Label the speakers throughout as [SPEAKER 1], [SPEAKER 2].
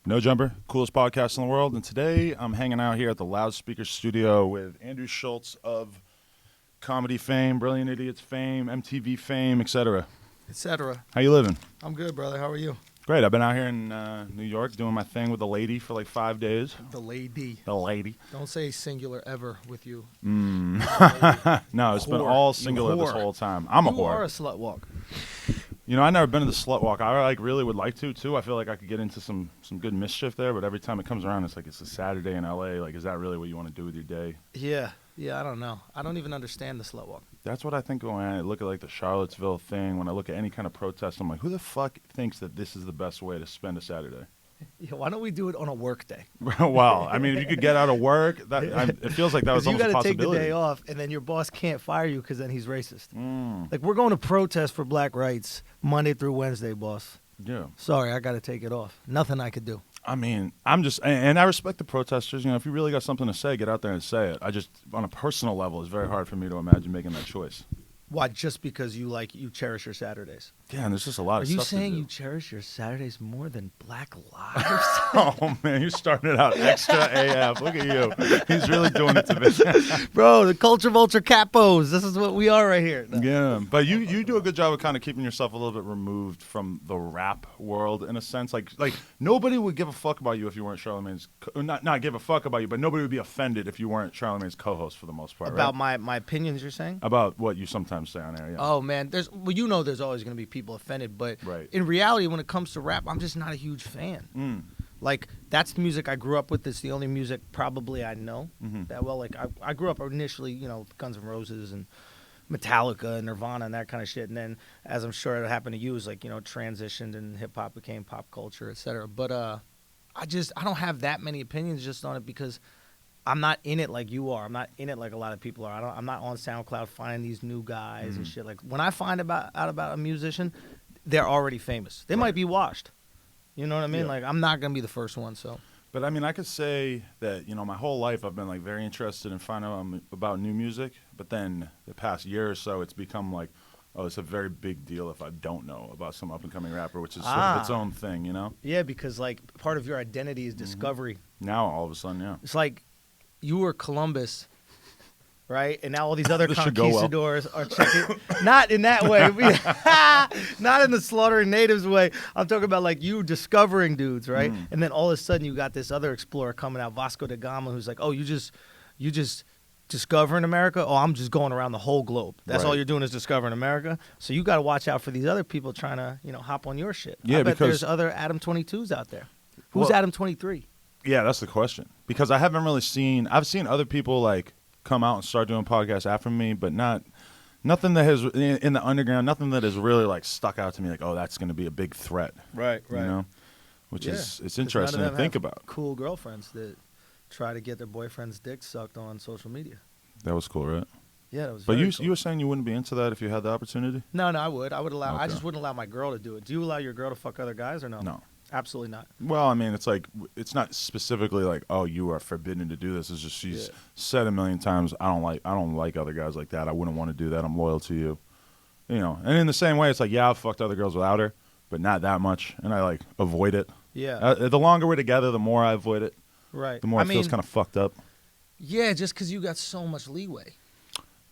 [SPEAKER 1] No Jumper, coolest podcast in the world. And today I'm hanging out here at the Loudspeaker Studio with Andrew Schulz of comedy fame, Brilliant Idiots fame, MTV fame, etc.
[SPEAKER 2] Etc.
[SPEAKER 1] How you living?
[SPEAKER 2] I'm good, brother. How are you?
[SPEAKER 1] Great. I've been out here in New York doing my thing with the lady for like 5 days.
[SPEAKER 2] The lady.
[SPEAKER 1] The lady.
[SPEAKER 2] Don't say singular ever with you.
[SPEAKER 1] No, it's been all singular this whole time. I'm a whore.
[SPEAKER 2] You are a slut walk.
[SPEAKER 1] You know, I've never been to the slut walk. I really would like to, too. I feel like I could get into some good mischief there, but every time it comes around, it's like it's a Saturday in L.A. Like, is that really what you want to do with your day?
[SPEAKER 2] Yeah, I don't know. I don't even understand the slut walk.
[SPEAKER 1] That's what I think when I look at, like, the Charlottesville thing. When I look at any kind of protest, I'm like, who the fuck thinks that this is the best way to spend a Saturday?
[SPEAKER 2] Yeah, why don't we do it on a work day?
[SPEAKER 1] Well, I mean, if you could get out of work, it feels like that was almost a possibility. You got to take the day
[SPEAKER 2] off, and then your boss can't fire you because then he's racist. Like, we're going to protest for black rights Monday through Wednesday, boss.
[SPEAKER 1] Yeah.
[SPEAKER 2] Sorry, I got to take it off. Nothing I could do.
[SPEAKER 1] I mean, and I respect the protesters. You know, if you really got something to say, get out there and say it. I just, on a personal level, it's very hard for me to imagine making that choice.
[SPEAKER 2] Why? Just because you cherish your Saturdays?
[SPEAKER 1] Yeah, and there's just a lot of
[SPEAKER 2] stuff. Are you
[SPEAKER 1] saying
[SPEAKER 2] saying you cherish your Saturdays more than Black lives?
[SPEAKER 1] Oh man, you're starting it out extra AF. Look at you. He's really doing it to me.
[SPEAKER 2] Bro, the culture vulture capos. This is what we are right here. No.
[SPEAKER 1] Yeah, but you do a good job of kind of keeping yourself a little bit removed from the rap world in a sense. Like nobody would give a fuck about you if you weren't Charlamagne's. Not give a fuck about you, but nobody would be offended if you weren't Charlamagne's co-host for the most part.
[SPEAKER 2] About
[SPEAKER 1] right?
[SPEAKER 2] my opinions, you're saying?
[SPEAKER 1] About what you sometimes say on air. Yeah.
[SPEAKER 2] Oh man, there's always going to be people offended, but in reality, when it comes to rap, I'm just not a huge fan. Like, that's the music I grew up with. It's the only music probably I know that well. Like, I grew up initially, Guns N' Roses and Metallica and Nirvana and that kind of shit. And then, as I'm sure it happened to you, is like, transitioned and hip-hop became pop culture, etc. But I don't have that many opinions just on it because I'm not in it like you are. I'm not in it like a lot of people are. I'm not on SoundCloud finding these new guys and shit. Like, when I find out about a musician, they're already famous. They might be washed. You know what I mean? Yeah. Like, I'm not going to be the first one, so.
[SPEAKER 1] But, I mean, I could say that, my whole life I've been, like, very interested in finding out about new music. But then the past year or so, it's become like, oh, it's a very big deal if I don't know about some up-and-coming rapper, which is sort of its own thing,
[SPEAKER 2] Yeah, because, like, part of your identity is discovery.
[SPEAKER 1] Now, all of a sudden, yeah.
[SPEAKER 2] It's like you were Columbus, right? And now all these other conquistadors are checking. Not in that way. Not in the slaughtering natives way. I'm talking about like you discovering dudes, right? And then all of a sudden you got this other explorer coming out, Vasco da Gama, who's like, oh, you just discovering America? Oh, I'm just going around the whole globe. That's all you're doing is discovering America. So you got to watch out for these other people trying to, hop on your shit.
[SPEAKER 1] Yeah,
[SPEAKER 2] I bet there's other Adam22s out there. Who's Adam23?
[SPEAKER 1] Yeah, that's the question. Because I haven't really seen. I've seen other people like come out and start doing podcasts after me, but nothing that has in the underground. Nothing that has really like stuck out to me. Like, oh, that's going to be a big threat.
[SPEAKER 2] Right.
[SPEAKER 1] Which is it's interesting to think about.
[SPEAKER 2] Cool girlfriends that try to get their boyfriend's dick sucked on social media.
[SPEAKER 1] That was cool, right?
[SPEAKER 2] Yeah, that was.
[SPEAKER 1] But
[SPEAKER 2] cool.
[SPEAKER 1] You were saying you wouldn't be into that if you had the opportunity?
[SPEAKER 2] No, I would. I would allow. Okay. I just wouldn't allow my girl to do it. Do you allow your girl to fuck other guys or no?
[SPEAKER 1] No.
[SPEAKER 2] Absolutely not.
[SPEAKER 1] Well, I mean, it's like it's not specifically like, oh, you are forbidden to do this. It's just she's said a million times, I don't like other guys like that. I wouldn't want to do that. I'm loyal to you, And in the same way, it's like, yeah, I've fucked other girls without her, but not that much, and I like avoid it.
[SPEAKER 2] Yeah.
[SPEAKER 1] The longer we're together, the more I avoid it.
[SPEAKER 2] Right.
[SPEAKER 1] The more it feels kind of fucked up.
[SPEAKER 2] Yeah, just because you got so much leeway.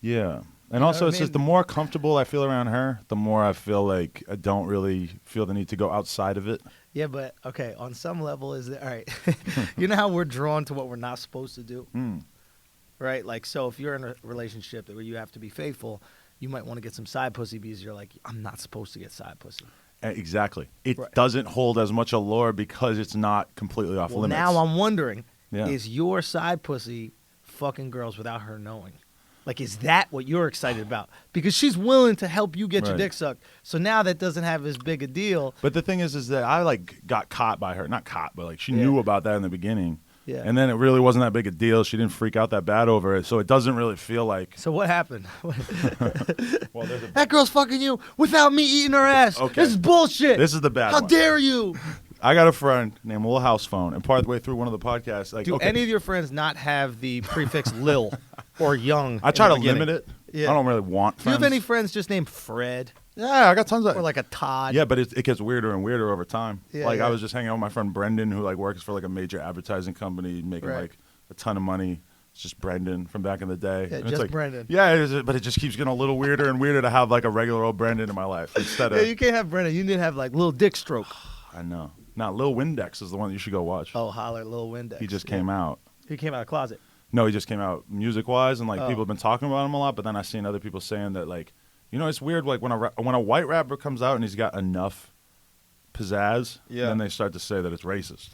[SPEAKER 1] Yeah. And also, it's just the more comfortable I feel around her, the more I feel like I don't really feel the need to go outside of it.
[SPEAKER 2] Yeah, but, okay, on some level, all right, you know how we're drawn to what we're not supposed to do? Right? Like, so if you're in a relationship where you have to be faithful, you might want to get some side pussy because you're like, I'm not supposed to get side pussy.
[SPEAKER 1] Exactly. It doesn't hold as much allure because it's not completely off limits.
[SPEAKER 2] Now I'm wondering, is your side pussy fucking girls without her knowing? Like, is that what you're excited about? Because she's willing to help you get your dick sucked. So now that doesn't have as big a deal.
[SPEAKER 1] But the thing is that I, like, got caught by her. Not caught, but, like, she knew about that in the beginning. Yeah. And then it really wasn't that big a deal. She didn't freak out that bad over it. So it doesn't really feel like...
[SPEAKER 2] So what happened? Well, that girl's fucking you without me eating her ass. Okay. This is bullshit.
[SPEAKER 1] This is the bad one.
[SPEAKER 2] How dare you?
[SPEAKER 1] I got a friend named Lil House Phone, and part of the way through one of the podcasts... like,
[SPEAKER 2] Do any of your friends not have the prefix Lil or Young?
[SPEAKER 1] I try to limit it. I don't really want friends.
[SPEAKER 2] Do you have any friends just named Fred?
[SPEAKER 1] Yeah, I got tons of.
[SPEAKER 2] Or like a Todd.
[SPEAKER 1] Yeah, but it gets weirder and weirder over time.
[SPEAKER 2] Yeah,
[SPEAKER 1] like I was just hanging out with my friend Brendan, who like works for like a major advertising company, making like a ton of money. It's just Brendan from back in the day.
[SPEAKER 2] Yeah,
[SPEAKER 1] and
[SPEAKER 2] just
[SPEAKER 1] it's like,
[SPEAKER 2] Brendan.
[SPEAKER 1] Yeah, but it just keeps getting a little weirder and weirder to have like a regular old Brendan in my life instead of.
[SPEAKER 2] Yeah, you can't have Brendan. You need to have like Lil Dick Stroke.
[SPEAKER 1] I know. Now, Lil Windex is the one that you should go watch.
[SPEAKER 2] Oh, holler, Lil Windex.
[SPEAKER 1] He just came out.
[SPEAKER 2] He came out of the closet.
[SPEAKER 1] No, he just came out music-wise, and like people have been talking about him a lot. But then I've seen other people saying that like, you know, it's weird. Like when a white rapper comes out and he's got enough pizzazz, then they start to say that it's racist.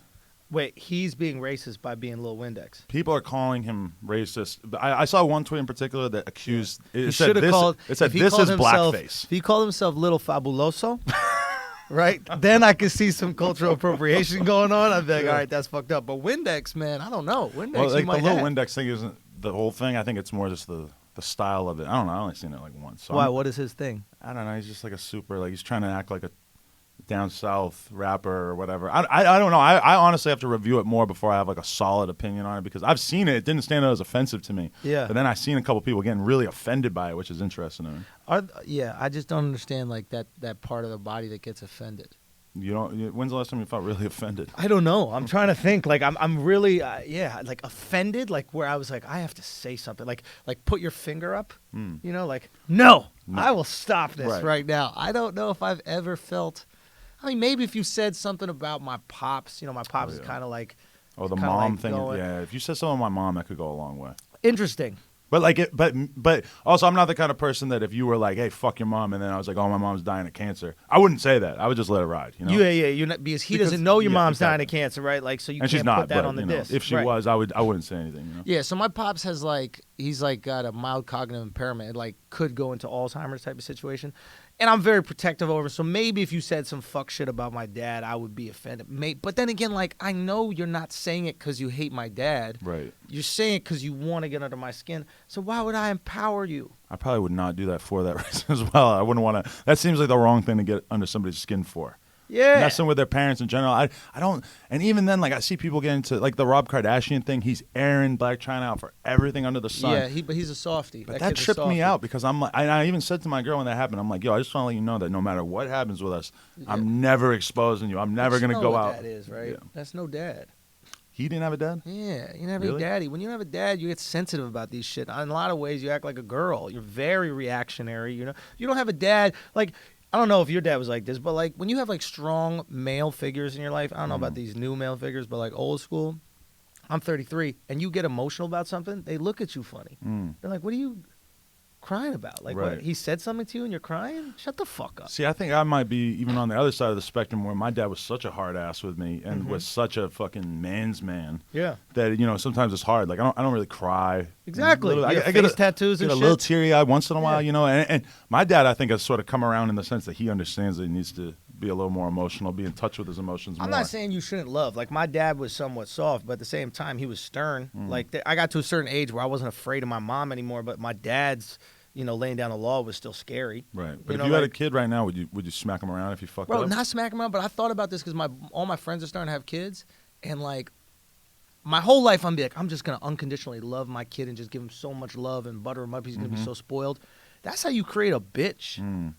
[SPEAKER 2] Wait, he's being racist by being Lil Windex.
[SPEAKER 1] People are calling him racist. I saw one tweet in particular that accused.
[SPEAKER 2] It
[SPEAKER 1] said
[SPEAKER 2] should have called.
[SPEAKER 1] It said this is blackface.
[SPEAKER 2] If he called himself Little Fabuloso, right? Then I could see some cultural appropriation going on. I'd be like, all right, that's fucked up. But Windex, man, I don't know. Windex,
[SPEAKER 1] well, like,
[SPEAKER 2] you might
[SPEAKER 1] the Lil
[SPEAKER 2] have.
[SPEAKER 1] Windex thing isn't the whole thing. I think it's more just the style of it. I don't know. I only seen it like once. So
[SPEAKER 2] Why? What is his thing?
[SPEAKER 1] I don't know. He's just like a super. Like he's trying to act like a down south rapper or whatever. I don't know. I honestly have to review it more before I have like a solid opinion on it because I've seen it. It didn't stand out as offensive to me.
[SPEAKER 2] Yeah.
[SPEAKER 1] But then I've seen a couple people getting really offended by it, which is interesting to me.
[SPEAKER 2] Yeah, I just don't understand like that part of the body that gets offended.
[SPEAKER 1] You don't. When's the last time you felt really offended?
[SPEAKER 2] I don't know. I'm trying to think. Like I'm really like offended. Like where I was like I have to say something. Like put your finger up. You know, like no, I will stop this right now. I don't know if I've ever felt. I mean, maybe if you said something about my pops, you know, my pops is kind of like.
[SPEAKER 1] Oh, the mom thing. Yeah, if you said something about my mom, that could go a long way.
[SPEAKER 2] Interesting.
[SPEAKER 1] But like it, but also, I'm not the kind of person that if you were like, "Hey, fuck your mom," and then I was like, "Oh, my mom's dying of cancer," I wouldn't say that. I would just let it ride. You know?
[SPEAKER 2] Yeah. You're not because he doesn't know your mom's dying of cancer, right? Like, so you can't put that on the disc.
[SPEAKER 1] If she was, I wouldn't say anything. You know?
[SPEAKER 2] Yeah. So my pops has he's got a mild cognitive impairment. It like could go into Alzheimer's type of situation. And I'm very protective over it. So maybe if you said some fuck shit about my dad, I would be offended. But then again, like, I know you're not saying it because you hate my dad.
[SPEAKER 1] Right.
[SPEAKER 2] You're saying it because you want to get under my skin. So why would I empower you?
[SPEAKER 1] I probably would not do that for that reason as well. I wouldn't want to. That seems like the wrong thing to get under somebody's skin for.
[SPEAKER 2] Yeah.
[SPEAKER 1] Messing with their parents in general. I don't. And even then, like, I see people get into, like, the Rob Kardashian thing. He's airing Blac Chyna out for everything under the sun.
[SPEAKER 2] Yeah, but he's a softie.
[SPEAKER 1] But that tripped me out because I'm like, I even said to my girl when that happened, I'm like, yo, I just want to let you know that no matter what happens with us, I'm never exposing you. I'm never going to go out.
[SPEAKER 2] That is, right? Yeah. That's no dad.
[SPEAKER 1] He didn't have a dad?
[SPEAKER 2] Yeah, you didn't have a daddy. When you don't have a dad, you get sensitive about these shit. In a lot of ways, you act like a girl. You're very reactionary. You know, you don't have a dad. Like, I don't know if your dad was like this, but like when you have like strong male figures in your life, I don't know about these new male figures, but like old school. I'm 33, and you get emotional about something, they look at you funny. They're like, "What are you crying about? Like, what, he said something to you and you're crying? Shut the fuck up."
[SPEAKER 1] See, I think I might be even on the other side of the spectrum where my dad was such a hard ass with me and was such a fucking man's man.
[SPEAKER 2] Yeah.
[SPEAKER 1] That, you know, sometimes it's hard. Like, I don't really cry.
[SPEAKER 2] Exactly. I get face tattoos and shit.
[SPEAKER 1] A little teary-eyed once in a while, you know. And my dad, I think, has sort of come around in the sense that he understands that he needs to be a little more emotional, be in touch with his emotions more.
[SPEAKER 2] I'm not saying you shouldn't love. Like, my dad was somewhat soft, but at the same time, he was stern. Like, I got to a certain age where I wasn't afraid of my mom anymore, but my dad's, you know, laying down the law was still scary.
[SPEAKER 1] Right. But if you had a kid right now, would you smack him around if you fucked up?
[SPEAKER 2] Bro, not smack him around, but I thought about this because all my friends are starting to have kids, and, like, my whole life I'm just going to unconditionally love my kid and just give him so much love and butter him up. He's going to be so spoiled. That's how you create a bitch.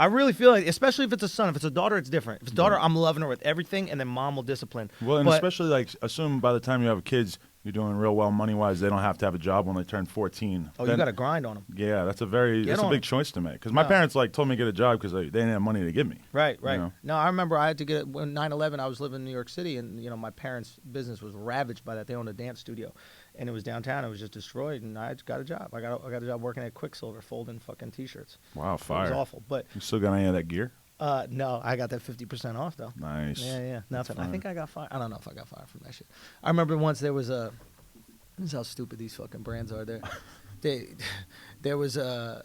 [SPEAKER 2] I really feel like, especially if it's a son. If it's a daughter, it's different. If it's a daughter, I'm loving her with everything, and then mom will discipline.
[SPEAKER 1] Well, and especially, like, assume by the time you have kids, you're doing real well money-wise. They don't have to have a job when they turn 14.
[SPEAKER 2] Oh, then, you got to grind on them.
[SPEAKER 1] Yeah, that's a big choice to make. Because my parents, like, told me to get a job because they didn't have money to give me.
[SPEAKER 2] Right.
[SPEAKER 1] You know?
[SPEAKER 2] No, I remember I had to get, when 9/11, I was living in New York City, and, you know, my parents' business was ravaged by that. They owned a dance studio, and it was downtown. It was just destroyed, and I got a job. I got a job working at Quicksilver, folding fucking T-shirts.
[SPEAKER 1] Wow, fire.
[SPEAKER 2] It was awful. But
[SPEAKER 1] you still got any of that gear?
[SPEAKER 2] No, I got that 50% off, though.
[SPEAKER 1] Nice.
[SPEAKER 2] Yeah. Nothing. I think I got fired. I don't know if I got fired from that shit. I remember once there was a... This is how stupid these fucking brands are. There was a...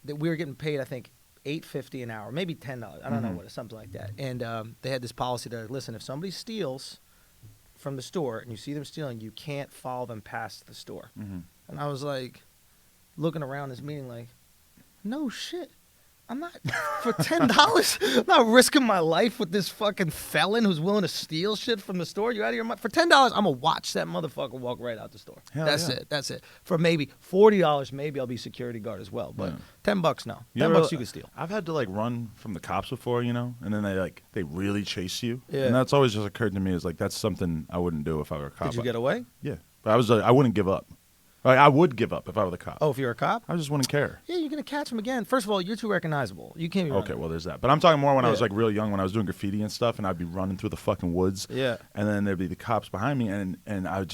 [SPEAKER 2] We were getting paid, I think, $8.50 an hour, maybe $10. I don't know what it's something like that. And they had this policy that, listen, if somebody steals from the store and you see them stealing, you can't follow them past the store. And I was like, looking around this meeting like, no shit. I'm not for $10. I'm not risking my life with this fucking felon who's willing to steal shit from the store. You out of your mind? For $10, I'm gonna watch that motherfucker walk right out the store. That's it. That's it. For maybe $40, maybe I'll be security guard as well. But $10, no. $10 you can steal.
[SPEAKER 1] I've had to like run from the cops before, you know, and then they really chase you.
[SPEAKER 2] Yeah.
[SPEAKER 1] And that's always just occurred to me is like that's something I wouldn't do if I were a cop.
[SPEAKER 2] Did you get away?
[SPEAKER 1] Yeah, but I wouldn't give up. Like, I would give up if I were the cop.
[SPEAKER 2] Oh, if you're a cop?
[SPEAKER 1] I just wouldn't care.
[SPEAKER 2] Yeah, you're going to catch him again. First of all, you're too recognizable. You can't be
[SPEAKER 1] Okay,
[SPEAKER 2] running.
[SPEAKER 1] well, there's that. But I'm talking more when I was like real young, when I was doing graffiti and stuff, and I'd be running through the fucking woods.
[SPEAKER 2] Yeah.
[SPEAKER 1] And then there'd be the cops behind me, and I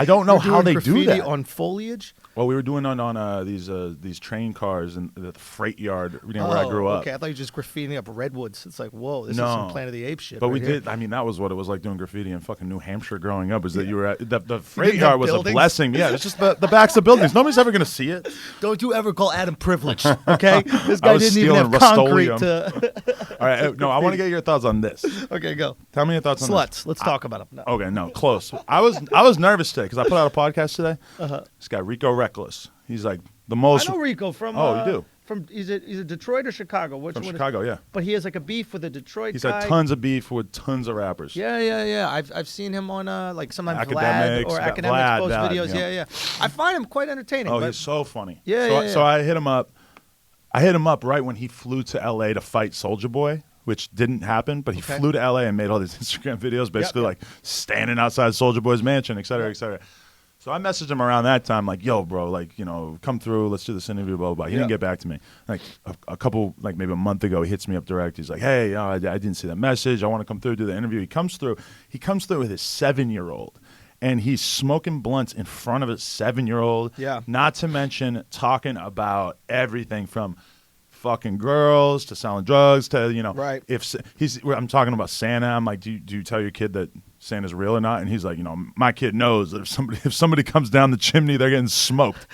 [SPEAKER 1] don't know how they do that.
[SPEAKER 2] On foliage?
[SPEAKER 1] Well, we were doing on these train cars in the freight yard, you know, where I grew up.
[SPEAKER 2] Okay, I thought you were just graffitiing up redwoods. It's like, whoa, this is some Planet of the Apes shit.
[SPEAKER 1] But
[SPEAKER 2] right
[SPEAKER 1] we
[SPEAKER 2] here.
[SPEAKER 1] did. I mean, that was what it was like doing graffiti in fucking New Hampshire growing up. Was that you were at the freight yard was a blessing. Yeah, it's just the backs of buildings. Nobody's ever gonna see it.
[SPEAKER 2] Don't you ever call Adam privileged? Okay, this guy didn't even have concrete to.
[SPEAKER 1] All right, no, I want to get your thoughts on this.
[SPEAKER 2] Okay, go.
[SPEAKER 1] Tell me your thoughts on
[SPEAKER 2] sluts. Let's talk about them. No.
[SPEAKER 1] Okay, no, close. I was nervous today because I put out a podcast today. This guy Rico Reckless. He's like the most.
[SPEAKER 2] I know Rico from.
[SPEAKER 1] Oh, you do.
[SPEAKER 2] From is it Detroit or Chicago? Which
[SPEAKER 1] from
[SPEAKER 2] one
[SPEAKER 1] Chicago, yeah.
[SPEAKER 2] But he has like a beef with a Detroit
[SPEAKER 1] He's
[SPEAKER 2] guy.
[SPEAKER 1] had tons of beef with tons of rappers.
[SPEAKER 2] Yeah. I've seen him on like sometimes
[SPEAKER 1] Academics,
[SPEAKER 2] Vlad or Academics post
[SPEAKER 1] Vlad,
[SPEAKER 2] videos. Yeah. I find him quite entertaining.
[SPEAKER 1] Oh, he's so funny.
[SPEAKER 2] Yeah.
[SPEAKER 1] So I hit him up. I hit him up right when he flew to L.A. to fight Soulja Boy, which didn't happen. But he flew to L.A. and made all these Instagram videos, basically like standing outside Soulja Boy's mansion, et cetera, et cetera. So I messaged him around that time, like, yo, bro, like, you know, come through. Let's do this interview, blah, blah, blah. He didn't get back to me. Like, a couple, like, maybe a month ago, he hits me up direct. He's like, hey, I didn't see that message. I want to come through, do the interview. He comes through with his 7-year-old. And he's smoking blunts in front of his 7-year-old. Yeah. Not to mention talking about everything from fucking girls to selling drugs to, you know.
[SPEAKER 2] Right.
[SPEAKER 1] I'm talking about Santa. I'm like, do you tell your kid that Santa's real or not? And he's like, you know, my kid knows that if somebody comes down the chimney, they're getting smoked.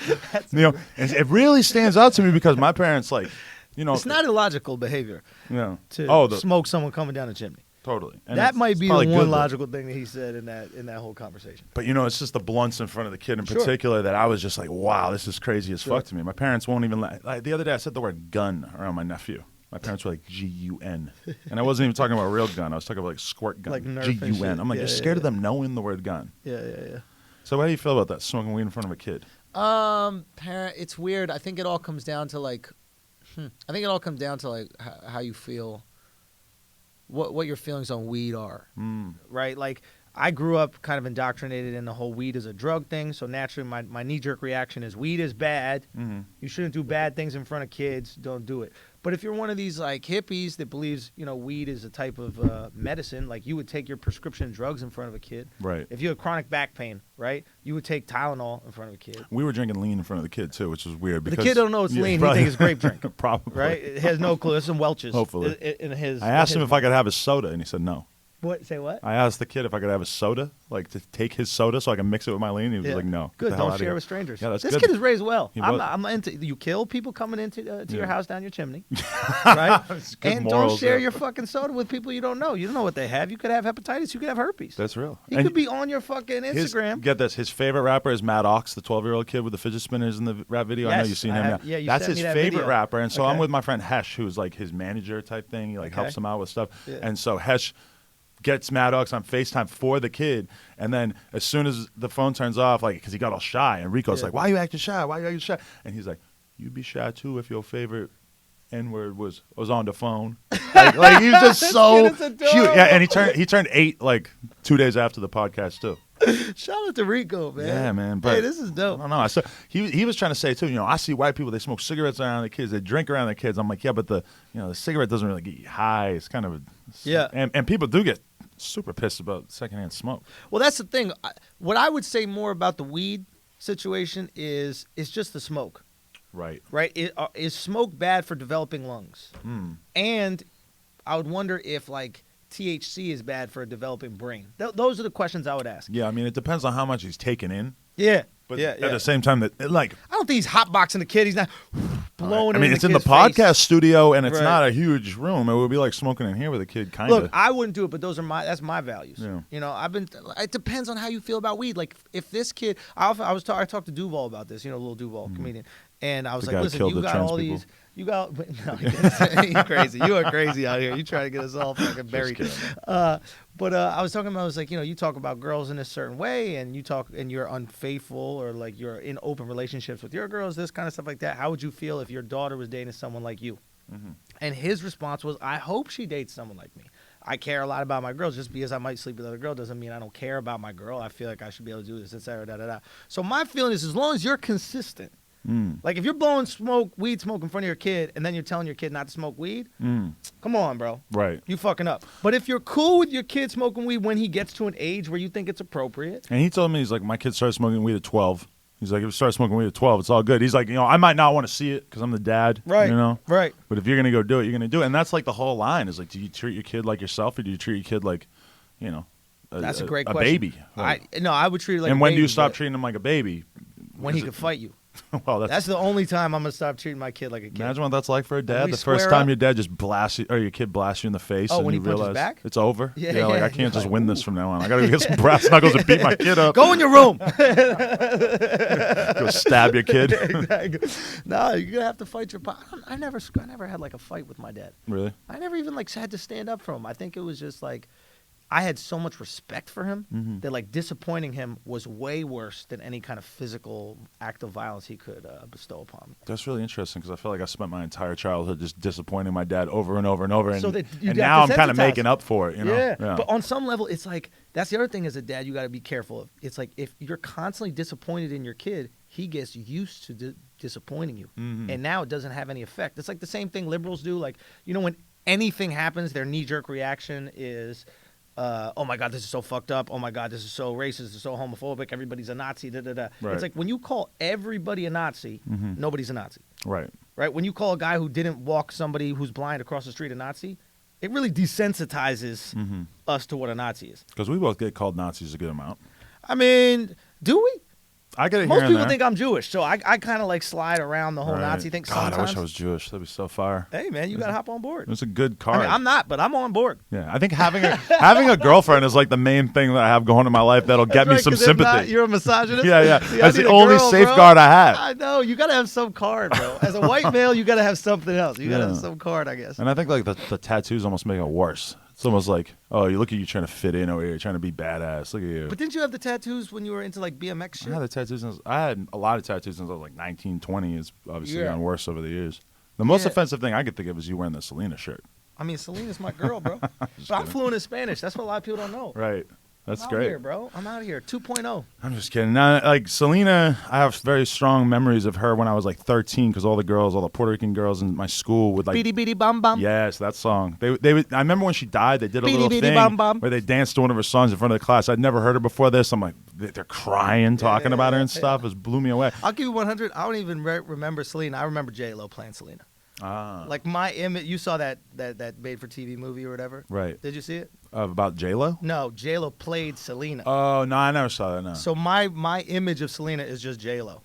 [SPEAKER 1] You know, and it really stands out to me because my parents, like, you know,
[SPEAKER 2] it's not illogical behavior.
[SPEAKER 1] Yeah.
[SPEAKER 2] To smoke someone coming down the chimney.
[SPEAKER 1] Totally. And
[SPEAKER 2] that might be the one logical thing that he said in that whole conversation.
[SPEAKER 1] But, you know, it's just the blunts in front of the kid in particular that I was just like, wow, this is crazy as fuck to me. My parents won't even like the other day I said the word gun around my nephew. My parents were like, G-U-N. And I wasn't even talking about a real gun. I was talking about like squirt gun.
[SPEAKER 2] Like Nerf
[SPEAKER 1] G-U-N. I'm like, you're scared of them knowing the word gun.
[SPEAKER 2] Yeah.
[SPEAKER 1] So how do you feel about that, smoking weed in front of a kid?
[SPEAKER 3] It's weird. I think it all comes down to like how you feel, what your feelings on weed are.
[SPEAKER 2] Right? Like, I grew up kind of indoctrinated in the whole weed is a drug thing, so naturally my knee-jerk reaction is weed is bad. Mm-hmm. You shouldn't do bad things in front of kids. Don't do it. But if you're one of these like hippies that believes, you know, weed is a type of medicine, like you would take your prescription drugs in front of a kid.
[SPEAKER 1] Right.
[SPEAKER 2] If you have chronic back pain, right, you would take Tylenol in front of a kid.
[SPEAKER 1] We were drinking lean in front of the kid too, which was weird. Because
[SPEAKER 2] the kid don't know it's lean. He thinks it's grape drink.
[SPEAKER 1] Probably.
[SPEAKER 2] Right. It has no clue. There's some Welch's.
[SPEAKER 1] Hopefully.
[SPEAKER 2] I
[SPEAKER 1] asked him if I could have his soda, and he said no.
[SPEAKER 2] What? Say what?
[SPEAKER 1] I asked the kid if I could have a soda, like to take his soda so I can mix it with my lean. He was like, no.
[SPEAKER 2] Good. Don't share with strangers.
[SPEAKER 1] Yeah, that's
[SPEAKER 2] this
[SPEAKER 1] good.
[SPEAKER 2] Kid is raised well. I'm into you kill people coming into to your house down your chimney, right? And morals, don't share your fucking soda with people you don't know. You don't know what they have. You could have hepatitis. You could have herpes.
[SPEAKER 1] That's real.
[SPEAKER 2] He could be on your fucking Instagram.
[SPEAKER 1] Get this. His favorite rapper is Matt Ox, the 12-year-old kid with the fidget spinners in the rap video.
[SPEAKER 2] Yes,
[SPEAKER 1] I know you've seen him.
[SPEAKER 2] Yeah,
[SPEAKER 1] that's his favorite rapper. And so I'm with my friend Hesh, who's like his manager type thing. He like helps him out with stuff. Yeah. And so Hesh gets Maddox on FaceTime for the kid, and then as soon as the phone turns off, like, because he got all shy, and Rico's like, why are you acting shy? Why are you acting shy? And he's like, you'd be shy too if your favorite N-word was on the phone. like he was just so cute. Yeah, and he turned 8 like 2 days after the podcast too.
[SPEAKER 2] Shout out to Rico, man.
[SPEAKER 1] Yeah, man. But
[SPEAKER 2] hey, this is dope.
[SPEAKER 1] I don't know. So he was trying to say too. You know, I see white people, they smoke cigarettes around their kids, they drink around their kids. I'm like, yeah, but the cigarette doesn't really get you high. It's kind of and people do get super pissed about secondhand smoke.
[SPEAKER 2] Well, that's the thing. What I would say more about the weed situation is just the smoke.
[SPEAKER 1] Right.
[SPEAKER 2] Is smoke bad for developing lungs? And I would wonder if like THC is bad for a developing brain. Those are the questions I would ask.
[SPEAKER 1] Yeah, I mean, it depends on how much he's taking in.
[SPEAKER 2] Yeah.
[SPEAKER 1] But at the same time, I don't
[SPEAKER 2] think he's hotboxing the kid. He's not blowing.
[SPEAKER 1] I mean, it's in the podcast studio, and it's not a huge room. It would be like smoking in here with a kid, kind of.
[SPEAKER 2] Look, I wouldn't do it, but that's my values.
[SPEAKER 1] Yeah.
[SPEAKER 2] You know, it depends on how you feel about weed. Like if this kid, I talked to Duval about this. You know, little Duval comedian, And I was
[SPEAKER 1] The
[SPEAKER 2] like,
[SPEAKER 1] guy
[SPEAKER 2] listen,
[SPEAKER 1] killed
[SPEAKER 2] you
[SPEAKER 1] the
[SPEAKER 2] got
[SPEAKER 1] trans
[SPEAKER 2] all
[SPEAKER 1] people.
[SPEAKER 2] these. You got no, you're crazy. You are crazy out here. You trying to get us all fucking buried. But I was talking about, I was like, you talk about girls in a certain way, and you're unfaithful, or like you're in open relationships with your girls, this kind of stuff like that. How would you feel if your daughter was dating someone like you? Mm-hmm. And his response was, I hope she dates someone like me. I care a lot about my girls. Just because I might sleep with other girl doesn't mean I don't care about my girl. I feel like I should be able to do this, etc. Da da da. So my feeling is, as long as you're consistent. Like if you're blowing weed smoke in front of your kid, and then you're telling your kid not to smoke weed, come on, bro.
[SPEAKER 1] Right.
[SPEAKER 2] You fucking up. But if you're cool with your kid smoking weed when he gets to an age where you think it's appropriate.
[SPEAKER 1] And he told me, he's like, my kid started smoking weed at 12. He's like, if you start smoking weed at 12, it's all good. He's like, I might not want to see it because I'm the dad.
[SPEAKER 2] Right. Right.
[SPEAKER 1] But if you're going to go do it, you're going to do it. And that's like the whole line is like, do you treat your kid like yourself, or do you treat your kid like,
[SPEAKER 2] that's a great question.
[SPEAKER 1] A baby? Like,
[SPEAKER 2] I would treat it like
[SPEAKER 1] and
[SPEAKER 2] a
[SPEAKER 1] when
[SPEAKER 2] baby,
[SPEAKER 1] do you stop treating him like a baby?
[SPEAKER 2] When he could fight you.
[SPEAKER 1] Well,
[SPEAKER 2] that's the only time I'm gonna stop treating my kid like a kid.
[SPEAKER 1] Imagine what that's like for a dad. The first time your dad just blasts you, or your kid blasts you in the face, and
[SPEAKER 2] when
[SPEAKER 1] you
[SPEAKER 2] he punches
[SPEAKER 1] realize
[SPEAKER 2] back?
[SPEAKER 1] it's over.
[SPEAKER 2] Yeah,
[SPEAKER 1] like I can't just win this from now on. I gotta get some brass knuckles and beat my kid up.
[SPEAKER 2] Go in your room.
[SPEAKER 1] Go stab your kid.
[SPEAKER 2] Exactly. No, you're gonna have to fight your. I never had like a fight with my dad.
[SPEAKER 1] Really?
[SPEAKER 2] I never even like had to stand up for him. I think it was just like, I had so much respect for him that like disappointing him was way worse than any kind of physical act of violence he could bestow upon me.
[SPEAKER 1] That's really interesting, because I feel like I spent my entire childhood just disappointing my dad over and over and over, and,
[SPEAKER 2] So that
[SPEAKER 1] and now I'm kind of making up for it.
[SPEAKER 2] Yeah, but on some level, it's like, that's the other thing as a dad you got to be careful of. It's like, if you're constantly disappointed in your kid, he gets used to disappointing you, and now it doesn't have any effect. It's like the same thing liberals do. Like, when anything happens, their knee-jerk reaction is, oh my God, this is so fucked up. Oh my God, this is so racist. This is so homophobic. Everybody's a Nazi. Da, da, da.
[SPEAKER 1] Right.
[SPEAKER 2] It's like when you call everybody a Nazi, nobody's a Nazi.
[SPEAKER 1] Right.
[SPEAKER 2] Right. When you call a guy who didn't walk somebody who's blind across the street a Nazi, it really desensitizes us to what a Nazi is.
[SPEAKER 1] Because we both get called Nazis a good amount.
[SPEAKER 2] I mean, do we?
[SPEAKER 1] I get it.
[SPEAKER 2] Most
[SPEAKER 1] here and
[SPEAKER 2] people
[SPEAKER 1] there.
[SPEAKER 2] think I'm Jewish, so I kind of like slide around the whole
[SPEAKER 1] Right.
[SPEAKER 2] Nazi thing.
[SPEAKER 1] God,
[SPEAKER 2] Sometimes.
[SPEAKER 1] I wish I was Jewish. That'd be so fire.
[SPEAKER 2] Hey man, you gotta hop on board.
[SPEAKER 1] It's a good card.
[SPEAKER 2] I mean, I'm not, but I'm on board.
[SPEAKER 1] Yeah, I think having a girlfriend is like the main thing that I have going in my life that'll get me
[SPEAKER 2] Right,
[SPEAKER 1] some
[SPEAKER 2] 'cause if
[SPEAKER 1] sympathy.
[SPEAKER 2] not, you're a misogynist.
[SPEAKER 1] Yeah.
[SPEAKER 2] See,
[SPEAKER 1] That's
[SPEAKER 2] I
[SPEAKER 1] the
[SPEAKER 2] need a
[SPEAKER 1] only
[SPEAKER 2] girl,
[SPEAKER 1] safeguard
[SPEAKER 2] bro.
[SPEAKER 1] I have.
[SPEAKER 2] I know. You gotta have some card, bro. As a white male, you gotta have something else. You gotta have some card, I guess.
[SPEAKER 1] And I think like the tattoos almost make it worse. It's almost like, oh, you look at you trying to fit in over here, trying to be badass. Look at you.
[SPEAKER 2] But didn't you have the tattoos when you were into like BMX shit?
[SPEAKER 1] I had the tattoos. I had a lot of tattoos since I was like 19, 20. It's obviously gotten worse over the years. The most offensive thing I could think of is you wearing the Selena shirt.
[SPEAKER 2] I mean, Selena's my girl, bro. But I'm fluent in Spanish. That's what a lot of people don't know.
[SPEAKER 1] Right. That's
[SPEAKER 2] I'm
[SPEAKER 1] great.
[SPEAKER 2] out here, bro. I'm out here. 2.0.
[SPEAKER 1] I'm just kidding. Now, like Selena, I have very strong memories of her when I was like 13, because all the Puerto Rican girls in my school would like.
[SPEAKER 2] Beady beady bum bum.
[SPEAKER 1] Yes, that song. They would, I remember when she died, they did a little
[SPEAKER 2] Beady
[SPEAKER 1] thing
[SPEAKER 2] bum bum.
[SPEAKER 1] where they danced to one of her songs in front of the class. I'd never heard her before this. I'm like, they're crying, talking about her and stuff. It blew me away.
[SPEAKER 2] I'll give you 100. I don't even remember Selena. I remember J-Lo playing Selena. Like my image. You saw that made-for-TV movie or whatever.
[SPEAKER 1] Right.
[SPEAKER 2] Did you see it?
[SPEAKER 1] About J-Lo?
[SPEAKER 2] No, J-Lo played Selena.
[SPEAKER 1] Oh, no, I never saw that, no.
[SPEAKER 2] So my image of Selena is just J-Lo.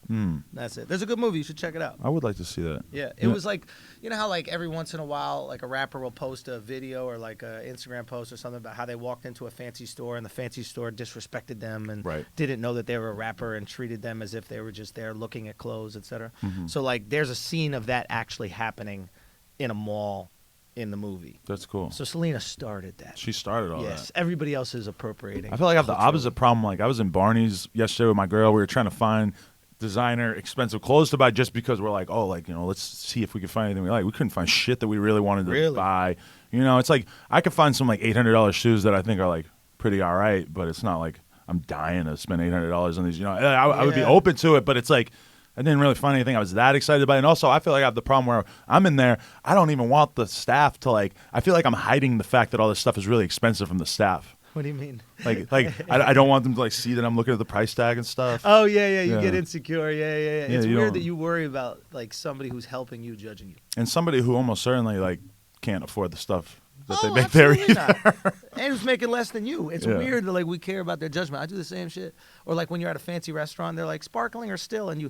[SPEAKER 2] That's it. There's a good movie. You should check it out.
[SPEAKER 1] I would like to see that.
[SPEAKER 2] Yeah. It was like, you know how like every once in a while, like a rapper will post a video or like an Instagram post or something about how they walked into a fancy store and the fancy store disrespected them and didn't know that they were a rapper and treated them as if they were just there looking at clothes, etc. So like there's a scene of that actually happening in a mall in the movie.
[SPEAKER 1] That's cool.
[SPEAKER 2] So Selena started that.
[SPEAKER 1] She started all that.
[SPEAKER 2] Yes. Everybody else is appropriating.
[SPEAKER 1] I feel like I have the opposite problem. Like I was in Barney's yesterday with my girl. We were trying to find designer, expensive clothes to buy just because we're like, oh, like, let's see if we can find anything we like. We couldn't find shit that we really wanted to buy. It's like I could find some like $800 shoes that I think are like pretty all right, but it's not like I'm dying to spend $800 on these. I would be open to it, but it's like I didn't really find anything I was that excited about. And also, I feel like I have the problem where I'm in there. I don't even want the staff to like. I feel like I'm hiding the fact that all this stuff is really expensive from the staff.
[SPEAKER 2] What do you mean?
[SPEAKER 1] Like I don't want them to like see that I'm looking at the price tag and stuff.
[SPEAKER 2] Oh yeah. You get insecure. Yeah. It's
[SPEAKER 1] you
[SPEAKER 2] weird
[SPEAKER 1] don't-
[SPEAKER 2] that you worry about like somebody who's helping you judging you.
[SPEAKER 1] And somebody who almost certainly like can't afford the stuff that they make
[SPEAKER 2] absolutely
[SPEAKER 1] there either.
[SPEAKER 2] not. And who's making less than you. It's weird that like we care about their judgment. I do the same shit. Or like when you're at a fancy restaurant, they're like sparkling or still, and you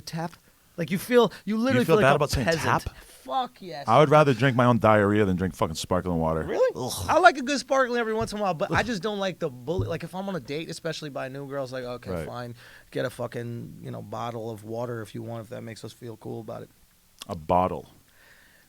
[SPEAKER 2] tap. Like you literally
[SPEAKER 1] feel
[SPEAKER 2] like
[SPEAKER 1] bad
[SPEAKER 2] a
[SPEAKER 1] about saying
[SPEAKER 2] peasant.
[SPEAKER 1] tap?
[SPEAKER 2] Fuck yes.
[SPEAKER 1] I would rather drink my own diarrhea than drink fucking sparkling water.
[SPEAKER 2] Really? Ugh. I like a good sparkling every once in a while, but I just don't like the bullet. Like if I'm on a date, especially by a new girl, it's like, okay, fine, get a fucking bottle of water if you want, if that makes us feel cool about it.
[SPEAKER 1] A bottle,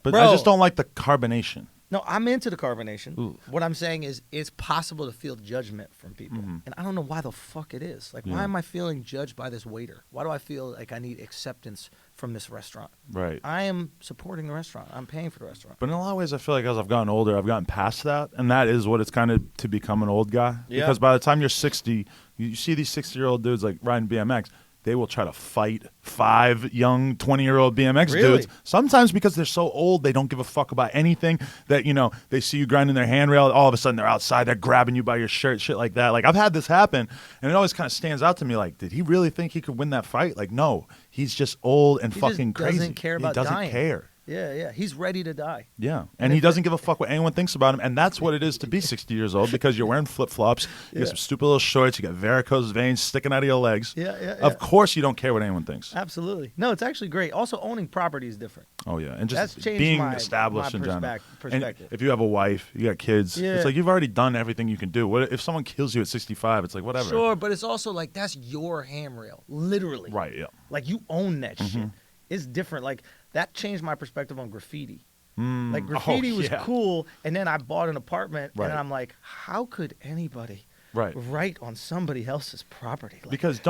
[SPEAKER 1] but
[SPEAKER 2] Bro.
[SPEAKER 1] I just don't like the carbonation.
[SPEAKER 2] No, I'm into the carbonation.
[SPEAKER 1] Ooh.
[SPEAKER 2] What I'm saying is it's possible to feel judgment from people. And I don't know why the fuck it is. Like, why am I feeling judged by this waiter? Why do I feel like I need acceptance from this restaurant?
[SPEAKER 1] Right.
[SPEAKER 2] I am supporting the restaurant. I'm paying for the restaurant.
[SPEAKER 1] But in a lot of ways, I feel like as I've gotten older, I've gotten past that. And that is what it's kind of to become an old guy.
[SPEAKER 2] Yeah.
[SPEAKER 1] Because by the time you're 60, you see these 60-year-old dudes like riding BMX. They will try to fight 5 young 20-year-old BMX dudes. Sometimes because they're so old, they don't give a fuck about anything. That, they see you grinding their handrail. All of a sudden, they're outside. They're grabbing you by your shirt, shit like that. Like, I've had this happen, and it always kind of stands out to me. Like, did he really think he could win that fight? Like, no. He's just old and fucking crazy.
[SPEAKER 2] He doesn't care about dying.
[SPEAKER 1] He doesn't care.
[SPEAKER 2] Yeah. He's ready to die.
[SPEAKER 1] Yeah. And he doesn't give a fuck what anyone thinks about him. And that's what it is to be 60 years old, because you're wearing flip-flops. You got some stupid little shorts. You got varicose veins sticking out of your legs.
[SPEAKER 2] Yeah.
[SPEAKER 1] Of course you don't care what anyone thinks.
[SPEAKER 2] Absolutely. No, it's actually great. Also, owning property is different.
[SPEAKER 1] Oh, yeah. And just
[SPEAKER 2] That's
[SPEAKER 1] being
[SPEAKER 2] my
[SPEAKER 1] established in general.
[SPEAKER 2] Perspective.
[SPEAKER 1] And if you have a wife, you got kids, it's like you've already done everything you can do. What if someone kills you at 65? It's like, whatever.
[SPEAKER 2] Sure, but it's also like that's your handrail. Literally.
[SPEAKER 1] Right, yeah.
[SPEAKER 2] Like you own that shit. It's different. Like that changed my perspective on graffiti. Like graffiti was cool, and then I bought an apartment, and I'm like, how could anybody write on somebody else's property? Like,
[SPEAKER 1] because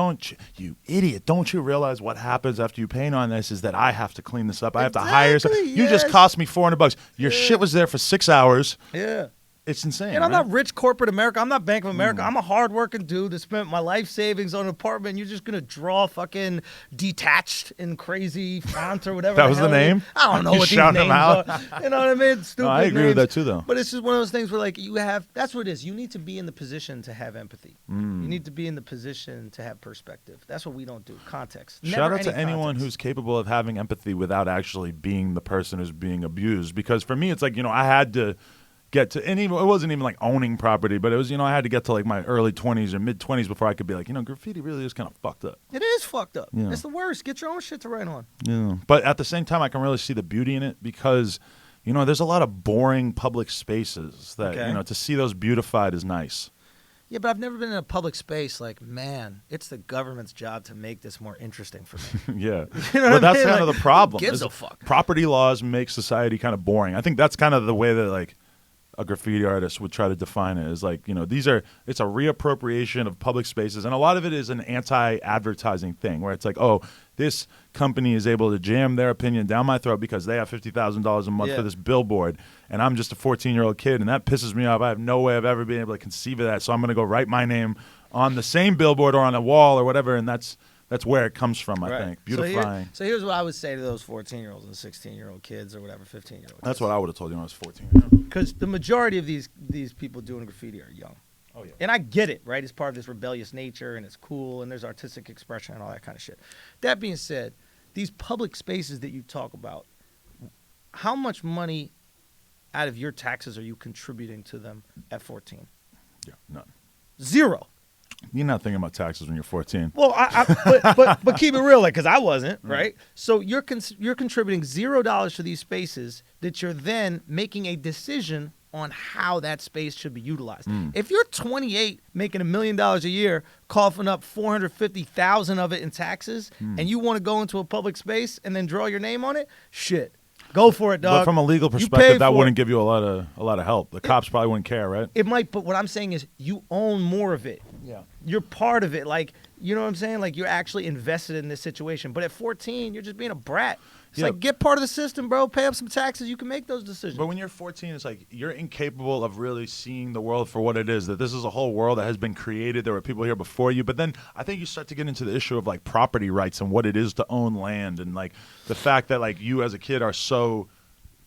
[SPEAKER 1] you idiot, don't you realize what happens after you paint on this is that I have to clean this up. I have to hire someone. You just cost me $400. Your shit was there for 6 hours.
[SPEAKER 2] Yeah.
[SPEAKER 1] It's insane.
[SPEAKER 2] And I'm not rich corporate America. I'm not Bank of America. I'm a hardworking dude that spent my life savings on an apartment. And you're just going to draw fucking detached and crazy font or whatever.
[SPEAKER 1] That was the name?
[SPEAKER 2] I don't know what these names are. You know what I mean? Stupid
[SPEAKER 1] I agree
[SPEAKER 2] names.
[SPEAKER 1] with that too, though.
[SPEAKER 2] But it's just one of those things where, like, that's what it is. You need to be in the position to have empathy. You need to be in the position to have perspective. That's what we don't do. Context.
[SPEAKER 1] Shout out to anyone who's capable of having empathy without actually being the person who's being abused. Because for me, it's like, I had to get to, and even, it wasn't even like owning property, but it was, I had to get to like my early 20s or mid 20s before I could be like, graffiti really is kind of fucked up.
[SPEAKER 2] It is fucked up.
[SPEAKER 1] Yeah.
[SPEAKER 2] It's the worst. Get your own shit to write on.
[SPEAKER 1] Yeah. But at the same time, I can really see the beauty in it because, there's a lot of boring public spaces that, to see those beautified is nice.
[SPEAKER 2] Yeah, but I've never been in a public space like, man, it's the government's job to make this more interesting for me.
[SPEAKER 1] Yeah. But that's kind of the problem.
[SPEAKER 2] Who gives a fuck?
[SPEAKER 1] Property laws make society kind of boring. I think that's kind of the way that, like, a graffiti artist would try to define it, is like, it's a reappropriation of public spaces. And a lot of it is an anti-advertising thing where it's like, oh, this company is able to jam their opinion down my throat because they have $50,000 a month for this billboard. And I'm just a 14-year-old kid, and that pisses me off. I have no way of ever being able to conceive of that. So I'm going to go write my name on the same billboard or on a wall or whatever. And that's where it comes from, I think. Beautifying.
[SPEAKER 2] So here's what I would say to those 14-year-olds and 16-year-old kids or whatever, 15-year-olds.
[SPEAKER 1] That's what I would have told you when I was 14.
[SPEAKER 2] Because the majority of these people doing graffiti are young.
[SPEAKER 1] Oh, yeah.
[SPEAKER 2] And I get it, right? It's part of this rebellious nature, and it's cool, and there's artistic expression and all that kind of shit. That being said, these public spaces that you talk about, how much money out of your taxes are you contributing to them at 14?
[SPEAKER 1] Yeah, none.
[SPEAKER 2] Zero.
[SPEAKER 1] You're not thinking about taxes when you're 14.
[SPEAKER 2] Well, but keep it real, like, because I wasn't, right? So you're contributing $0 to these spaces that you're then making a decision on how that space should be utilized. If you're 28 making $1 million a year, coughing up $450,000 of it in taxes, and you want to go into a public space and then draw your name on it, shit. Go for it, dog.
[SPEAKER 1] But from a legal perspective, that wouldn't give you a lot of help. The cops probably wouldn't care, right?
[SPEAKER 2] It might, but what I'm saying is you own more of it.
[SPEAKER 1] Yeah.
[SPEAKER 2] You're part of it. Like, you know what I'm saying? Like, you're actually invested in this situation. But at 14, you're just being a brat. It's like, get part of the system, bro. Pay up some taxes. You can make those decisions.
[SPEAKER 1] But when you're 14, it's like you're incapable of really seeing the world for what it is, that this is a whole world that has been created. There were people here before you. But then I think you start to get into the issue of, like, property rights and what it is to own land, and, like, the fact that, like, you as a kid are so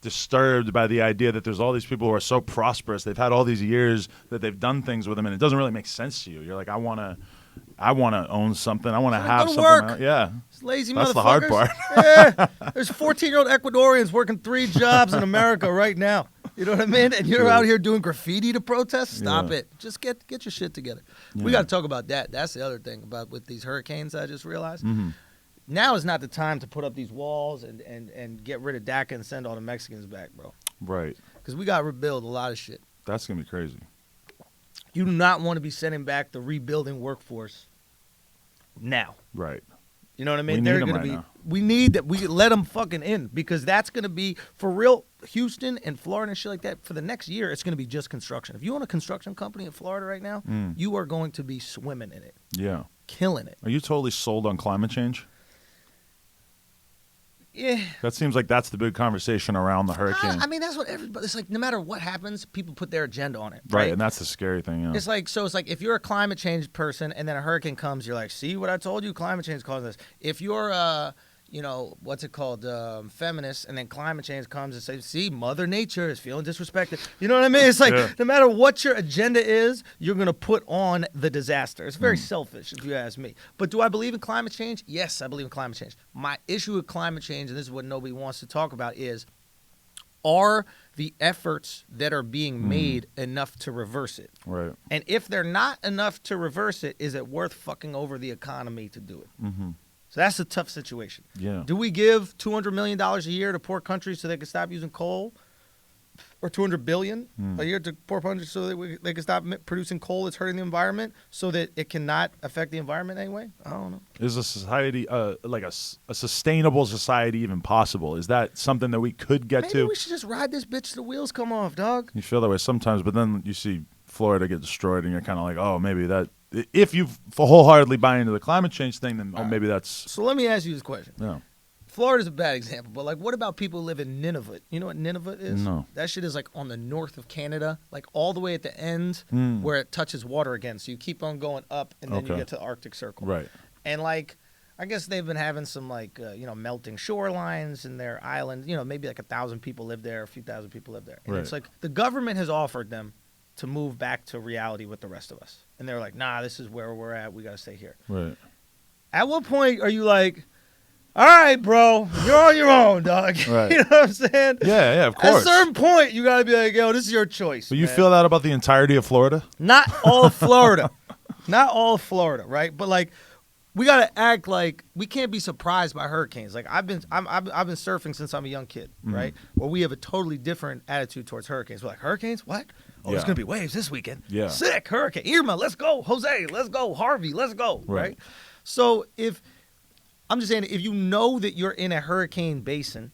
[SPEAKER 1] disturbed by the idea that there's all these people who are so prosperous. They've had all these years that they've done things with them, and it doesn't really make sense to you. You're like, I want to own something. I want to have something.
[SPEAKER 2] Work.
[SPEAKER 1] Yeah.
[SPEAKER 2] It's lazy
[SPEAKER 1] That's
[SPEAKER 2] motherfuckers.
[SPEAKER 1] the hard part.
[SPEAKER 2] Yeah. There's 14-year-old Ecuadorians working 3 jobs in America right now. You know what I mean? And you're out here doing graffiti to protest? Stop it. Just get your shit together. We got to talk about that. That's the other thing about with these hurricanes I just realized. now is not the time to put up these walls and get rid of DACA and send all the Mexicans back, bro.
[SPEAKER 1] Right.
[SPEAKER 2] Because we got to rebuild a lot of shit.
[SPEAKER 1] That's going to be crazy.
[SPEAKER 2] You do not want to be sending back the rebuilding workforce now.
[SPEAKER 1] Right.
[SPEAKER 2] You know what I mean?
[SPEAKER 1] We need them right now.
[SPEAKER 2] We need that. We let them fucking in because that's going to be, for real, Houston and Florida and shit like that, for the next year, it's going to be just construction. If you own a construction company in Florida right now, you are going to be swimming in it.
[SPEAKER 1] Yeah.
[SPEAKER 2] Killing it.
[SPEAKER 1] Are you totally sold on climate change?
[SPEAKER 2] Yeah.
[SPEAKER 1] That seems like that's the big conversation around the hurricane.
[SPEAKER 2] I mean, that's what everybody, it's like no matter what happens, people put their agenda on it.
[SPEAKER 1] Right, and that's the scary thing, yeah.
[SPEAKER 2] It's like if you're a climate change person and then a hurricane comes, you're like, see what I told you? Climate change caused this. If you're feminist, and then climate change comes and says, see, Mother Nature is feeling disrespected. You know what I mean? It's like no matter what your agenda is, you're going to put on the disaster. It's very selfish, if you ask me. But do I believe in climate change? Yes, I believe in climate change. My issue with climate change, and this is what nobody wants to talk about, is are the efforts that are being made enough to reverse it?
[SPEAKER 1] Right.
[SPEAKER 2] And if they're not enough to reverse it, is it worth fucking over the economy to do it? Mm-hmm. So that's a tough situation.
[SPEAKER 1] Yeah.
[SPEAKER 2] Do we give $200 million a year to poor countries so they can stop using coal? Or $200 billion a year to poor countries so that they can stop producing coal that's hurting the environment so that it cannot affect the environment anyway? I don't know.
[SPEAKER 1] Is a society, like a sustainable society even possible? Is that something that we could get to?
[SPEAKER 2] Maybe we should just ride this bitch till the wheels come off, dog.
[SPEAKER 1] You feel that way sometimes, but then you see Florida get destroyed and you're kind of like, oh, maybe that... If you wholeheartedly buy into the climate change thing, then maybe that's...
[SPEAKER 2] So let me ask you this question.
[SPEAKER 1] Yeah.
[SPEAKER 2] Florida's a bad example, but like, what about people who live in Nunavut? You know what Nunavut is?
[SPEAKER 1] No.
[SPEAKER 2] That shit is like on the north of Canada, like all the way at the end where it touches water again. So you keep on going up, and then you get to the Arctic Circle.
[SPEAKER 1] Right.
[SPEAKER 2] And like, I guess they've been having some like, melting shorelines in their island. You know, maybe like 1,000 people live there, a few thousand people live there. And it's like the government has offered them to move back to reality with the rest of us. And they're like, nah, this is where we're at. We got to stay here.
[SPEAKER 1] Right.
[SPEAKER 2] At what point are you like, all right, bro, you're on your own, dog.
[SPEAKER 1] Right.
[SPEAKER 2] You know what I'm saying?
[SPEAKER 1] Yeah, of course.
[SPEAKER 2] At a certain point, you got to be like, yo, this is your choice.
[SPEAKER 1] But you feel that about the entirety of Florida?
[SPEAKER 2] Not all of Florida. Not all of Florida, right? But like, we got to act like we can't be surprised by hurricanes. Like I've been surfing since I'm a young kid, right? Where we have a totally different attitude towards hurricanes. We're like, hurricanes? What? Oh, it's going to be waves this weekend. Yeah. Sick. Hurricane. Irma, let's go. Jose, let's go. Harvey, let's go. Right? So I'm just saying, if you know that you're in a hurricane basin,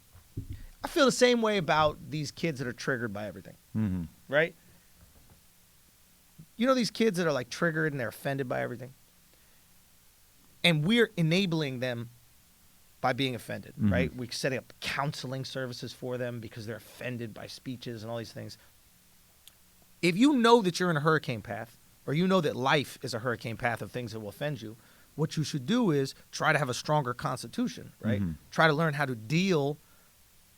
[SPEAKER 2] I feel the same way about these kids that are triggered by everything. Mm-hmm. Right? You know these kids that are like triggered and they're offended by everything? And we're enabling them by being offended, right? We're setting up counseling services for them because they're offended by speeches and all these things. If you know that you're in a hurricane path, or you know that life is a hurricane path of things that will offend you, what you should do is try to have a stronger constitution, right? Try to learn how to deal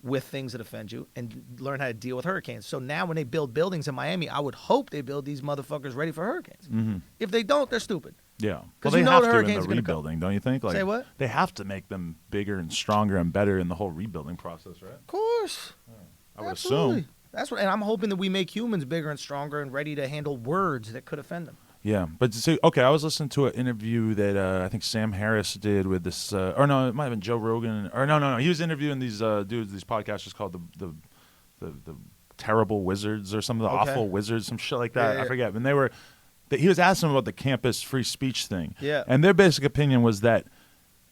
[SPEAKER 2] with things that offend you and learn how to deal with hurricanes. So now when they build buildings in Miami, I would hope they build these motherfuckers ready for hurricanes. If they don't, they're stupid.
[SPEAKER 1] Yeah. Well, they have to in the rebuilding, don't you think? Like,
[SPEAKER 2] say what?
[SPEAKER 1] They have to make them bigger and stronger and better in the whole rebuilding process, right?
[SPEAKER 2] Of course.
[SPEAKER 1] Yeah. I would assume.
[SPEAKER 2] That's what, and I'm hoping that we make humans bigger and stronger and ready to handle words that could offend them.
[SPEAKER 1] Yeah, but see, okay, I was listening to an interview that I think Sam Harris did with this, or no, it might have been Joe Rogan, or no, he was interviewing these dudes, these podcasters called the Terrible Wizards or some of the Awful Wizards, some shit like that. I forget. And he was asking them about the campus free speech thing. Yeah, and their basic opinion was that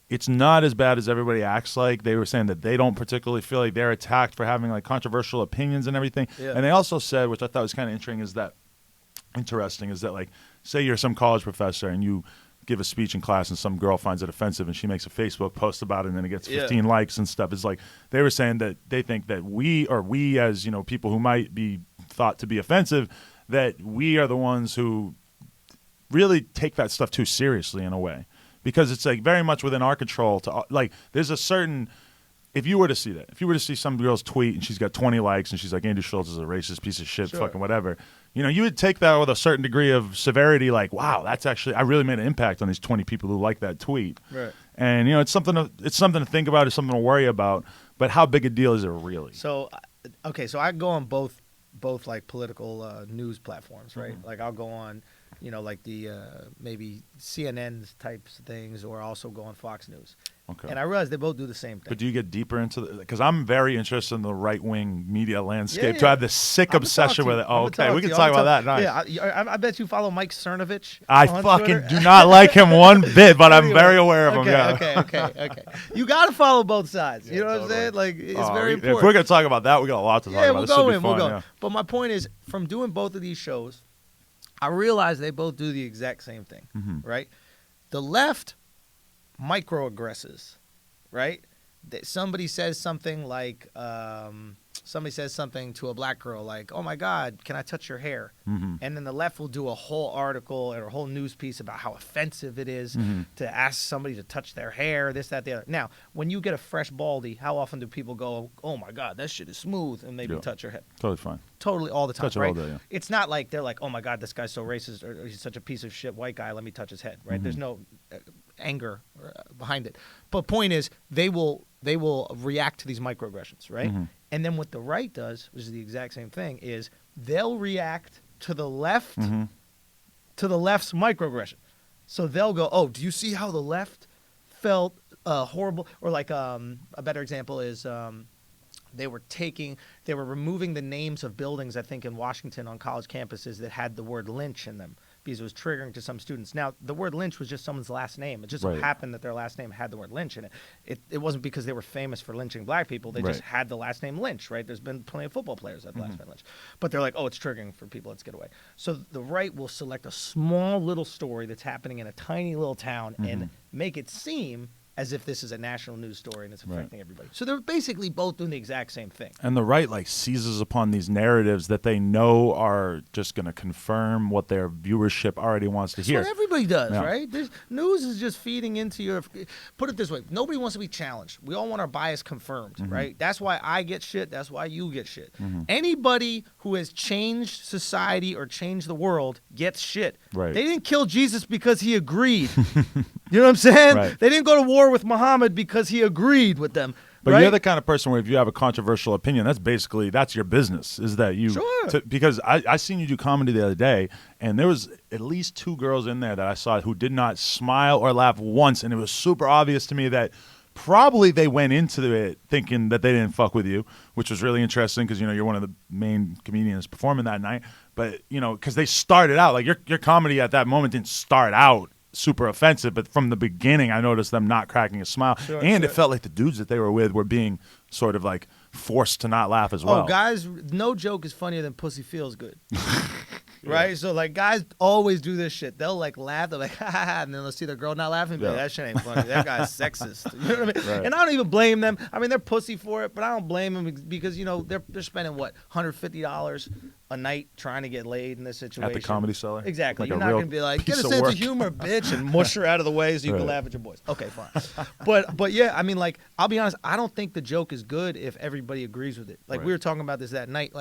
[SPEAKER 1] it's not as bad as everybody acts like. They were saying that they don't particularly feel like they're attacked for having like controversial opinions and everything. Yeah. And they also said, which I thought was kind of interesting, is that like, say you're some college professor and you give a speech in class and some girl finds it offensive and she makes a Facebook post about it and then it gets 15 likes and stuff. It's like they were saying that they think that we as, people who might be thought to be offensive, that we are the ones who really take that stuff too seriously in a way. Because it's like very much within our control to like there's a certain if you were to see some girl's tweet and she's got 20 likes and she's like Andrew Schulz is a racist piece of shit, fucking whatever, you would take that with a certain degree of severity, like, wow, that's actually I really made an impact on these 20 people who like that tweet. Right. And it's something to think about, it's something to worry about, but how big a deal is it really?
[SPEAKER 2] So okay, so I go on both like political news platforms, right? Like I'll go on like the maybe CNN types of things, or also go on Fox News.
[SPEAKER 1] Okay.
[SPEAKER 2] And I realize they both do the same thing.
[SPEAKER 1] But do you get deeper into because I'm very interested in the right-wing media landscape.
[SPEAKER 2] Yeah.
[SPEAKER 1] To have this sick obsession with it. Oh, okay, we can talk about that. Nice.
[SPEAKER 2] Yeah, I bet you follow Mike Cernovich.
[SPEAKER 1] I fucking do not like him one bit, but I'm very aware of him. Yeah.
[SPEAKER 2] Okay. You got to follow both sides. You know what I'm saying? Like, it's very important.
[SPEAKER 1] If we're gonna talk about that, we got a lot to talk about.
[SPEAKER 2] We'll go. Yeah. But my point is, from doing both of these shows, I realize they both do the exact same thing, right? The left microaggresses, right? Somebody says something like, to a black girl like, "Oh my God, can I touch your hair?" And then the left will do a whole article or a whole news piece about how offensive it is to ask somebody to touch their hair, this, that, the other. Now, when you get a fresh baldy, how often do people go, "Oh my God, that shit is smooth," and maybe touch your head?
[SPEAKER 1] Totally fine.
[SPEAKER 2] Totally, all the time,
[SPEAKER 1] touch
[SPEAKER 2] right?
[SPEAKER 1] It all day, yeah.
[SPEAKER 2] It's not like they're like, "Oh my God, this guy's so racist," or "He's such a piece of shit white guy, let me touch his head," right? There's no anger behind it. But point is, they will react to these microaggressions, right? And then what the right does, which is the exact same thing, is they'll react to the left, to the left's microaggression. So they'll go, "Oh, do you see how the left felt horrible?" Or like a better example is they were removing the names of buildings, I think, in Washington on college campuses that had the word lynch in them, because it was triggering to some students. Now, the word lynch was just someone's last name. It just so happened that their last name had the word lynch in it. It wasn't because they were famous for lynching black people. They just had the last name Lynch, right? There's been plenty of football players that have the last name Lynch. But they're like, "Oh, it's triggering for people. Let's get away." So the right will select a small little story that's happening in a tiny little town and make it seem as if this is a national news story and it's affecting everybody. So they're basically both doing the exact same thing.
[SPEAKER 1] And the right seizes upon these narratives that they know are just going to confirm what their viewership already wants to hear.
[SPEAKER 2] That's what everybody does, right? News is just feeding into your... Put it this way. Nobody wants to be challenged. We all want our bias confirmed, right? That's why I get shit. That's why you get shit. Anybody who has changed society or changed the world gets shit.
[SPEAKER 1] Right.
[SPEAKER 2] They didn't kill Jesus because he agreed. You know what I'm saying?
[SPEAKER 1] Right.
[SPEAKER 2] They didn't go to war with Muhammad because he agreed with them.
[SPEAKER 1] But you're the kind of person where if you have a controversial opinion, that's your business. Is that you?
[SPEAKER 2] Sure.
[SPEAKER 1] Because I seen you do comedy the other day, and there was at least 2 girls in there that I saw who did not smile or laugh once, and it was super obvious to me that probably they went into it thinking that they didn't fuck with you, which was really interesting because you're one of the main comedians performing that night. But because they started out like your comedy at that moment didn't start out super offensive, but from the beginning I noticed them not cracking a smile, it felt like the dudes that they were with were being sort of like forced to not laugh as well.
[SPEAKER 2] Oh, guys, no joke is funnier than pussy feels good. Right? So guys always do this shit. They'll laugh, they're like, ha ha ha, and then they'll see their girl not laughing, but that shit ain't funny. That guy's sexist. You know what I mean? Right. And I don't even blame them. I mean, they're pussy for it, but I don't blame them because they're spending what, $150 a night trying to get laid in this situation.
[SPEAKER 1] At the Comedy Cellar?
[SPEAKER 2] Exactly. You're not going to be like, get a sense of humor, bitch, and mush her out of the way so you can laugh at your boys. Okay, fine. But yeah, I mean, I'll be honest, I don't think the joke is good if everybody agrees with it. We were talking about this that night,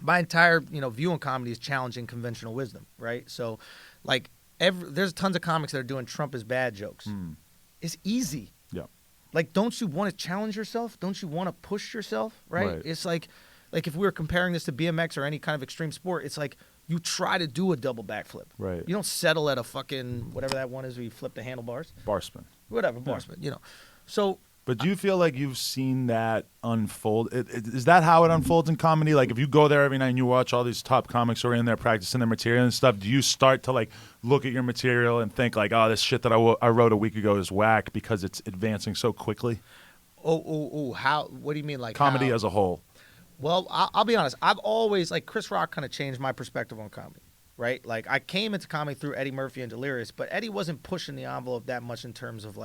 [SPEAKER 2] my entire, view on comedy is challenging conventional wisdom, right? So, there's tons of comics that are doing Trump is bad jokes. It's easy.
[SPEAKER 1] Yeah.
[SPEAKER 2] Don't you want to challenge yourself? Don't you want to push yourself, right? It's like if we were comparing this to BMX or any kind of extreme sport, it's like you try to do a double backflip. Right. You don't settle at a fucking, whatever that one is where you flip the handlebars.
[SPEAKER 1] Bar spin.
[SPEAKER 2] Whatever, bar spin, So...
[SPEAKER 1] But do you feel like you've seen that unfold? Is that how it unfolds in comedy? If you go there every night and you watch all these top comics who are in there practicing their material and stuff, do you start to look at your material and think oh, this shit that I wrote a week ago is whack because it's advancing so quickly?
[SPEAKER 2] Oh, how? What do you mean
[SPEAKER 1] comedy
[SPEAKER 2] how?
[SPEAKER 1] As a whole?
[SPEAKER 2] Well, I'll be honest. I've always, Chris Rock kind of changed my perspective on comedy, right? I came into comedy through Eddie Murphy and Delirious, but Eddie wasn't pushing the envelope that much in terms of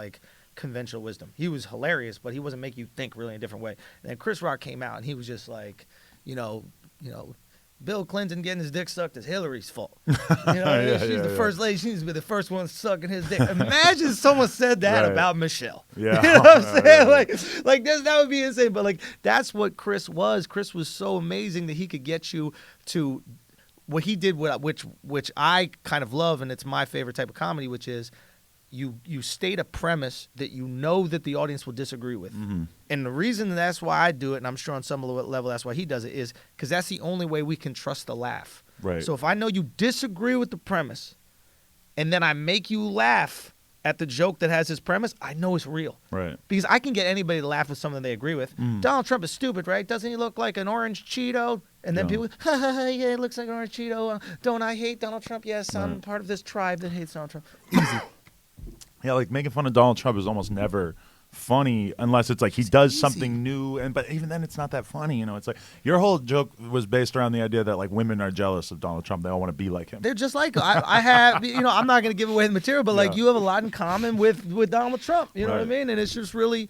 [SPEAKER 2] conventional wisdom. He was hilarious, but he wasn't making you think really in a different way. And then Chris Rock came out and he was just Bill Clinton getting his dick sucked is Hillary's fault. She's the first lady. She needs to be the first one sucking his dick. Imagine someone said that about Michelle.
[SPEAKER 1] Yeah.
[SPEAKER 2] You know what I'm saying? That would be insane. But that's what Chris was. Chris was so amazing that he could get you to what he did, which I kind of love, and it's my favorite type of comedy, which is you state a premise that that the audience will disagree with. And the reason that's why I do it, and I'm sure on some level that's why he does it, is because that's the only way we can trust the laugh.
[SPEAKER 1] Right.
[SPEAKER 2] So if I know you disagree with the premise, and then I make you laugh at the joke that has this premise, I know it's real.
[SPEAKER 1] Right.
[SPEAKER 2] Because I can get anybody to laugh with something they agree with. Donald Trump is stupid, right? Doesn't he look like an orange Cheeto? And then people, yeah, it looks like an orange Cheeto. Don't I hate Donald Trump? Yes, I'm part of this tribe that hates Donald Trump. Easy.
[SPEAKER 1] Yeah, like making fun of Donald Trump is almost never funny unless it's like he does something new, but even then it's not that funny. It's like your whole joke was based around the idea that like women are jealous of Donald Trump. They all want to be like him.
[SPEAKER 2] They're just like I have, I'm not going to give away the material, but like you have a lot in common with Donald Trump. You know what I mean? And it's just really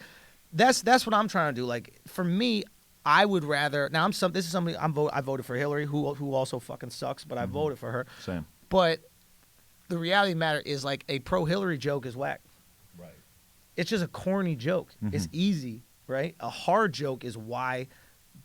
[SPEAKER 2] that's what I'm trying to do. Like for me, I would rather this is somebody I voted for Hillary, who also fucking sucks, but I voted for her.
[SPEAKER 1] Same.
[SPEAKER 2] But the reality of the matter is like a pro Hillary joke is whack.
[SPEAKER 1] Right.
[SPEAKER 2] It's just a corny joke. It's easy, right? A hard joke is why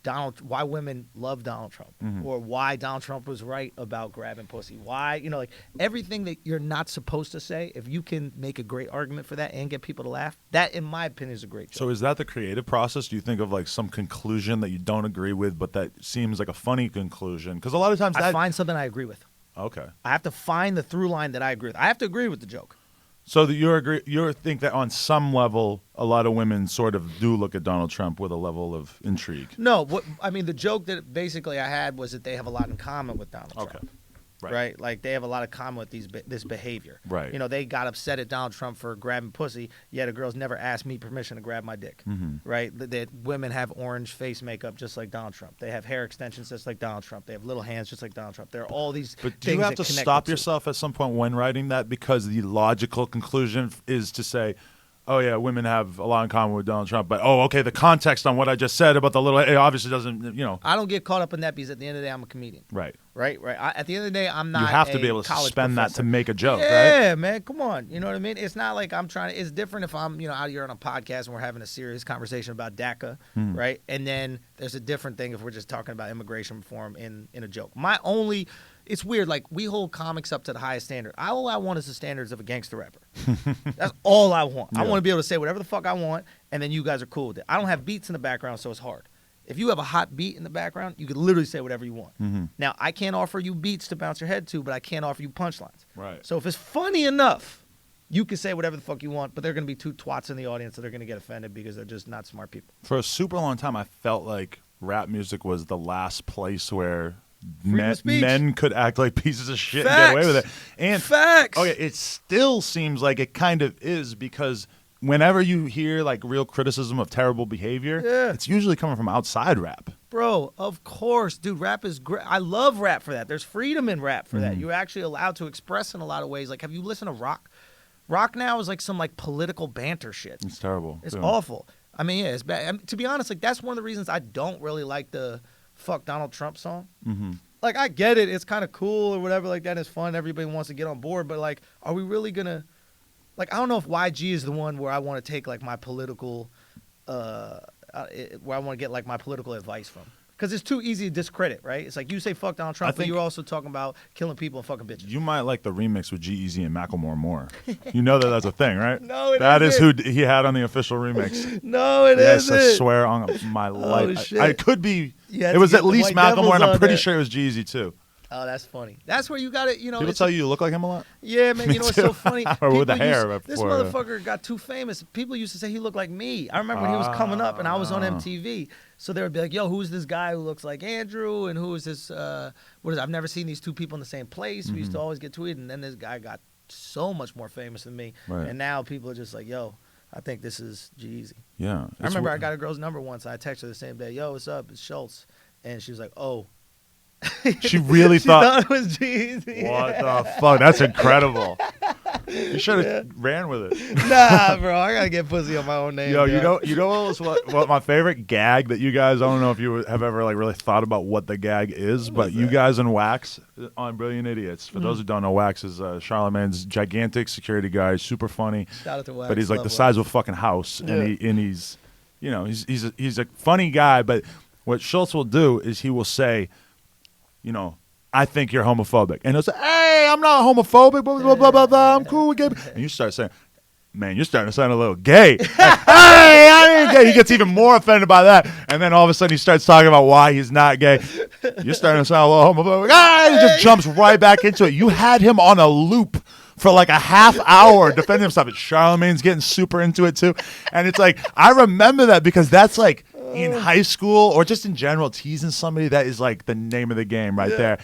[SPEAKER 2] women love Donald Trump, or why Donald Trump was right about grabbing pussy. Why, like everything that you're not supposed to say, if you can make a great argument for that and get people to laugh, that, in my opinion, is a great joke.
[SPEAKER 1] So is that the creative process? Do you think of like some conclusion that you don't agree with, but that seems like a funny conclusion? Because a lot of times
[SPEAKER 2] I find something I agree with.
[SPEAKER 1] Okay.
[SPEAKER 2] I have to find the through line that I agree with. I have to agree with the joke.
[SPEAKER 1] So that you think that on some level, a lot of women sort of do look at Donald Trump with a level of intrigue.
[SPEAKER 2] No, the joke that basically I had was that they have a lot in common with Donald Trump. Right? Like they have a lot of common with this behavior.
[SPEAKER 1] Right.
[SPEAKER 2] They got upset at Donald Trump for grabbing pussy, yet a girl's never asked me permission to grab my dick. Right? That women have orange face makeup just like Donald Trump. They have hair extensions just like Donald Trump. They have little hands just like Donald Trump. There are all these
[SPEAKER 1] But do
[SPEAKER 2] things
[SPEAKER 1] you have
[SPEAKER 2] that
[SPEAKER 1] to
[SPEAKER 2] connect
[SPEAKER 1] stop
[SPEAKER 2] the two.
[SPEAKER 1] yourself at some point when writing that? Because the logical conclusion is to say, oh, yeah, women have a lot in common with Donald Trump. But, the context on what I just said about the little, it obviously doesn't,
[SPEAKER 2] I don't get caught up in that because at the end of the day, I'm a comedian.
[SPEAKER 1] Right.
[SPEAKER 2] Right. At the end of the day, I'm not.
[SPEAKER 1] You have to be able to suspend that to make a joke, right?
[SPEAKER 2] Yeah, man. Come on. You know what I mean? It's not like I'm trying to. It's different if I'm, out here on a podcast and we're having a serious conversation about DACA, right? And then there's a different thing if we're just talking about immigration reform in a joke. It's weird. Like we hold comics up to the highest standard. All I want is the standards of a gangster rapper. That's all I want. I want to be able to say whatever the fuck I want, and then you guys are cool with it. I don't have beats in the background, so it's hard. If you have a hot beat in the background, you can literally say whatever you want. Now, I can't offer you beats to bounce your head to, but I can offer you punchlines.
[SPEAKER 1] Right.
[SPEAKER 2] So if it's funny enough, you can say whatever the fuck you want, but there are going to be two twats in the audience that are going to get offended because they're just not smart people.
[SPEAKER 1] For a super long time, I felt like rap music was the last place where men could act like pieces of shit and get away with it. And
[SPEAKER 2] Facts.
[SPEAKER 1] Okay, it still seems like it kind of is because whenever you hear like real criticism of terrible behavior, it's usually coming from outside rap.
[SPEAKER 2] Bro, of course. Dude, rap is great. I love rap for that. There's freedom in rap for that. You're actually allowed to express in a lot of ways. Like, have you listened to rock? Rock now is like some like political banter shit.
[SPEAKER 1] It's terrible.
[SPEAKER 2] It's awful. I mean, it's bad. I mean, to be honest, like that's one of the reasons I don't really like the "Fuck Donald Trump" song. Like, I get it. It's kind of cool or whatever like that. It's fun. Everybody wants to get on board. But, like, are we really going to... Like, I don't know if YG is the one where I want to take, like, my political... where I want to get, like, my political advice from. Because it's too easy to discredit, right? It's like you say fuck Donald Trump, but you're also talking about killing people and fucking bitches.
[SPEAKER 1] You might like the remix with G-Eazy and Macklemore more. You know that's a thing, right?
[SPEAKER 2] No,
[SPEAKER 1] that is who he had on the official remix.
[SPEAKER 2] No, it
[SPEAKER 1] isn't.
[SPEAKER 2] Yes,
[SPEAKER 1] I swear on my life.
[SPEAKER 2] Shit.
[SPEAKER 1] I could be. Yeah, it was at least Macklemore, and I'm pretty sure it was G-Eazy too.
[SPEAKER 2] Oh, that's funny. That's where you got it.
[SPEAKER 1] People tell you look like him a lot.
[SPEAKER 2] Yeah, man. You know what's so funny?
[SPEAKER 1] Or with the hair.
[SPEAKER 2] This motherfucker got too famous. People used to say he looked like me. I remember when he was coming up, and I was on MTV. So they would be like, "Yo, who's this guy who looks like Andrew? And who is this? I've never seen these two people in the same place." We used to always get tweeted, and then this guy got so much more famous than me.
[SPEAKER 1] Right.
[SPEAKER 2] And now people are just like, "Yo, I think this is G-Eazy."
[SPEAKER 1] Yeah.
[SPEAKER 2] I remember I got a girl's number once. I texted her the same day. "Yo, what's up? It's Schulz," and she was like, "Oh."
[SPEAKER 1] She really thought
[SPEAKER 2] it was G-Eazy.
[SPEAKER 1] What the fuck? That's incredible. You should have ran with it.
[SPEAKER 2] Nah, bro, I gotta get pussy on my own name.
[SPEAKER 1] Yo, you know what my favorite gag that you guys, I don't know if you have ever like really thought about what the gag is, but you guys in Wax on Brilliant Idiots. For those who don't know, Wax is Charlamagne's gigantic security guy, super funny.
[SPEAKER 2] Shout out to Wax.
[SPEAKER 1] But he's like the size of a fucking house, and he's he's a funny guy. But what Schulz will do is he will say, I think you're homophobic. And he'll say, hey, I'm not homophobic, blah, blah, blah, blah, blah, I'm cool with gay. And you start saying, man, you're starting to sound a little gay. Like, hey, I ain't gay. He gets even more offended by that. And And then all of a sudden he starts talking about why he's not gay. You're starting to sound a little homophobic. He just jumps right back into it. You had him on a loop for like a half hour defending himself. And Charlemagne's getting super into it too. And it's like, I remember that because that's like in high school or just in general, teasing somebody, that is like the name of the game right there.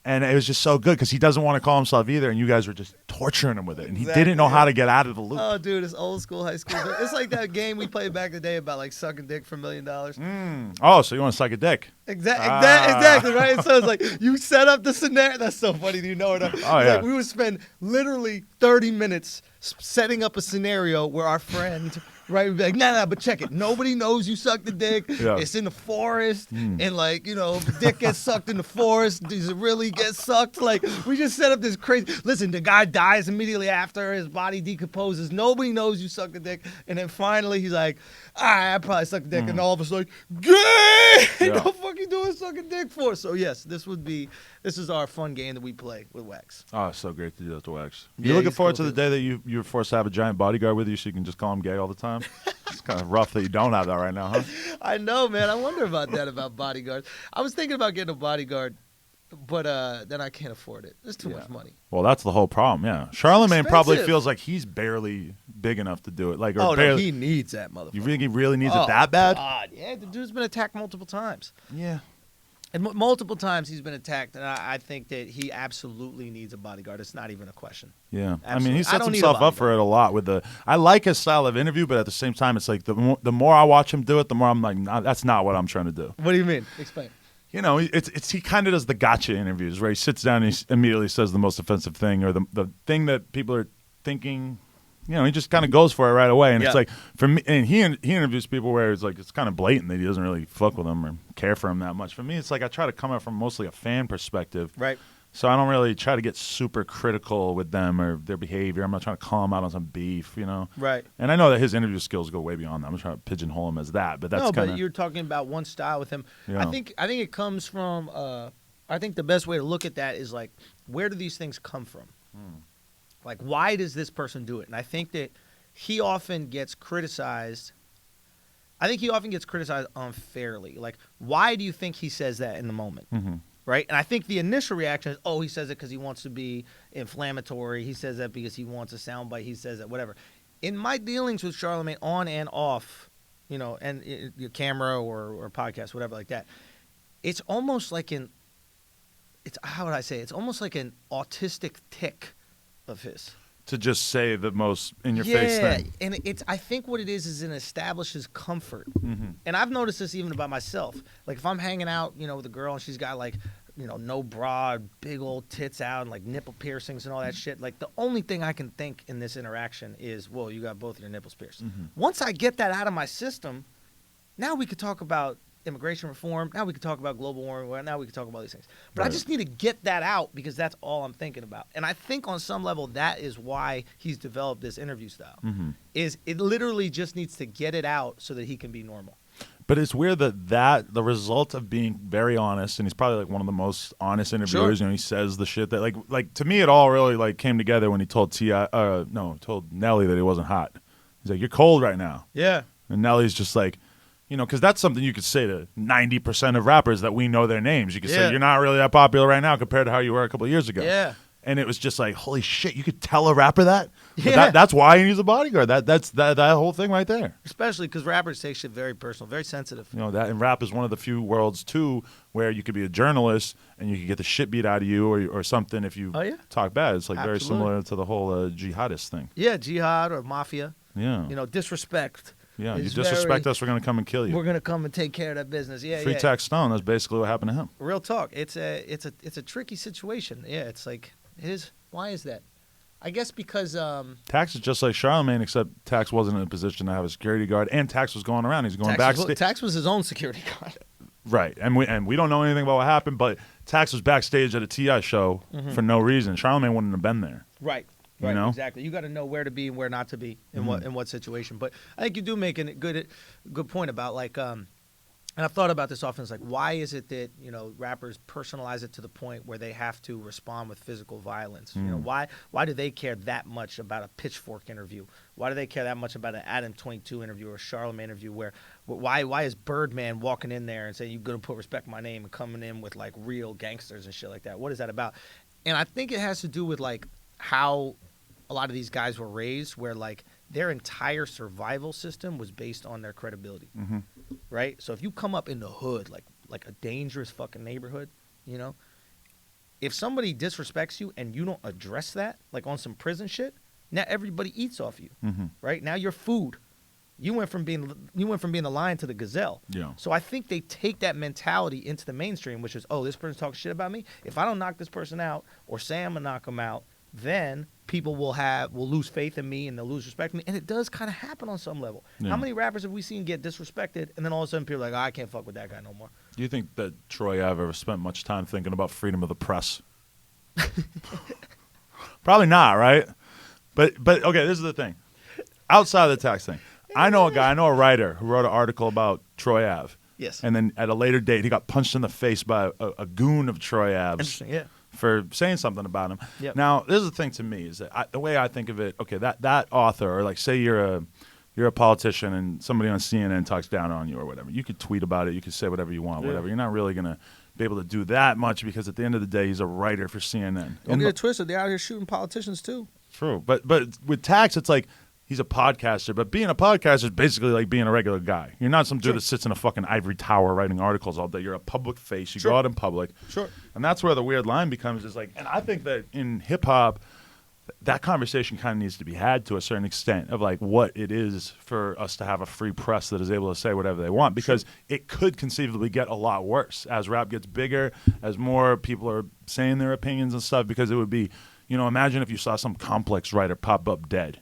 [SPEAKER 1] And it was just so good because he doesn't want to call himself either, and you guys were just torturing him with it, and he didn't know how to get out of the loop.
[SPEAKER 2] Oh, dude, it's old school high school. It's like that game we played back in the day about like sucking dick for $1 million.
[SPEAKER 1] Oh, so you want to suck a dick?
[SPEAKER 2] Exactly, right? So it's like you set up the scenario. That's so funny. Do you know it? Like we would spend literally 30 minutes setting up a scenario where our friend. Right, we'd be like, nah, but check it. Nobody knows you sucked the dick. Yeah. It's in the forest, and like, you know, the dick gets sucked in the forest. Does it really get sucked? Like, we just set up this crazy. Listen, the guy dies immediately after his body decomposes. Nobody knows you sucked the dick, and then finally he's like, all right, I probably sucked the dick, and all of us like, gay. Yeah. The fuck you doing sucking dick for? So yes, this is our fun game that we play with Wax.
[SPEAKER 1] Oh, it's so great to do that to Wax. You looking forward to the day that you're forced to have a giant bodyguard with you so you can just call him gay all the time? It's kind of rough that you don't have that right now, huh?
[SPEAKER 2] I know, man. I wonder about that, about bodyguards. I was thinking about getting a bodyguard, but then I can't afford it. It's too much money.
[SPEAKER 1] Well, that's the whole problem, yeah. Charlemagne probably feels like he's barely big enough to do it. Like, or
[SPEAKER 2] no, he needs that motherfucker.
[SPEAKER 1] You really needs it that bad?
[SPEAKER 2] God, yeah, the dude's been attacked multiple times.
[SPEAKER 1] Yeah.
[SPEAKER 2] And multiple times he's been attacked, and I think that he absolutely needs a bodyguard. It's not even a question.
[SPEAKER 1] Yeah. Absolutely. I mean, he sets himself up for it a lot with the – I like his style of interview, but at the same time, it's like the more I watch him do it, the more I'm like, nah, that's not what I'm trying to do.
[SPEAKER 2] What do you mean? Explain.
[SPEAKER 1] You know, he kind of does the gotcha interviews where he sits down and he immediately says the most offensive thing or the thing that people are thinking – you know, he just kind of goes for it right away, and it's like for me. And he interviews people where it's like it's kind of blatant that he doesn't really fuck with them or care for them that much. For me, it's like I try to come at from mostly a fan perspective,
[SPEAKER 2] right?
[SPEAKER 1] So I don't really try to get super critical with them or their behavior. I'm not trying to call them out on some beef, you know.
[SPEAKER 2] Right.
[SPEAKER 1] And I know that his interview skills go way beyond that. I'm not trying to pigeonhole him as that, but that's
[SPEAKER 2] but you're talking about one style with him. Yeah. I think it comes from. I think the best way to look at that is like, where do these things come from? Like, why does this person do it? And I think that he often gets criticized. I think he often gets criticized unfairly. Like, why do you think he says that in the moment? Mm-hmm. Right? And I think the initial reaction is, oh, he says it because he wants to be inflammatory. He says that because he wants a soundbite. He says that, whatever. In my dealings with Charlemagne on and off, you know, and your camera or podcast, whatever like that, it's almost like how would I say? It's almost like an autistic tick of his.
[SPEAKER 1] To just say the most in-your-face thing.
[SPEAKER 2] Yeah, and I think what it is it establishes comfort. Mm-hmm. And I've noticed this even about myself. Like, if I'm hanging out, you know, with a girl and she's got, like, you know, no bra, big old tits out, and, like, nipple piercings and all that shit, like, the only thing I can think in this interaction is, well, you got both of your nipples pierced. Mm-hmm. Once I get that out of my system, now we could talk about immigration reform. Now we could talk about global warming. Now we could talk about these things. But right. I just need to get that out because that's all I'm thinking about. And I think on some level that is why he's developed this interview style. Mm-hmm. Is it literally just needs to get it out so that he can be normal.
[SPEAKER 1] But it's weird that the result of being very honest, and he's probably like one of the most honest interviewers. Sure. You know, he says the shit that like to me it all really like came together when he told told Nelly that he wasn't hot. He's like, "You're cold right now."
[SPEAKER 2] Yeah.
[SPEAKER 1] And Nelly's just like, you know, because that's something you could say to 90% of rappers that we know their names. You could say, you're not really that popular right now compared to how you were a couple of years ago.
[SPEAKER 2] Yeah.
[SPEAKER 1] And it was just like, holy shit, you could tell a rapper that? Yeah. That's why he needs a bodyguard. That's that whole thing right there.
[SPEAKER 2] Especially because rappers take shit very personal, very sensitive.
[SPEAKER 1] You know, and rap is one of the few worlds, too, where you could be a journalist and you could get the shit beat out of you or something if you talk bad. It's like very similar to the whole jihadist thing.
[SPEAKER 2] Yeah, jihad or mafia.
[SPEAKER 1] Yeah.
[SPEAKER 2] You know, disrespect.
[SPEAKER 1] Yeah, you disrespect us, we're going to come and kill you.
[SPEAKER 2] We're going to come and take care of that business. Yeah,
[SPEAKER 1] Free Tax Stone, that's basically what happened to him.
[SPEAKER 2] Real talk. It's a tricky situation. Yeah, it's like, it is. Why is that? I guess because
[SPEAKER 1] Tax is just like Charlemagne, except Tax wasn't in a position to have a security guard, and Tax was going around. He's going backstage.
[SPEAKER 2] Tax was his own security guard.
[SPEAKER 1] Right, and we don't know anything about what happened, but Tax was backstage at a T.I. show for no reason. Charlemagne wouldn't have been there.
[SPEAKER 2] Right. Right, you know? Exactly. You got to know where to be and where not to be in what situation. But I think you do make a good point about like And I've thought about this often. It's like, why is it that, you know, rappers personalize it to the point where they have to respond with physical violence? You know, why do they care that much about a Pitchfork interview? Why do they care that much about an Adam22 interview or a Charlemagne interview? Why is Birdman walking in there and saying, you're going to put respect my name, and coming in with like real gangsters and shit like that? What is that about? And I think it has to do with like how a lot of these guys were raised, where like their entire survival system was based on their credibility. Right? So if you come up in the hood, like a dangerous fucking neighborhood, you know, if somebody disrespects you and you don't address that, like on some prison shit, now everybody eats off you, right? Now you're food. You went from being the lion to the gazelle. Yeah. So I think they take that mentality into the mainstream, which is, oh, this person's talking shit about me. If I don't knock this person out, or say I'm gonna knock him out, then people will lose faith in me and they'll lose respect for me. And it does kind of happen on some level. Yeah. How many rappers have we seen get disrespected, and then all of a sudden people are like, oh, I can't fuck with that guy no more?
[SPEAKER 1] Do you think that Troy Ave ever spent much time thinking about freedom of the press? Probably not, right? But okay, this is the thing. Outside of the tax thing, I know a writer who wrote an article about Troy Ave.
[SPEAKER 2] Yes.
[SPEAKER 1] And then at a later date, he got punched in the face by a goon of Troy Ave's.
[SPEAKER 2] Interesting, yeah.
[SPEAKER 1] For saying something about him.
[SPEAKER 2] Yep.
[SPEAKER 1] Now, this is the thing to me, is that the way I think of it, okay, that author, or like say you're a politician and somebody on CNN talks down on you or whatever, you could tweet about it, you could say whatever you want, whatever. You're not really going to be able to do that much, because at the end of the day, he's a writer for CNN.
[SPEAKER 2] Don't get it twisted, they're out here shooting politicians too.
[SPEAKER 1] True, but with tax, it's like, he's a podcaster, but being a podcaster is basically like being a regular guy. You're not some dude that sits in a fucking ivory tower writing articles all day. You're a public face. You go out in public.
[SPEAKER 2] Sure.
[SPEAKER 1] And that's where the weird line becomes, is like, and I think that in hip-hop, that conversation kind of needs to be had to a certain extent, of like what it is for us to have a free press that is able to say whatever they want, because it could conceivably get a lot worse as rap gets bigger, as more people are saying their opinions and stuff, because it would be, you know, imagine if you saw some complex writer pop up dead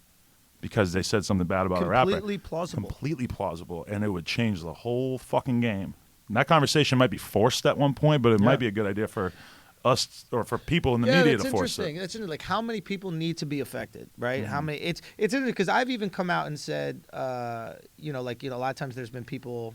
[SPEAKER 1] because they said something bad about a rapper. Completely plausible, and it would change the whole fucking game. And that conversation might be forced at one point, but it might be a good idea for us, or for people in the media to force it.
[SPEAKER 2] That's interesting. Like, how many people need to be affected, right? How many? It's interesting, because I've even come out and said, a lot of times there's been people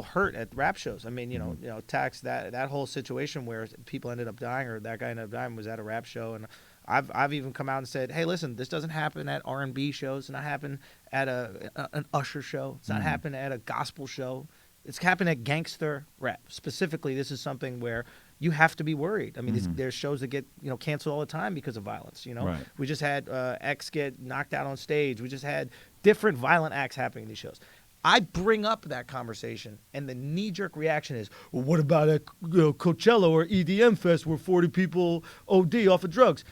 [SPEAKER 2] hurt at rap shows. I mean, Tax, that whole situation where people ended up dying, or that guy ended up dying, was at a rap show. And I've even come out and said, hey, listen, this doesn't happen at R&B shows. It's not happen at an Usher show. It's not happen at a gospel show. It's happened at gangster rap. Specifically, this is something where you have to be worried. I mean, there's shows that get canceled all the time because of violence.
[SPEAKER 1] Right.
[SPEAKER 2] We just had X get knocked out on stage. We just had different violent acts happening in these shows. I bring up that conversation, and the knee-jerk reaction is, well, what about a Coachella or EDM fest where 40 people OD off of drugs?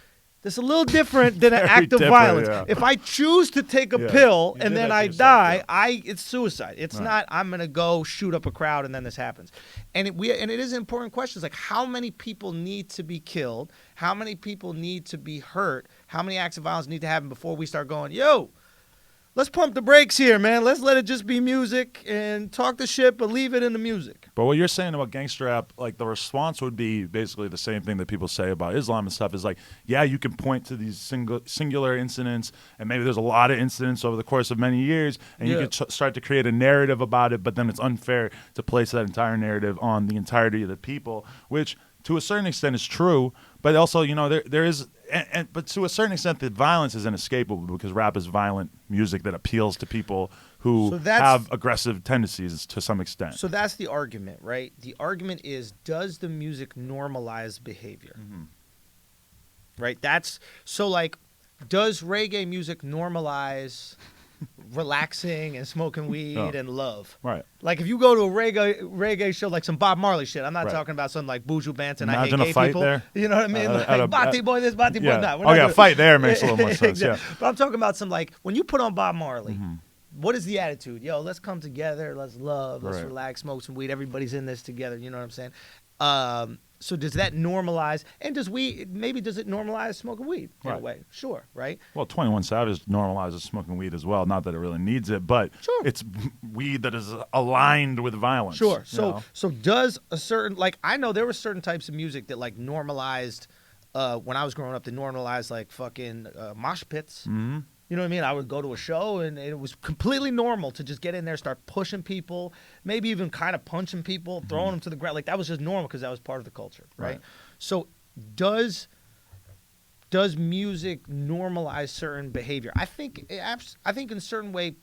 [SPEAKER 2] That's a little different than an act of violence. Yeah. If I choose to take a pill and then I die, it's suicide. It's not, I'm going to go shoot up a crowd and then this happens. And it is important questions, like how many people need to be killed? How many people need to be hurt? How many acts of violence need to happen before we start going, yo, let's pump the brakes here, man. Let's let it just be music and talk the shit, but leave it in the music.
[SPEAKER 1] But what you're saying about gangster rap, like the response would be basically the same thing that people say about Islam and stuff, is like, yeah, you can point to these singular incidents, and maybe there's a lot of incidents over the course of many years, and you can start to create a narrative about it, but then it's unfair to place that entire narrative on the entirety of the people, which to a certain extent is true, but also, there is... but to a certain extent, the violence is inescapable, because rap is violent music that appeals to people who have aggressive tendencies to some extent.
[SPEAKER 2] So that's the argument, right? The argument is, does the music normalize behavior? Right? Does reggae music normalize relaxing and smoking weed and love?
[SPEAKER 1] Right.
[SPEAKER 2] Like, if you go to a reggae show, like some Bob Marley shit, I'm not talking about something like Buju Banton, I hate gay people.
[SPEAKER 1] There.
[SPEAKER 2] You know what I mean? Like, Bati boy this, Bati boy that.
[SPEAKER 1] A fight there makes a little more sense.
[SPEAKER 2] Exactly. Yeah. But I'm talking about some, like, when you put on Bob Marley, what is the attitude? Yo, let's come together, let's love, let's relax, smoke some weed, everybody's in this together, you know what I'm saying? So does that normalize, and does it normalize smoking weed in a way? Sure, right?
[SPEAKER 1] Well, 21 Savage normalizes smoking weed as well. Not that it really needs it, but it's weed that is aligned with violence.
[SPEAKER 2] Sure. So does a certain, like, I know there were certain types of music that, like, normalized, when I was growing up, they normalized, like, fucking mosh pits. You know what I mean? I would go to a show, and it was completely normal to just get in there, start pushing people, maybe even kind of punching people, throwing them to the ground. Like, that was just normal because that was part of the culture, right? So does music normalize certain behavior? I think in a certain way,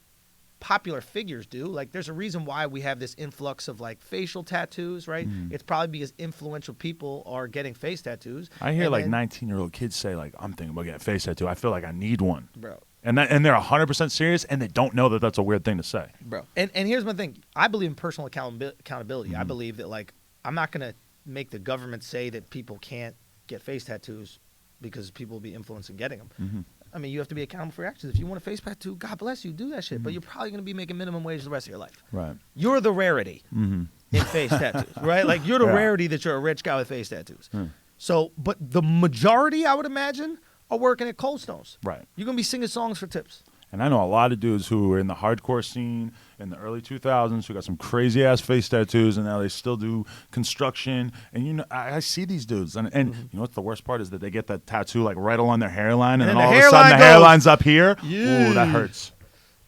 [SPEAKER 2] popular figures do. Like, there's a reason why we have this influx of like facial tattoos, right? It's probably because influential people are getting face tattoos.
[SPEAKER 1] I hear like 19-year-old kids say like, I'm thinking about getting a face tattoo. I feel like I need one,
[SPEAKER 2] bro.
[SPEAKER 1] And they're 100% serious, and they don't know that that's a weird thing to say,
[SPEAKER 2] bro. And here's my thing. I believe in personal accountability. I believe that, like, I'm not gonna make the government say that people can't get face tattoos because people will be influenced in getting them. I mean, you have to be accountable for your actions. If you want a face tattoo, God bless you, do that shit. But you're probably going to be making minimum wage the rest of your life.
[SPEAKER 1] Right.
[SPEAKER 2] You're the rarity in face tattoos, right? Like, you're the rarity that you're a rich guy with face tattoos. So, but the majority, I would imagine, are working at Cold Stones.
[SPEAKER 1] Right.
[SPEAKER 2] You're going to be singing songs for tips.
[SPEAKER 1] And I know a lot of dudes who were in the hardcore scene in the early 2000s who got some crazy-ass face tattoos, and now they still do construction. And, you know, I see these dudes. And you know what's the worst part is that they get that tattoo, like, right along their hairline, and then all of a sudden the hairline's up here. Ooh, that hurts.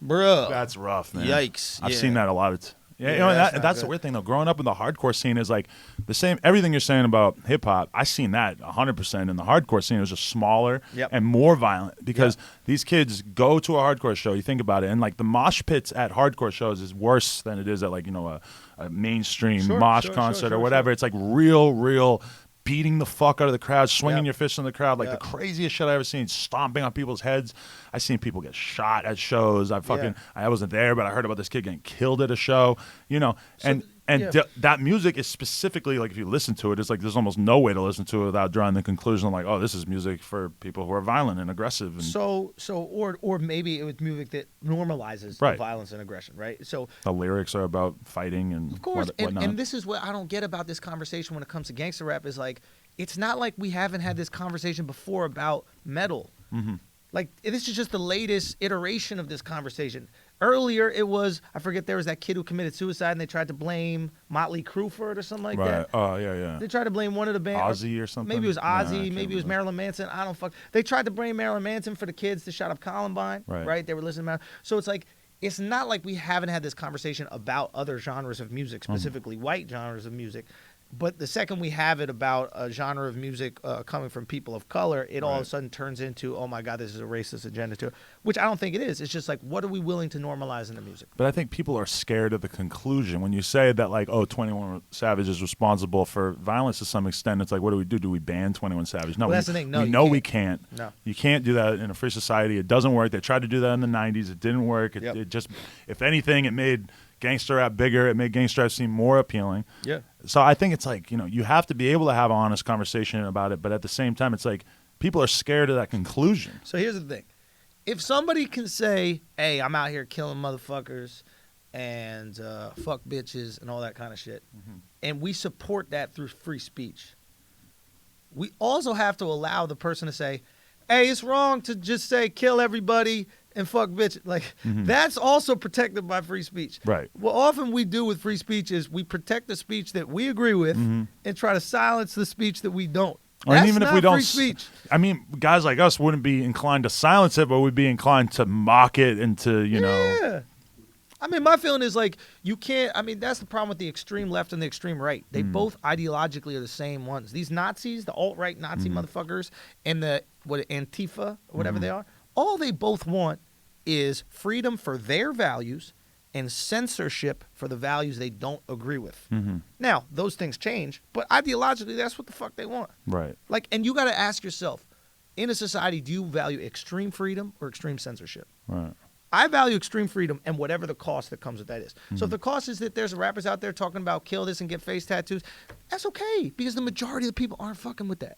[SPEAKER 2] Bro.
[SPEAKER 1] That's rough, man.
[SPEAKER 2] Yikes.
[SPEAKER 1] I've seen that a lot of Yeah, you know, that's the weird thing, though. Growing up in the hardcore scene is like the same. Everything you're saying about hip hop, I seen that 100%. In the hardcore scene, it was just smaller and more violent because these kids go to a hardcore show. You think about it, and like the mosh pits at hardcore shows is worse than it is at, like, you know, a mainstream mosh concert or whatever. It's like real beating the fuck out of the crowd, swinging your fist in the crowd, like the craziest shit I ever seen, stomping on people's heads. I seen people get shot at shows. I wasn't there, but I heard about this kid getting killed at a show, you know. That music is specifically, like, if you listen to it, it's like there's almost no way to listen to it without drawing the conclusion, like, oh, this is music for people who are violent and aggressive. And
[SPEAKER 2] or maybe it was music that normalizes violence and aggression, right? So
[SPEAKER 1] the lyrics are about fighting and
[SPEAKER 2] of course,
[SPEAKER 1] whatnot.
[SPEAKER 2] And this is what I don't get about this conversation when it comes to gangster rap is, like, it's not like we haven't had this conversation before about metal. Like, this is just the latest iteration of this conversation. Earlier, it was, I forget, there was that kid who committed suicide, and they tried to blame Motley Crue for it or something like that.
[SPEAKER 1] Oh, yeah.
[SPEAKER 2] They tried to blame one of the bands.
[SPEAKER 1] Ozzy or something?
[SPEAKER 2] Maybe it was Ozzy. Maybe it was Marilyn Manson. I don't fuck. They tried to blame Marilyn Manson for the kids that shot up Columbine, right? They were listening to. So it's like, it's not like we haven't had this conversation about other genres of music, specifically white genres of music. But the second we have it about a genre of music coming from people of color, it all of a sudden turns into, oh my God, this is a racist agenda to it, which I don't think it is. It's just like, what are we willing to normalize in the music?
[SPEAKER 1] But I think people are scared of the conclusion. When you say that, like, oh, 21 Savage is responsible for violence to some extent, it's like, what do we do? Do we ban 21 Savage? No,
[SPEAKER 2] that's the thing. No,
[SPEAKER 1] we can't.
[SPEAKER 2] No.
[SPEAKER 1] You can't do that in a free society. It doesn't work. They tried to do that in the 90s. It didn't work. It just, if anything, it made gangster rap bigger. It made gangster rap seem more appealing.
[SPEAKER 2] Yeah.
[SPEAKER 1] So I think it's like, you know, you have to be able to have an honest conversation about it, but at the same time, it's like people are scared of that conclusion.
[SPEAKER 2] So here's the thing. If somebody can say, hey, I'm out here killing motherfuckers and fuck bitches and all that kind of shit, and we support that through free speech, we also have to allow the person to say, hey, it's wrong to just say kill everybody and fuck bitches. Like, that's also protected by free speech.
[SPEAKER 1] Right.
[SPEAKER 2] What often we do with free speech is we protect the speech that we agree with and try to silence the speech that we don't.
[SPEAKER 1] And even if we don't,
[SPEAKER 2] free speech.
[SPEAKER 1] I mean, guys like us wouldn't be inclined to silence it, but we'd be inclined to mock it and to, you know.
[SPEAKER 2] Yeah. I mean, my feeling is like, you can't, I mean, that's the problem with the extreme left and the extreme right. They both ideologically are the same ones. These Nazis, the alt-right Nazi motherfuckers, and the Antifa, or whatever they are, all they both want is freedom for their values and censorship for the values they don't agree with. Now, those things change, but ideologically, that's what the fuck they want.
[SPEAKER 1] Right.
[SPEAKER 2] Like, and you got to ask yourself, in a society, do you value extreme freedom or extreme censorship?
[SPEAKER 1] Right.
[SPEAKER 2] I value extreme freedom and whatever the cost that comes with that is. So if the cost is that there's rappers out there talking about kill this and get face tattoos, that's okay, because the majority of the people aren't fucking with that.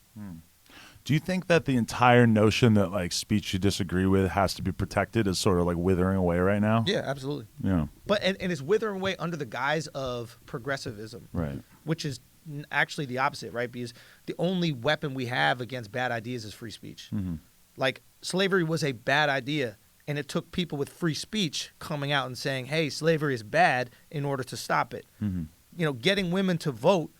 [SPEAKER 1] Do you think that the entire notion that, like, speech you disagree with has to be protected is sort of like withering away right now?
[SPEAKER 2] Yeah, absolutely.
[SPEAKER 1] Yeah.
[SPEAKER 2] But and it's withering away under the guise of progressivism,
[SPEAKER 1] right?
[SPEAKER 2] Which is actually the opposite, right? Because the only weapon we have against bad ideas is free speech. Like, slavery was a bad idea, and it took people with free speech coming out and saying, hey, slavery is bad, in order to stop it. You know, getting women to vote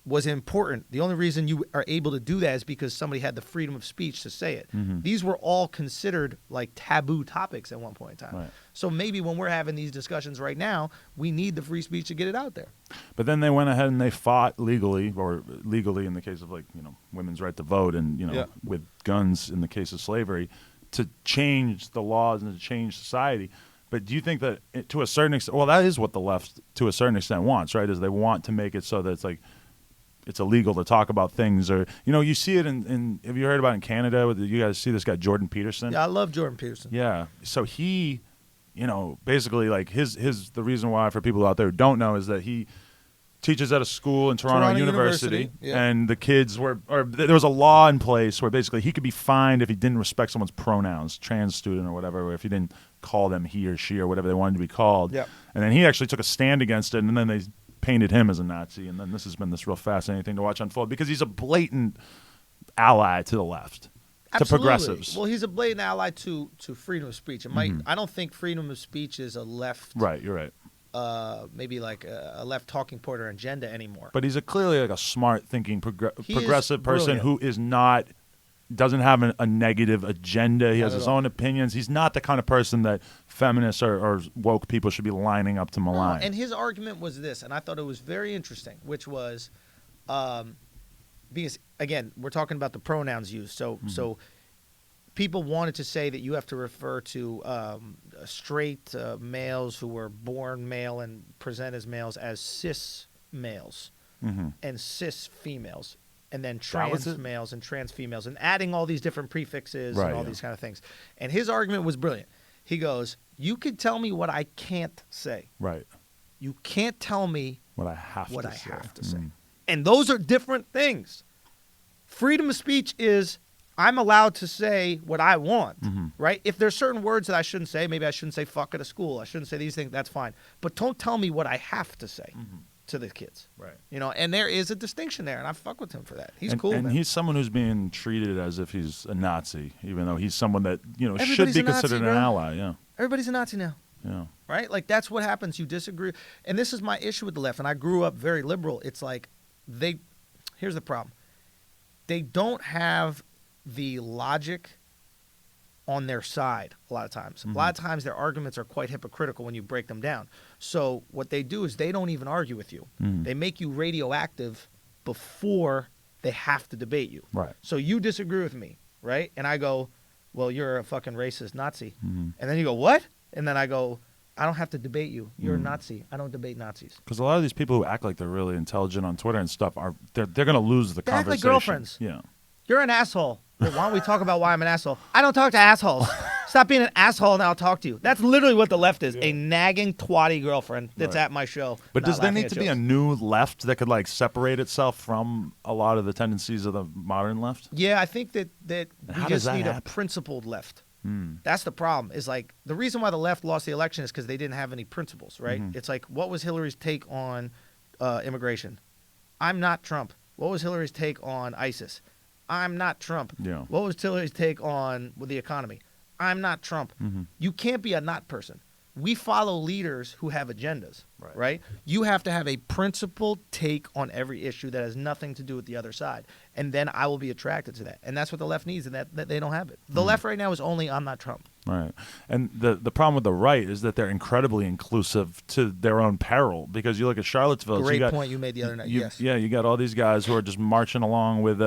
[SPEAKER 2] was important. The only reason you are able to do that is because somebody had the freedom of speech to say it. These were all considered like taboo topics at one point in time.
[SPEAKER 1] Right.
[SPEAKER 2] So maybe when we're having these discussions right now, we need the free speech to get it out there.
[SPEAKER 1] But then they went ahead and they fought legally, or legally in the case of like, women's right to vote, and with guns in the case of slavery, to change the laws and to change society. But do you think that to a certain extent, well, that is what the left to a certain extent wants, right? Is they want to make it so that it's like, it's illegal to talk about things, or you see it in have you heard about in Canada? You guys see this guy Jordan Peterson?
[SPEAKER 2] Yeah, I love Jordan Peterson.
[SPEAKER 1] Yeah, so he, basically like his the reason why, for people out there who don't know, is that he teaches at a school in Toronto University. Yeah. And the kids there was a law in place where basically he could be fined if he didn't respect someone's pronouns, trans student or whatever, or if he didn't call them he or she or whatever they wanted to be called.
[SPEAKER 2] Yep.
[SPEAKER 1] And then he actually took a stand against it, and then they painted him as a Nazi, and then this has been this real fascinating thing to watch unfold, because he's a blatant ally to the left. Absolutely. To progressives.
[SPEAKER 2] Well, he's a blatant ally to freedom of speech. I don't think freedom of speech is a left.
[SPEAKER 1] Right, you're right.
[SPEAKER 2] Maybe like a left talking point or agenda anymore.
[SPEAKER 1] But he's clearly like a smart thinking progressive person who doesn't have a negative agenda. He has his own opinions. He's not the kind of person that feminists or woke people should be lining up to malign.
[SPEAKER 2] And his argument was this, and I thought it was very interesting, which was, because again, we're talking about the pronouns used. So people wanted to say that you have to refer to straight males who were born male and present as males as cis males and cis females. And then trans males and trans females, and adding all these different prefixes and all these kind of things. And his argument was brilliant. He goes, you could tell me what I can't say.
[SPEAKER 1] Right.
[SPEAKER 2] You can't tell me
[SPEAKER 1] what I have to say.
[SPEAKER 2] And those are different things. Freedom of speech is I'm allowed to say what I want, right? If there's certain words that I shouldn't say, maybe I shouldn't say fuck at a school. I shouldn't say these things. That's fine. But don't tell me what I have to say. To the kids,
[SPEAKER 1] right?
[SPEAKER 2] And there is a distinction there, and I fuck with him for that. He's cool,
[SPEAKER 1] and
[SPEAKER 2] man.
[SPEAKER 1] He's someone who's being treated as if he's a Nazi, even though he's someone that should be considered an ally. Yeah,
[SPEAKER 2] everybody's a Nazi now.
[SPEAKER 1] Yeah,
[SPEAKER 2] right. Like that's what happens. You disagree, and this is my issue with the left. And I grew up very liberal. It's like here's the problem. They don't have the logic on their side a lot of times. A lot of times their arguments are quite hypocritical when you break them down. So what they do is they don't even argue with you. They make you radioactive before they have to debate you.
[SPEAKER 1] Right.
[SPEAKER 2] So you disagree with me, right? And I go, well, you're a fucking racist Nazi. And then you go, what? And then I go, I don't have to debate you. You're a Nazi. I don't debate Nazis.
[SPEAKER 1] Because a lot of these people who act like they're really intelligent on Twitter and stuff, they're going to lose the conversation.
[SPEAKER 2] Act like girlfriends.
[SPEAKER 1] Yeah.
[SPEAKER 2] You're an asshole. Well, why don't we talk about why I'm an asshole? I don't talk to assholes. Stop being an asshole and I'll talk to you. That's literally what the left is. A nagging, twatty girlfriend that's at my show.
[SPEAKER 1] But does there need to be a new left that could like separate itself from a lot of the tendencies of the modern left?
[SPEAKER 2] Yeah, I think that we just need a principled left. That's the problem. Is like the reason why the left lost the election is because they didn't have any principles, right? It's like, what was Hillary's take on immigration? I'm not Trump. What was Hillary's take on ISIS? I'm not Trump.
[SPEAKER 1] Yeah.
[SPEAKER 2] What was Hillary's take on the economy? I'm not Trump. You can't be a not person. We follow leaders who have agendas, right? You have to have a principled take on every issue that has nothing to do with the other side. And then I will be attracted to that. And that's what the left needs, and that they don't have it. The left right now is only I'm not Trump.
[SPEAKER 1] Right. And the problem with the right is that they're incredibly inclusive to their own peril, because you look at Charlottesville.
[SPEAKER 2] Great point you made the other night, yes.
[SPEAKER 1] Yeah, you got all these guys who are just marching along with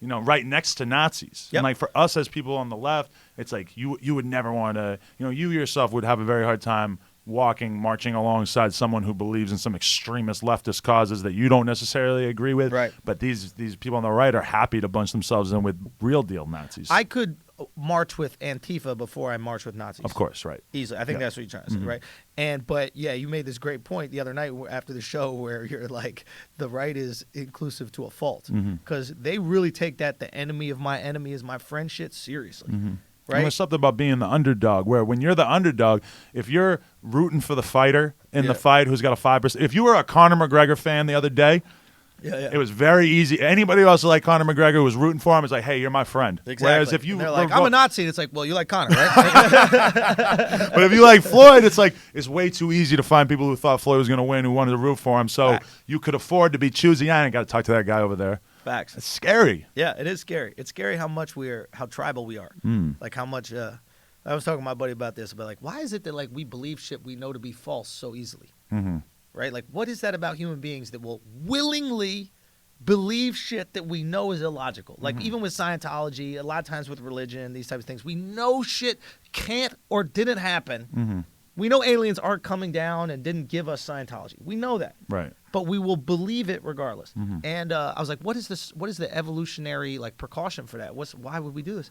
[SPEAKER 1] right next to Nazis.
[SPEAKER 2] Yep.
[SPEAKER 1] And like for us as people on the left, it's like you would never want to, you yourself would have a very hard time marching alongside someone who believes in some extremist leftist causes that you don't necessarily agree with.
[SPEAKER 2] Right.
[SPEAKER 1] But these people on the right are happy to bunch themselves in with real deal Nazis.
[SPEAKER 2] I could march with Antifa before I march with Nazis.
[SPEAKER 1] Of course, right.
[SPEAKER 2] Easily. I think that's what you're trying to say, right? But yeah, you made this great point the other night after the show where you're like, the right is inclusive to a fault, because they really take that the enemy of my enemy is my friend shit seriously. Right?
[SPEAKER 1] And there's something about being the underdog, where when you're the underdog, if you're rooting for the fighter in the fight who's got a 5%, if you were a Conor McGregor fan the other day,
[SPEAKER 2] Yeah.
[SPEAKER 1] It was very easy. Anybody else like Conor McGregor was rooting for him. It's like, hey, you're my friend.
[SPEAKER 2] Exactly.
[SPEAKER 1] Whereas if you
[SPEAKER 2] and they're like, I'm a Nazi, and it's like, well, you like Conor, right?
[SPEAKER 1] but if you like Floyd, it's like it's way too easy to find people who thought Floyd was going to win, who wanted to root for him. So you could afford to be choosy. I ain't got to talk to that guy over there.
[SPEAKER 2] Facts.
[SPEAKER 1] It's scary.
[SPEAKER 2] Yeah, it is scary. It's scary how tribal we are. Like how much. I was talking to my buddy about this, but like, why is it that like we believe shit we know to be false so easily? Right? Like, what is that about human beings that will willingly believe shit that we know is illogical? Like, even with Scientology, a lot of times with religion, these types of things, we know shit can't or didn't happen. We know aliens aren't coming down and didn't give us Scientology. We know that.
[SPEAKER 1] Right.
[SPEAKER 2] But we will believe it regardless. And I was like, what is this? What is the evolutionary like precaution for that? Why would we do this?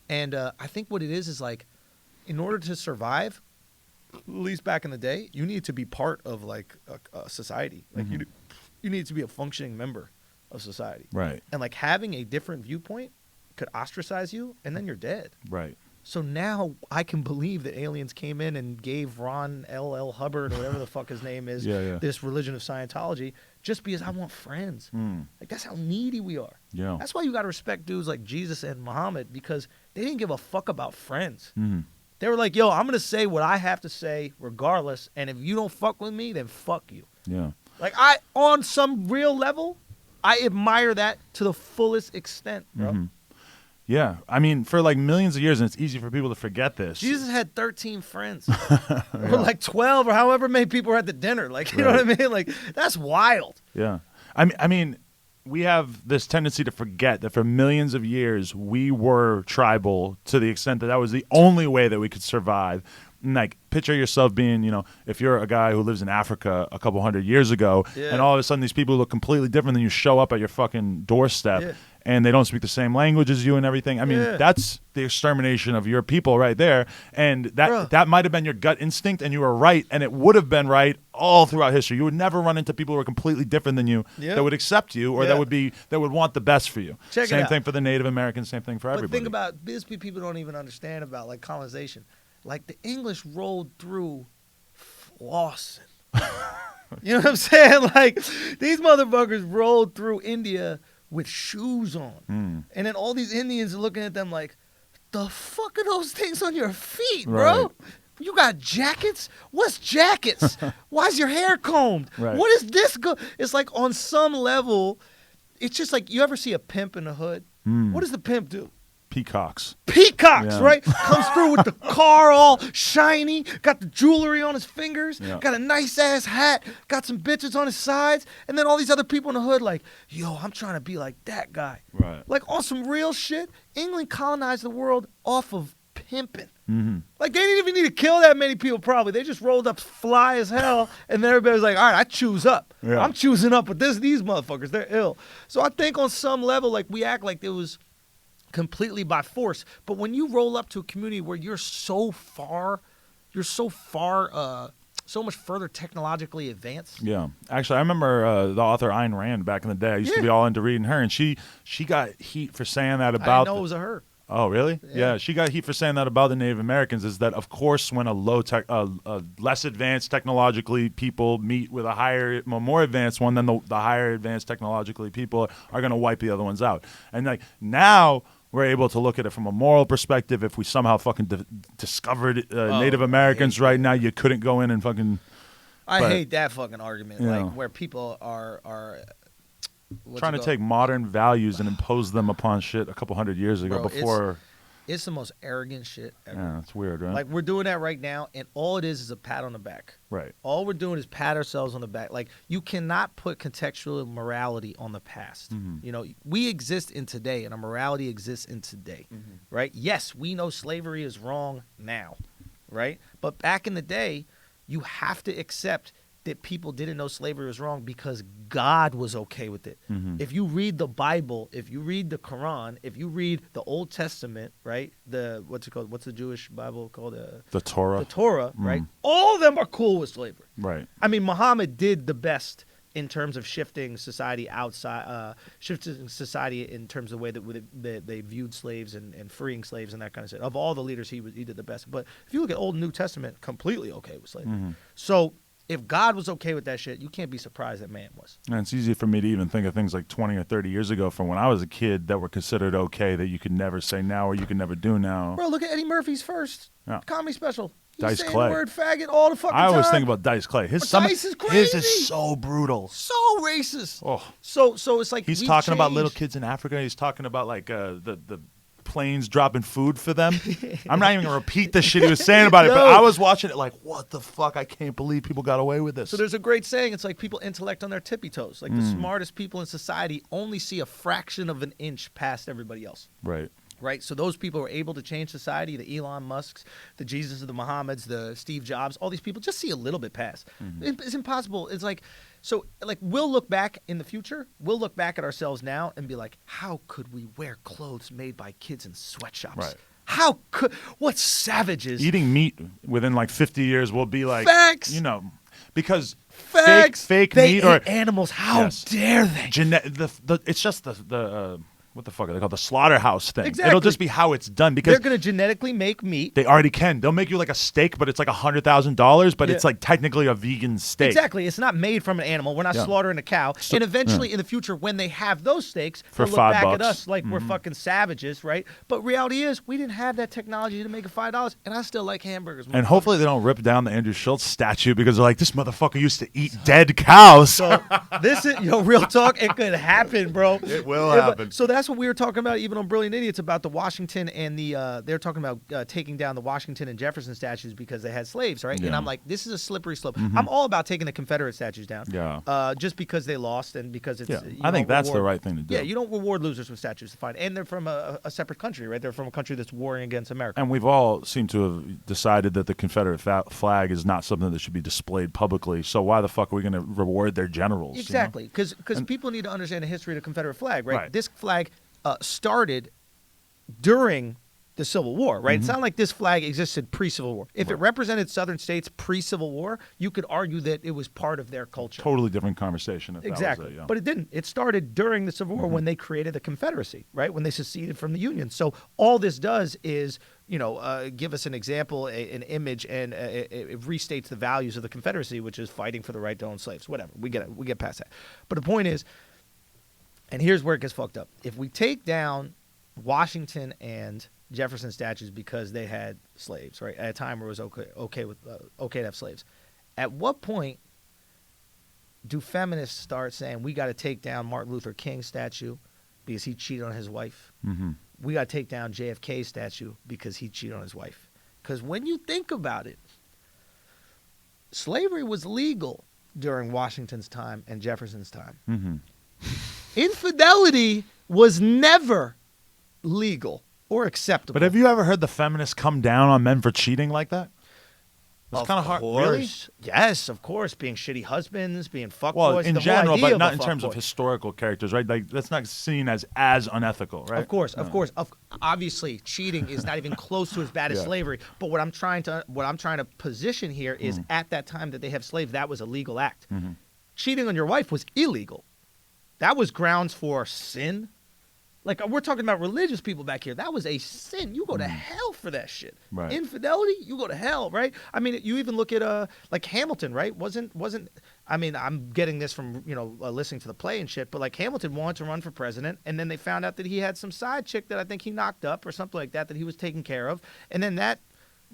[SPEAKER 2] And I think what it is like, in order to survive, at least back in the day, you need to be part of like a society. Like you need to be a functioning member of society.
[SPEAKER 1] Right.
[SPEAKER 2] And like having a different viewpoint could ostracize you, and then you're dead.
[SPEAKER 1] Right.
[SPEAKER 2] So now I can believe that aliens came in and gave Ron L.L. Hubbard, or whatever the fuck his name is, this religion of Scientology, just because I want friends. Like, that's how needy we are.
[SPEAKER 1] Yeah.
[SPEAKER 2] That's why you got to respect dudes like Jesus and Muhammad, because they didn't give a fuck about friends. They were like, yo, I'm going to say what I have to say regardless, and if you don't fuck with me, then fuck you.
[SPEAKER 1] Yeah.
[SPEAKER 2] Like, on some real level, I admire that to the fullest extent, bro.
[SPEAKER 1] Yeah. I mean, for like millions of years, and it's easy for people to forget this.
[SPEAKER 2] Jesus had 13 friends. Or like 12, or however many people were at the dinner. Like, you know what I mean? Like, that's wild.
[SPEAKER 1] Yeah. I mean, we have this tendency to forget that for millions of years, we were tribal to the extent that that was the only way that we could survive. And like, picture yourself being, you know, if you're a guy who lives in Africa a couple hundred years ago, and all of a sudden these people look completely different than you show up at your fucking doorstep, and they don't speak the same language as you and everything. I mean, that's the extermination of your people right there. And that might have been your gut instinct, and you were right, and it would have been right all throughout history. You would never run into people who are completely different than you that would accept you, or that would want the best for you. Same thing for the Native Americans, same thing for everybody.
[SPEAKER 2] But think about this, people don't even understand about like colonization. Like, the English rolled through flossing. You know what I'm saying? Like, these motherfuckers rolled through India with shoes on. And then all these Indians are looking at them like, the fuck are those things on your feet, bro?
[SPEAKER 1] Right.
[SPEAKER 2] You got jackets? What's jackets? Why's your hair combed?
[SPEAKER 1] Right.
[SPEAKER 2] What is this? It's like, on some level, it's just like, you ever see a pimp in the hood? What does the pimp do?
[SPEAKER 1] Peacocks,
[SPEAKER 2] right? Comes through with the car all shiny, got the jewelry on his fingers, got a nice ass hat, got some bitches on his sides, and then all these other people in the hood like, yo, I'm trying to be like that guy.
[SPEAKER 1] Right.
[SPEAKER 2] Like, on some real shit, England colonized the world off of pimping. Like, they didn't even need to kill that many people, probably. They just rolled up fly as hell, and then everybody was like, all right, I choose up. I'm choosing up with these motherfuckers. They're ill. So I think on some level, like, we act like it was completely by force, but when you roll up to a community where you're so much further technologically advanced. Yeah,
[SPEAKER 1] actually, I remember the author Ayn Rand back in the day. I used to be all into reading her, and she got heat for saying that about.
[SPEAKER 2] I didn't know it was a her.
[SPEAKER 1] Oh, really? Yeah, she got heat for saying that about the Native Americans. Is that, of course, when a less advanced technologically people meet with a more advanced one, then the higher advanced technologically people are going to wipe the other ones out. And like now, we're able to look at it from a moral perspective. If we somehow fucking discovered Native Americans right now, you couldn't go in and fucking.
[SPEAKER 2] I hate that fucking argument, like where people are
[SPEAKER 1] trying to take modern values and impose them upon shit a couple hundred years ago.
[SPEAKER 2] It's the most arrogant shit ever.
[SPEAKER 1] Yeah, it's weird, right?
[SPEAKER 2] Like, we're doing that right now, and all it is a pat on the back.
[SPEAKER 1] Right.
[SPEAKER 2] All we're doing is pat ourselves on the back. Like, you cannot put contextual morality on the past. You know, we exist in today, and our morality exists in today, right? Yes, we know slavery is wrong now, right? But back in the day, you have to accept that people didn't know slavery was wrong because God was okay with it. If you read the Bible, if you read the Quran, if you read the Old Testament, right? What's it called? What's the Jewish Bible called?
[SPEAKER 1] The Torah.
[SPEAKER 2] The Torah, right? All of them are cool with slavery.
[SPEAKER 1] Right.
[SPEAKER 2] I mean, Muhammad did the best in terms of shifting society in terms of the way that they viewed slaves and freeing slaves and that kind of shit. Of all the leaders, he did the best. But if you look at Old and New Testament, completely okay with slavery. So If God was okay with that shit, you can't be surprised that man was.
[SPEAKER 1] And it's easy for me to even think of things like 20 or 30 years ago from when I was a kid that were considered okay that you could never say now or you could never do now.
[SPEAKER 2] Bro, look at Eddie Murphy's first comedy special. He's
[SPEAKER 1] Dice
[SPEAKER 2] saying
[SPEAKER 1] Clay.
[SPEAKER 2] the word faggot all the fucking time.
[SPEAKER 1] I always think about Dice Clay. His
[SPEAKER 2] is crazy.
[SPEAKER 1] His is so brutal.
[SPEAKER 2] So racist.
[SPEAKER 1] Oh.
[SPEAKER 2] So it's like
[SPEAKER 1] he's
[SPEAKER 2] we
[SPEAKER 1] talking about
[SPEAKER 2] changed.
[SPEAKER 1] little kids in Africa. He's talking about like the planes dropping food for them. I'm not even gonna repeat the shit he was saying about it, but I was watching it like, what the fuck? I can't believe people got away with this.
[SPEAKER 2] So there's a great saying. It's like people intellect on their tippy toes. Like the smartest people in society only see a fraction of an inch past everybody else.
[SPEAKER 1] Right.
[SPEAKER 2] Right, so those people who are able to change society, the Elon Musks, the Jesus of the Mohammeds, the Steve Jobs, all these people just see a little bit past. It's impossible. It's like, so like we'll look back in the future, we'll look back at ourselves now and be like, how could we wear clothes made by kids in sweatshops?
[SPEAKER 1] Right.
[SPEAKER 2] How could, what savages?
[SPEAKER 1] Eating meat within like 50 years will be like,
[SPEAKER 2] Facts.
[SPEAKER 1] you know, because
[SPEAKER 2] Facts.
[SPEAKER 1] fake
[SPEAKER 2] they
[SPEAKER 1] meat
[SPEAKER 2] ate
[SPEAKER 1] or
[SPEAKER 2] animals. How dare they?
[SPEAKER 1] It's just the what the fuck are they called? The slaughterhouse thing.
[SPEAKER 2] Exactly.
[SPEAKER 1] It'll just be how it's done because
[SPEAKER 2] They're going to genetically make meat.
[SPEAKER 1] they already can. They'll make you like a steak, but it's like $100,000, but
[SPEAKER 2] Yeah.
[SPEAKER 1] it's like technically a vegan steak.
[SPEAKER 2] Exactly. It's not made from an animal. We're not
[SPEAKER 1] Yeah.
[SPEAKER 2] slaughtering a cow.
[SPEAKER 1] So-
[SPEAKER 2] and eventually, in the future, when they have those steaks,
[SPEAKER 1] For
[SPEAKER 2] they'll look back
[SPEAKER 1] $5.
[SPEAKER 2] at us like we're fucking savages, right? But reality is, we didn't have that technology to make it $5, and I still like hamburgers.
[SPEAKER 1] And hopefully they don't rip down the Andrew Schulz statue because they're like, this motherfucker used to eat dead cows.
[SPEAKER 2] So this is, real talk. It could happen, bro.
[SPEAKER 1] It will happen.
[SPEAKER 2] So that's what we were talking about, even on Brilliant Idiots, about the Washington and the. They're talking about taking down the Washington and Jefferson statues because they had slaves, right?
[SPEAKER 1] Yeah.
[SPEAKER 2] And I'm like, this is a slippery slope. I'm all about taking the Confederate statues down.
[SPEAKER 1] Yeah.
[SPEAKER 2] Just because they lost and because it's.
[SPEAKER 1] Yeah.
[SPEAKER 2] you
[SPEAKER 1] I think
[SPEAKER 2] don't
[SPEAKER 1] that's the
[SPEAKER 2] reward-
[SPEAKER 1] right thing to do.
[SPEAKER 2] Yeah, you don't reward losers with statues. Fine, and they're from a separate country, right? They're from a country that's warring against America.
[SPEAKER 1] And we've all seemed to have decided that the Confederate flag is not something that should be displayed publicly. So why the fuck are we going to reward their generals?
[SPEAKER 2] Exactly, because people need to understand the history of the Confederate flag, right?
[SPEAKER 1] Right.
[SPEAKER 2] This flag started during the Civil War, right? It's not like this flag existed pre-Civil War. If it represented Southern states pre-Civil War, you could argue that it was part of their culture.
[SPEAKER 1] Totally different conversation. If
[SPEAKER 2] Exactly.
[SPEAKER 1] That was it, yeah.
[SPEAKER 2] But it didn't. It started during the Civil War when they created the Confederacy, right? When they seceded from the Union. So all this does is, give us an example, an image, and it restates the values of the Confederacy, which is fighting for the right to own slaves. Whatever. We get past that. But the point is, and here's where it gets fucked up. If we take down Washington and Jefferson statues because they had slaves, right? At a time where it was okay to have slaves. At what point do feminists start saying we got to take down Martin Luther King's statue because he cheated on his wife? We got to take down JFK's statue because he cheated on his wife. Because when you think about it, slavery was legal during Washington's time and Jefferson's time. Infidelity was never legal or acceptable.
[SPEAKER 1] But have you ever heard the feminists come down on men for cheating like that? It's kind of hard. Really?
[SPEAKER 2] Yes, of course. Being shitty husbands, being fuckboys.
[SPEAKER 1] Well, in
[SPEAKER 2] the
[SPEAKER 1] general,
[SPEAKER 2] whole idea
[SPEAKER 1] but not
[SPEAKER 2] of
[SPEAKER 1] in
[SPEAKER 2] a
[SPEAKER 1] terms of
[SPEAKER 2] fuckboy.
[SPEAKER 1] historical characters, right? Like that's not seen as unethical, right?
[SPEAKER 2] Of course. Obviously, cheating is not even close to as bad as
[SPEAKER 1] Yeah.
[SPEAKER 2] slavery. But what I'm trying to position here is at that time that they have slaves, that was a legal act. Cheating on your wife was illegal. That was grounds for sin. Like, we're talking about religious people back here. That was a sin. You go to hell for that shit.
[SPEAKER 1] Right.
[SPEAKER 2] Infidelity, you go to hell, right? I mean, you even look at like Hamilton, right? Wasn't I mean, I'm getting this from, listening to the play and shit, but like Hamilton wanted to run for president, and then they found out that he had some side chick that I think he knocked up or something like that he was taking care of, and then that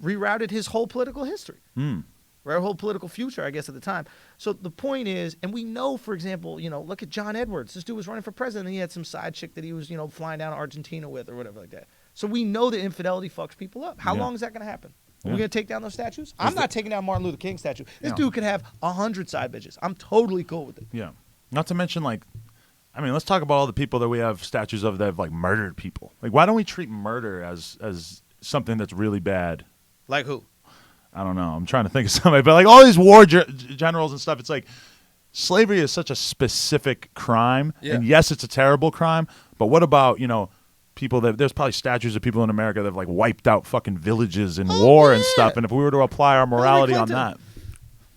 [SPEAKER 2] rerouted his whole political history. Our whole political future, I guess, at the time. So the point is, and we know, for example, look at John Edwards. This dude was running for president, and he had some side chick that he was, flying down to Argentina with or whatever like that. So we know that infidelity fucks people up. How long is that going to happen? Are we going to take down those statues? I'm not taking down Martin Luther King's statue. This dude could have 100 side bitches. I'm totally cool with it.
[SPEAKER 1] Yeah. Not to mention, like, I mean, let's talk about all the people that we have statues of that have, like, murdered people. Like, why don't we treat murder as something that's really bad?
[SPEAKER 2] Like who?
[SPEAKER 1] I don't know. I'm trying to think of somebody. But, like, all these war generals and stuff, it's like slavery is such a specific crime.
[SPEAKER 2] Yeah.
[SPEAKER 1] And, yes, it's a terrible crime. But what about, people that – there's probably statues of people in America that have, like, wiped out fucking villages in war and stuff. And if we were to apply our morality on that.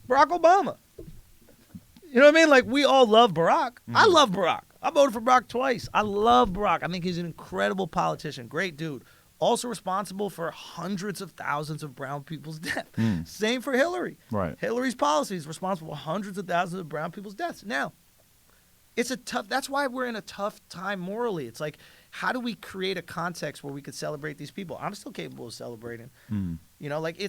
[SPEAKER 2] Barack Obama. You know what I mean? Like, we all love Barack. I love Barack. I voted for Barack twice. I love Barack. I think he's an incredible politician. Great dude. also responsible for hundreds of thousands of brown people's deaths. Same for Hillary.
[SPEAKER 1] Right.
[SPEAKER 2] Hillary's policies responsible for hundreds of thousands of brown people's deaths. Now, that's why we're in a tough time morally. It's like, how do we create a context where we could celebrate these people? I'm still capable of celebrating. You know, like I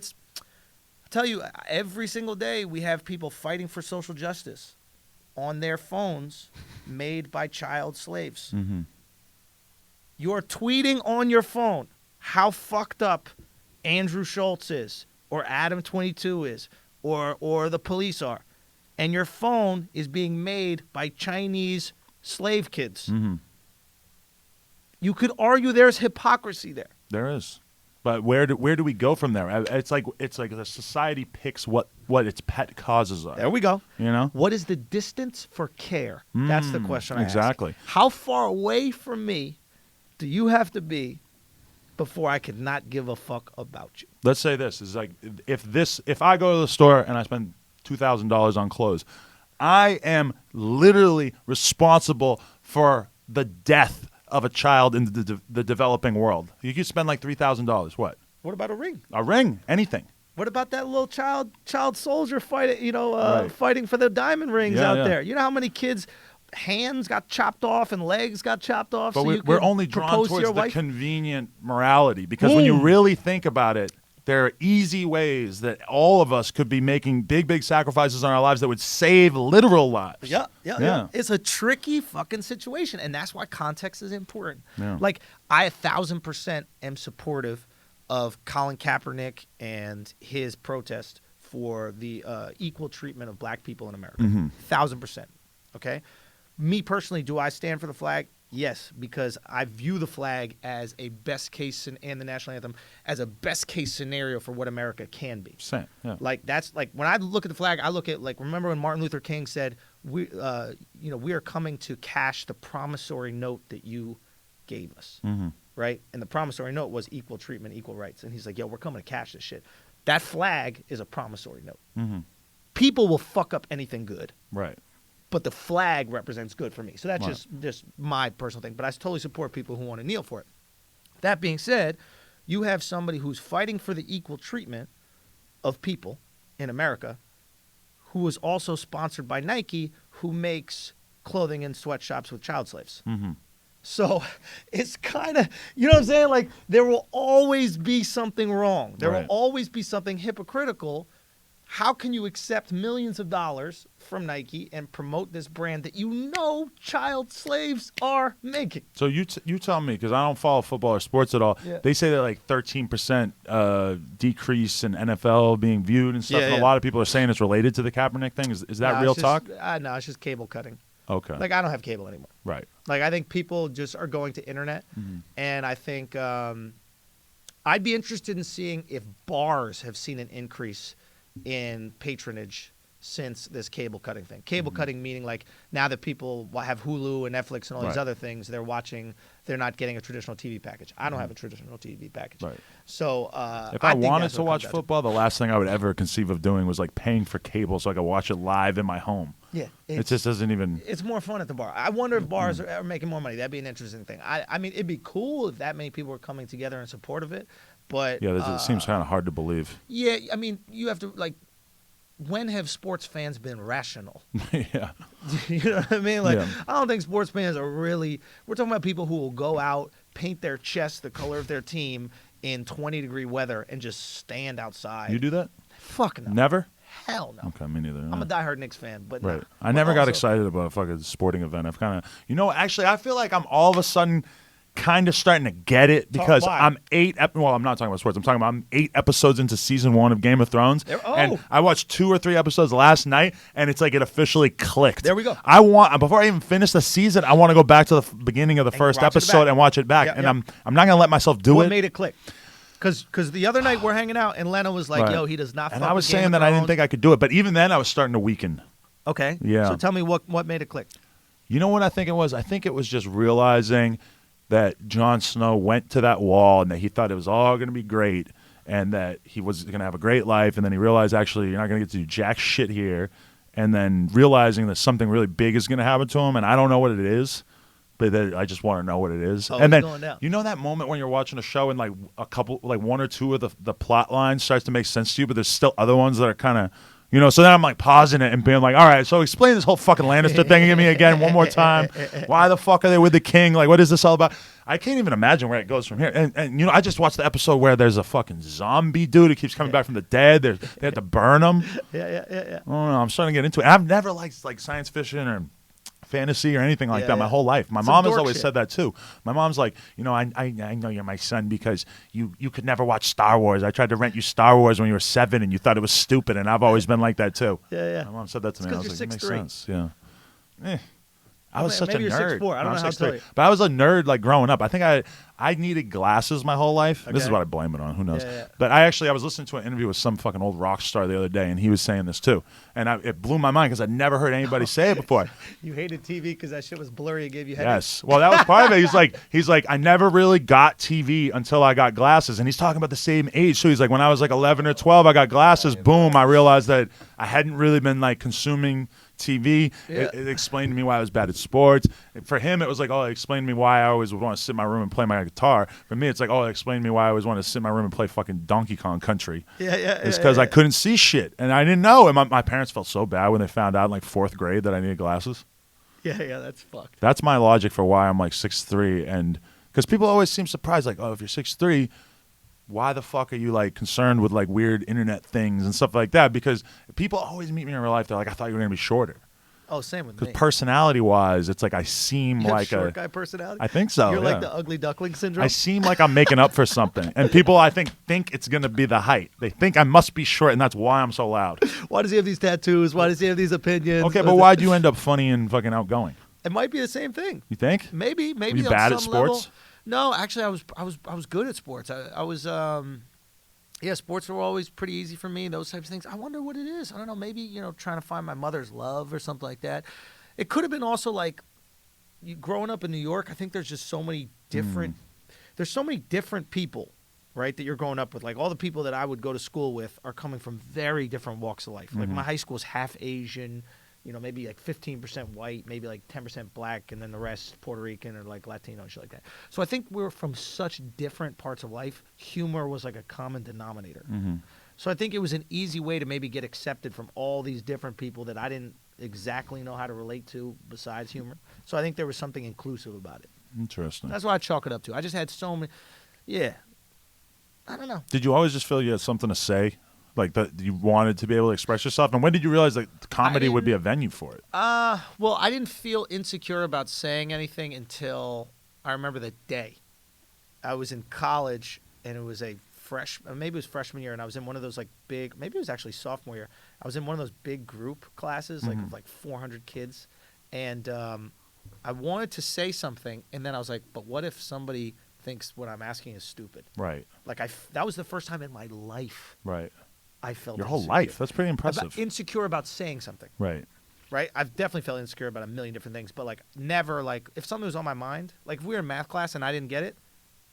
[SPEAKER 2] tell you, every single day we have people fighting for social justice on their phones made by child slaves. You're tweeting on your phone how fucked up Andrew Schulz is, or Adam22 is, or the police are. And your phone is being made by Chinese slave kids. You could argue there's hypocrisy there.
[SPEAKER 1] There is. But where do we go from there? It's like the society picks what its pet causes are.
[SPEAKER 2] There we go.
[SPEAKER 1] You know?
[SPEAKER 2] What is the distance for care? That's the question I ask.
[SPEAKER 1] Exactly.
[SPEAKER 2] How far away from me do you have to be before I could not give a fuck about you?
[SPEAKER 1] Let's say this is like, if I go to the store and I spend $2,000 on clothes, I am literally responsible for the death of a child in the developing world. You could spend like $3,000. What?
[SPEAKER 2] What about a ring?
[SPEAKER 1] A ring? Anything.
[SPEAKER 2] What about that little child soldier fighting for the diamond rings out there? You know how many kids' hands got chopped off and legs got chopped off?
[SPEAKER 1] But
[SPEAKER 2] so
[SPEAKER 1] we're only drawn towards the convenient morality, because when you really think about it, there are easy ways that all of us could be making big sacrifices in our lives that would save literal lives.
[SPEAKER 2] Yeah. It's a tricky fucking situation, and that's why context is important.
[SPEAKER 1] Yeah.
[SPEAKER 2] Like, I 1,000% am supportive of Colin Kaepernick and his protest for the equal treatment of black people in America. 1,000%. Okay? Me personally, do I stand for the flag? Yes, because I view the flag as a best case, and the national anthem as a best case scenario for what America can be.
[SPEAKER 1] Same, yeah.
[SPEAKER 2] Like, that's like, when I look at the flag, I look at, like, remember when Martin Luther King said, we are coming to cash the promissory note that you gave us, right? And the promissory note was equal treatment, equal rights. And he's like, yo, we're coming to cash this shit. That flag is a promissory note. People will fuck up anything good.
[SPEAKER 1] Right.
[SPEAKER 2] But the flag represents good for me. So that's just my personal thing. But I totally support people who want to kneel for it. That being said, you have somebody who's fighting for the equal treatment of people in America, who is also sponsored by Nike, who makes clothing in sweatshops with child slaves. So it's kind of, you know what I'm saying? Like, there will always be something wrong. There will always be something hypocritical. How can you accept millions of dollars from Nike and promote this brand that you know child slaves are making?
[SPEAKER 1] So you tell me, because I don't follow football or sports at all.
[SPEAKER 2] Yeah.
[SPEAKER 1] They say that like 13% decrease in NFL being viewed and stuff. And a lot of people are saying it's related to the Kaepernick thing. Is that real talk?
[SPEAKER 2] No, it's just cable cutting.
[SPEAKER 1] Okay.
[SPEAKER 2] Like, I don't have cable anymore.
[SPEAKER 1] Right.
[SPEAKER 2] Like, I think people just are going to internet, and I think I'd be interested in seeing if bars have seen an increase in patronage since this cable cutting thing. Cable cutting meaning, like, now that people have Hulu and Netflix and all these other things, they're not getting a traditional TV package. I don't have a traditional TV package.
[SPEAKER 1] Right.
[SPEAKER 2] So
[SPEAKER 1] if I wanted to watch football, the last thing I would ever conceive of doing was like paying for cable so I could watch it live in my home.
[SPEAKER 2] Yeah.
[SPEAKER 1] It just doesn't even...
[SPEAKER 2] It's more fun at the bar. I wonder if bars are making more money. That'd be an interesting thing. I mean, it'd be cool if that many people were coming together in support of it, but...
[SPEAKER 1] Yeah, it seems kind of hard to believe.
[SPEAKER 2] Yeah, I mean, you have to, like, when have sports fans been rational?
[SPEAKER 1] Yeah.
[SPEAKER 2] You know what I mean? Like, I don't think sports fans are really... We're talking about people who will go out, paint their chest the color of their team in 20-degree weather, and just stand outside.
[SPEAKER 1] You do that?
[SPEAKER 2] Fuck no.
[SPEAKER 1] Never?
[SPEAKER 2] Hell no.
[SPEAKER 1] Okay, me neither.
[SPEAKER 2] I'm a diehard Knicks fan, but
[SPEAKER 1] right.
[SPEAKER 2] Nah.
[SPEAKER 1] I never got excited about a fucking sporting event. I've kind of... actually, I feel like I'm all of a sudden kind of starting to get it, because I'm I'm not talking about sports. I'm 8 episodes into season 1 of Game of Thrones. And I watched 2 or 3 episodes last night, and it's like it officially clicked.
[SPEAKER 2] There we go.
[SPEAKER 1] Before I even finish the season, I want to go back to the beginning of the first episode and watch it back. I'm not going to let myself do it.
[SPEAKER 2] What made it click? Because the other night we're hanging out, and Lena was like, yo, he does not fuck with Game of Thrones.
[SPEAKER 1] And I was saying that I didn't think I could do it, but even then I was starting to weaken.
[SPEAKER 2] Okay.
[SPEAKER 1] Yeah.
[SPEAKER 2] So tell me what made it click.
[SPEAKER 1] You know what I think it was? I think it was just realizing that Jon Snow went to that wall and that he thought it was all going to be great and that he was going to have a great life, and then he realized, actually, you're not going to get to do jack shit here, and then realizing that something really big is going to happen to him, and I don't know what it is, but I just want to know what it is.
[SPEAKER 2] Oh,
[SPEAKER 1] And then
[SPEAKER 2] going down.
[SPEAKER 1] you know that moment when you're watching a show and like one or two of the plot lines starts to make sense to you, but there's still other ones that are kind of, you know. So then I'm like pausing it and being like, all right, so explain this whole fucking Lannister thing to me again one more time. Why the fuck are they with the king? Like, what is this all about? I can't even imagine where it goes from here. And you know, I just watched the episode where there's a fucking zombie dude who keeps coming back from the dead. They had to burn him.
[SPEAKER 2] Yeah.
[SPEAKER 1] I don't know. I'm starting to get into it. I've never liked like science fiction or fantasy or anything like that my whole life. My mom has always said that too. My mom's like, you know, I know you're my son because you could never watch Star Wars. I tried to rent you Star Wars when you were 7 and you thought it was stupid, and I've always been like that too.
[SPEAKER 2] Yeah.
[SPEAKER 1] My mom said that to me. I was like, it makes
[SPEAKER 2] 6'3".
[SPEAKER 1] sense. Yeah. I was such a
[SPEAKER 2] maybe you're
[SPEAKER 1] nerd.
[SPEAKER 2] 6'4". I don't know how to tell you.
[SPEAKER 1] But I was a nerd like growing up. I think I needed glasses my whole life. This is
[SPEAKER 2] Okay.
[SPEAKER 1] what I blame it on. Who knows?
[SPEAKER 2] Yeah.
[SPEAKER 1] But I was listening to an interview with some fucking old rock star the other day, and he was saying this too. And it blew my mind because I'd never heard anybody say it before.
[SPEAKER 2] You hated TV because that shit was blurry and gave you headaches.
[SPEAKER 1] Yes. Well, that was part of it. He's like, I never really got TV until I got glasses. And he's talking about the same age. So he's like, when I was like 11 or 12, I got glasses. Boom. I realized that I hadn't really been like consuming TV.
[SPEAKER 2] Yeah.
[SPEAKER 1] It explained to me why I was bad at sports. For him, it was like, oh, it explained to me why I always would want to sit in my room and play my guitar. For me, it's like, oh, it explained to me why I always wanted to sit in my room and play fucking Donkey Kong Country.
[SPEAKER 2] Yeah.
[SPEAKER 1] It's because I couldn't see shit. And I didn't know. And my parents felt so bad when they found out in like 4th grade that I needed glasses.
[SPEAKER 2] Yeah, that's fucked.
[SPEAKER 1] That's my logic for why I'm like 6'3", and because people always seem surprised, like, oh, if you're 6'3", why the fuck are you like concerned with like weird internet things and stuff like that? Because people always meet me in real life. They're like, I thought you were gonna be shorter.
[SPEAKER 2] Oh, same with me.
[SPEAKER 1] Because personality-wise, it's like I seem
[SPEAKER 2] You have
[SPEAKER 1] like
[SPEAKER 2] short guy personality.
[SPEAKER 1] I think so.
[SPEAKER 2] You're
[SPEAKER 1] yeah.
[SPEAKER 2] like the ugly duckling syndrome.
[SPEAKER 1] I seem like I'm making up for something, and people I think it's gonna be the height. They think I must be short, and that's why I'm so loud.
[SPEAKER 2] Why does he have these tattoos? Why does he have these opinions?
[SPEAKER 1] Okay, but why'd you end up funny and fucking outgoing?
[SPEAKER 2] It might be the same thing.
[SPEAKER 1] You think?
[SPEAKER 2] Maybe.
[SPEAKER 1] Were you
[SPEAKER 2] on
[SPEAKER 1] bad at
[SPEAKER 2] some
[SPEAKER 1] sports?
[SPEAKER 2] level. No, actually, I was good at sports. I was. Yeah, sports were always pretty easy for me. Those types of things. I wonder what it is. I don't know. Maybe trying to find my mother's love or something like that. It could have been also like growing up in New York. I think there's just so many different. There's so many different people, right? That you're growing up with. Like all the people that I would go to school with are coming from very different walks of life. Like my high school is half Asian. Maybe like 15% white, maybe like 10% black, and then the rest Puerto Rican or like Latino and shit like that. So I think we were from such different parts of life. Humor was like a common denominator. So I think it was an easy way to maybe get accepted from all these different people that I didn't exactly know how to relate to besides humor. So I think there was something inclusive about it.
[SPEAKER 1] Interesting.
[SPEAKER 2] That's what I chalk it up to. I just had so many. Yeah. I don't know.
[SPEAKER 1] Did you always just feel you had something to say? Like that you wanted to be able to express yourself? And when did you realize that comedy would be a venue for it?
[SPEAKER 2] Well, I didn't feel insecure about saying anything until I remember the day. I was in college, and it was maybe it was freshman year, and I was in one of those like big, maybe it was actually sophomore year. I was in one of those big group classes, like of like 400 kids, and I wanted to say something, and then I was like, but what if somebody thinks what I'm asking is stupid?
[SPEAKER 1] Right.
[SPEAKER 2] Like that was the first time in my life.
[SPEAKER 1] Right.
[SPEAKER 2] I felt
[SPEAKER 1] your whole
[SPEAKER 2] insecure.
[SPEAKER 1] life. That's pretty impressive.
[SPEAKER 2] Insecure about saying something.
[SPEAKER 1] Right.
[SPEAKER 2] Right? I've definitely felt insecure about a million different things, but like never like if something was on my mind, like if we were in math class and I didn't get it,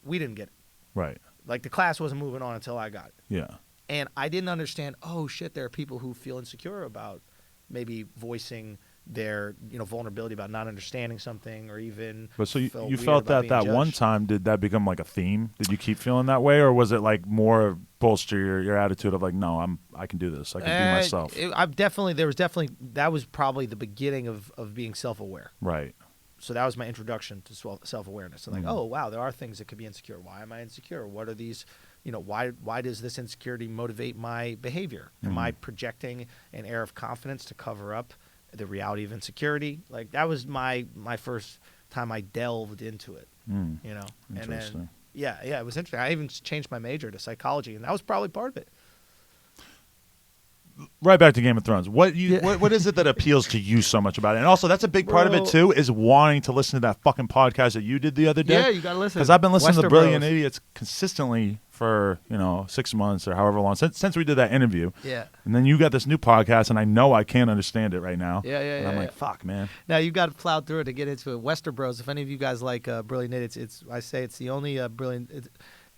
[SPEAKER 2] we didn't get it.
[SPEAKER 1] Right.
[SPEAKER 2] Like the class wasn't moving on until I got it.
[SPEAKER 1] Yeah.
[SPEAKER 2] And I didn't understand, oh shit, there are people who feel insecure about maybe voicing their vulnerability about not understanding something, or even
[SPEAKER 1] but so you felt that one time. Did that become like a theme? Did you keep feeling that way, or was it like more bolster your attitude of like, no, I can do this, I can be myself?
[SPEAKER 2] That was probably the beginning of being self-aware.
[SPEAKER 1] Right.
[SPEAKER 2] So that was my introduction to self-awareness. And like, oh wow, there are things that could be insecure. Why am I insecure? What are these? Why does this insecurity motivate my behavior? Am I projecting an air of confidence to cover up the reality of insecurity? Like that was my first time I delved into it.
[SPEAKER 1] Interesting.
[SPEAKER 2] And then yeah, it was interesting. I even changed my major to psychology, and that was probably part of it.
[SPEAKER 1] Right back to Game of Thrones. What is it that appeals to you so much about it? And also, that's a big part of it too, is wanting to listen to that fucking podcast that you did the other day.
[SPEAKER 2] Yeah, you gotta listen.
[SPEAKER 1] Because I've been listening
[SPEAKER 2] Wester
[SPEAKER 1] to Brilliant
[SPEAKER 2] Bros.
[SPEAKER 1] Idiots consistently for 6 months or however long since we did that interview.
[SPEAKER 2] Yeah.
[SPEAKER 1] And then you got this new podcast, and I know I can't understand it right now.
[SPEAKER 2] Yeah.
[SPEAKER 1] And I'm like, fuck, man.
[SPEAKER 2] Now you got to plow through it to get into it. Wester Bros. If any of you guys like Brilliant Idiots, it's the only brilliant.